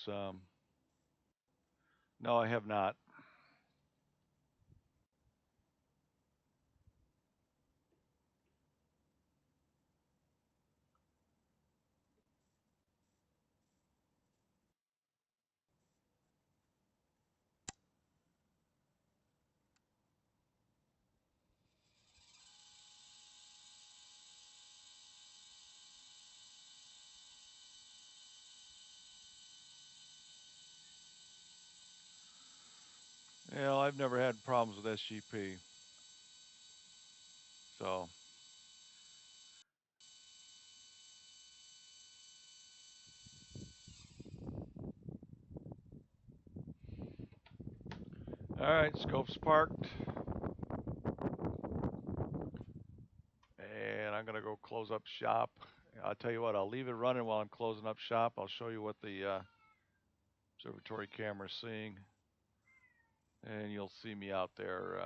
No, I have not. You know, I've never had problems with SGP. So. All right, scope's parked. And I'm going to go close up shop. I'll tell you what, I'll leave it running while I'm closing up shop. I'll show you what the observatory camera's seeing. And you'll see me out there.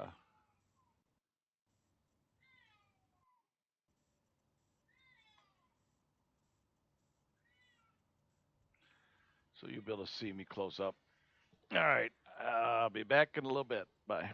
So you'll be able to see me close up. All right, I'll be back in a little bit. Bye.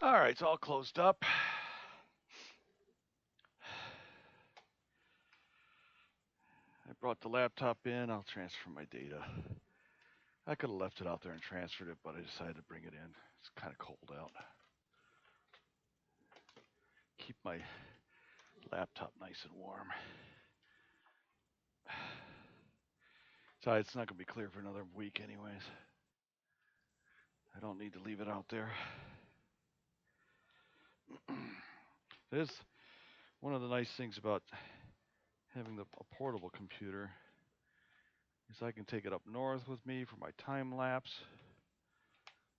All right, it's all closed up. I brought the laptop in. I'll transfer my data. I could have left it out there and transferred it, but I decided to bring it in. It's kind of cold out. Keep my laptop nice and warm. So it's not going to be clear for another week anyways. I don't need to leave it out there. It is one of the nice things about having a portable computer is I can take it up north with me for my time lapse.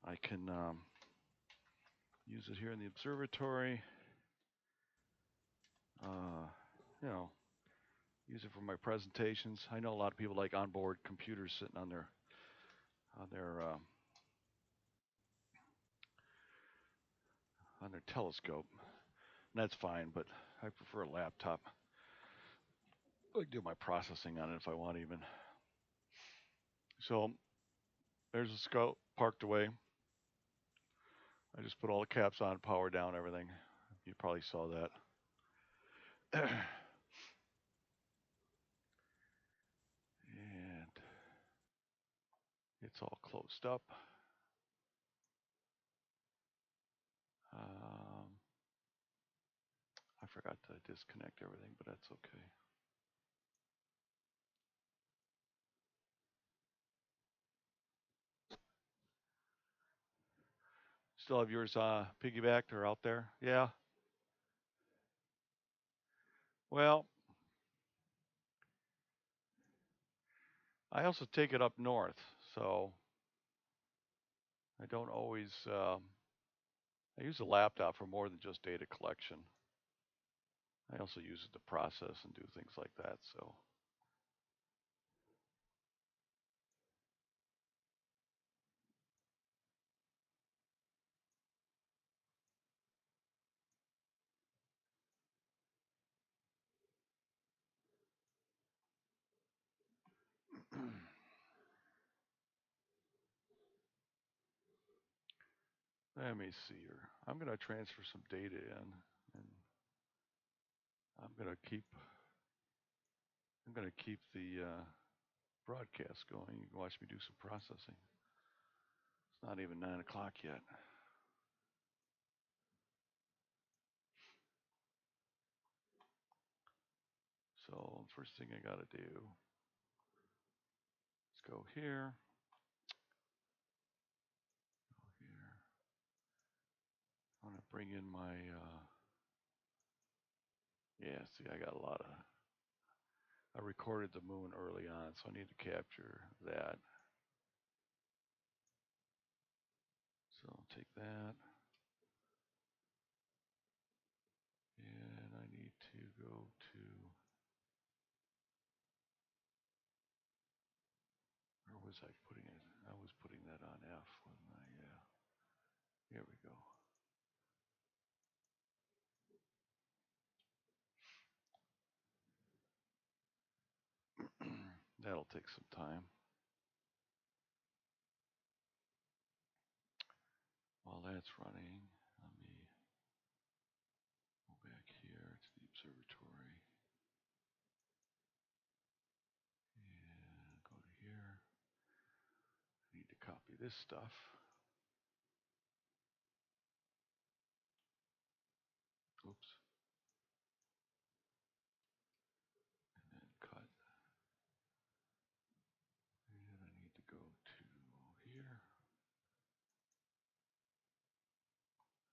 I can use it here in the observatory. You know, use it for my presentations. I know a lot of people like onboard computers sitting on their telescope. And that's fine, but I prefer a laptop. I can do my processing on it if I want even. So there's a scope parked away. I just put all the caps on, power down, everything. You probably saw that. And it's all closed up. I forgot to disconnect everything, but that's okay. Still have yours piggybacked or out there? Yeah. Well, I also take it up north, so I don't always. I use a laptop for more than just data collection. I also use it to process and do things like that. So. Let me see here. I'm going to transfer some data in, and I'm going to keep the broadcast going. You can watch me do some processing. It's not even 9 o'clock yet. So first thing I got to do is go here. I'm going to bring in my. Yeah, see, I got a lot of. I recorded the moon early on, so I need to capture that. So I'll take that. And I need to go to. Where was I putting it? I was putting that on F, wasn't I? Yeah. Here we go. That'll take some time. While that's running, let me go back here to the observatory and go to here. I need to copy this stuff. Oops. And then cut. And I need to go to here.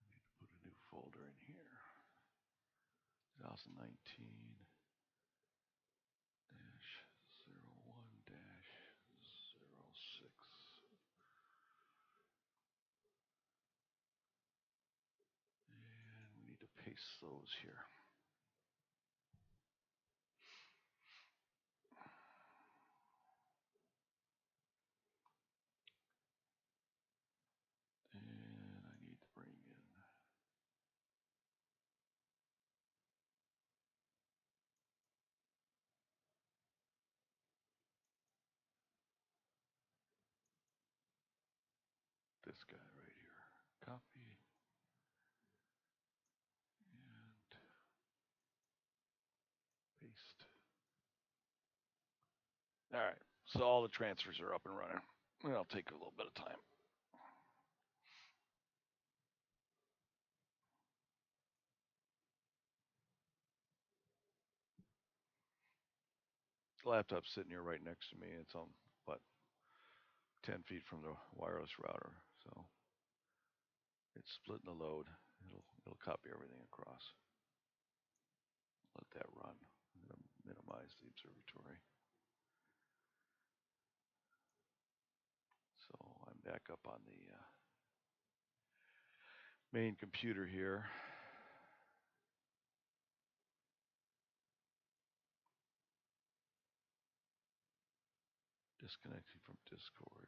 I need to put a new folder in here. 2019 01 06. And we need to paste those here. And I need to bring in this guy right here. Copy. All right. So all the transfers are up and running. It'll take a little bit of time. The laptop's sitting here right next to me. It's on what 10 feet from the wireless router, so it's splitting the load. It'll copy everything across. Let that run. I'm gonna minimize the observatory. So I'm back up on the main computer here. Disconnecting from Discord.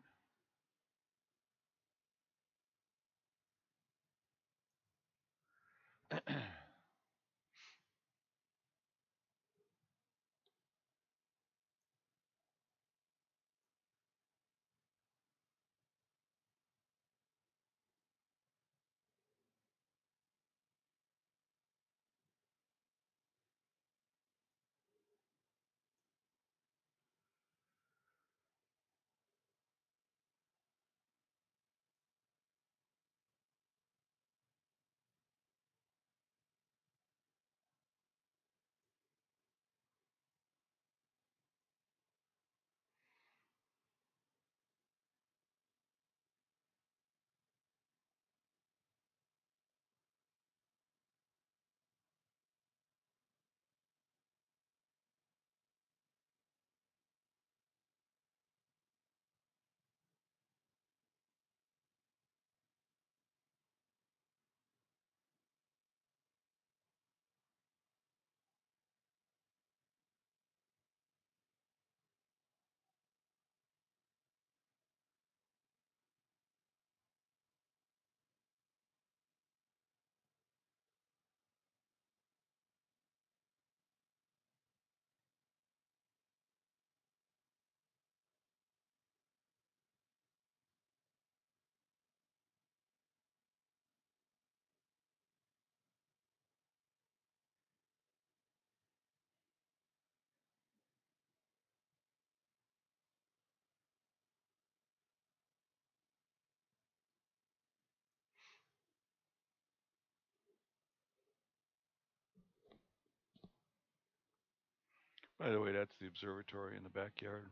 By the way, that's the observatory in the backyard.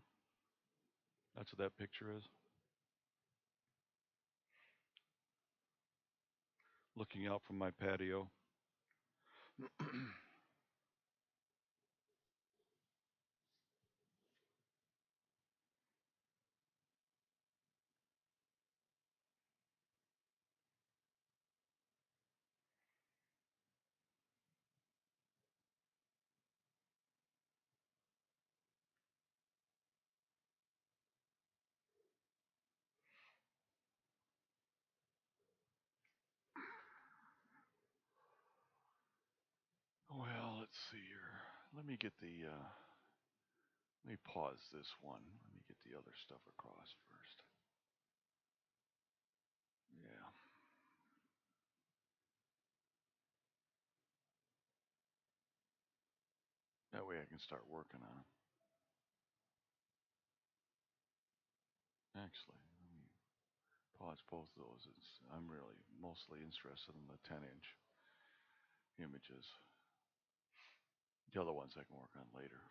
That's what that picture is. Looking out from my patio. Well, let's see here. Let me get the. Let me pause this one. Let me get the other stuff across first. Yeah. That way I can start working on it. Actually, let me pause both of those. I'm really mostly interested in the 10-inch images. The other ones I can work on later.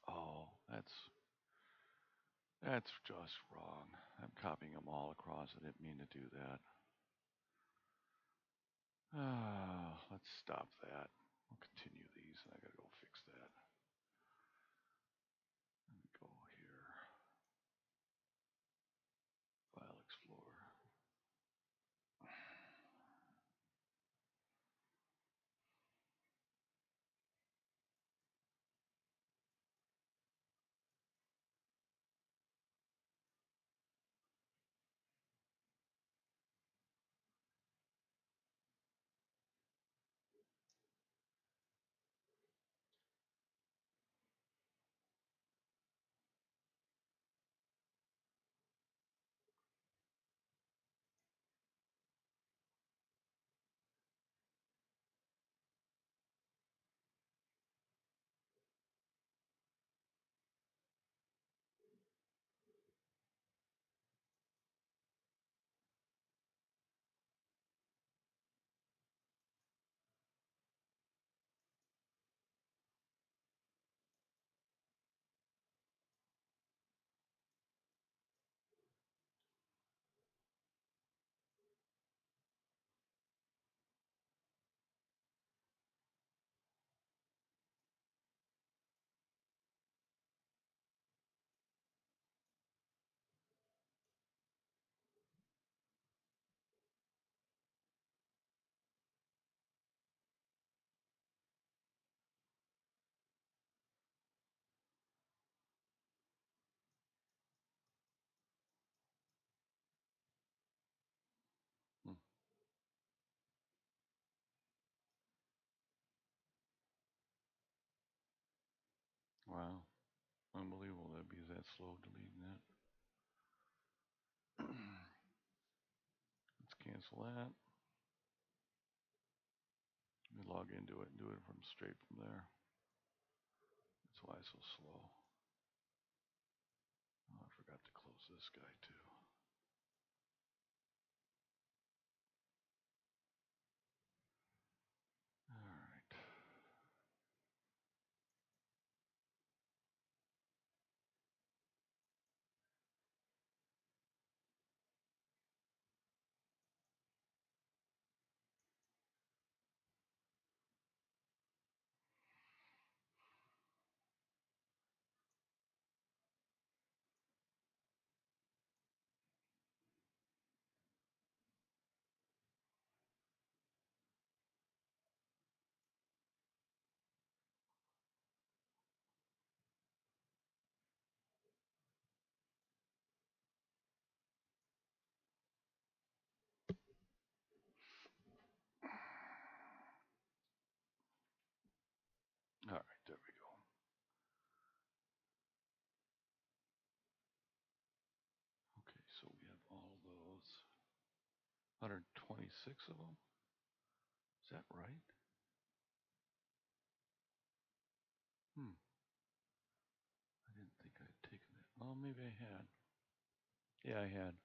Oh, that's just wrong. I'm copying them all across. I didn't mean to do that. Let's stop that. We'll continue these. I gotta go fix that. Let me go here. File Explorer. slow deleting that. Let's cancel that. Let me log into it and do it from straight from there. That's why it's so slow. Oh, I forgot to close this guy too. All right. All right, there we go. Okay, so we have all those. 126 of them? Is that right? I didn't think I'd taken that. Well, maybe I had. Yeah, I had.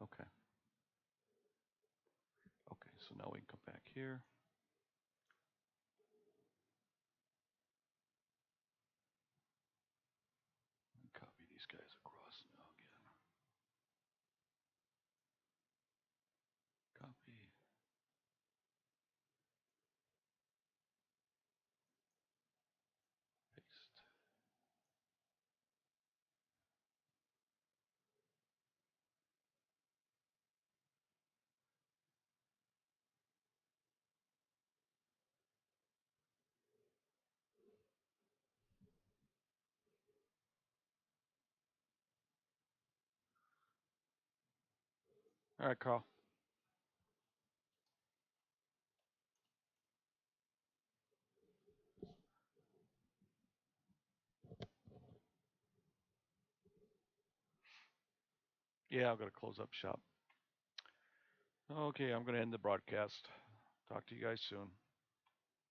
Okay. Okay, so now we can come back here. And copy these guys across now again. Copy. Paste. All right, Carl. Yeah, I'm going to close up shop. Okay, I'm going to end the broadcast. Talk to you guys soon.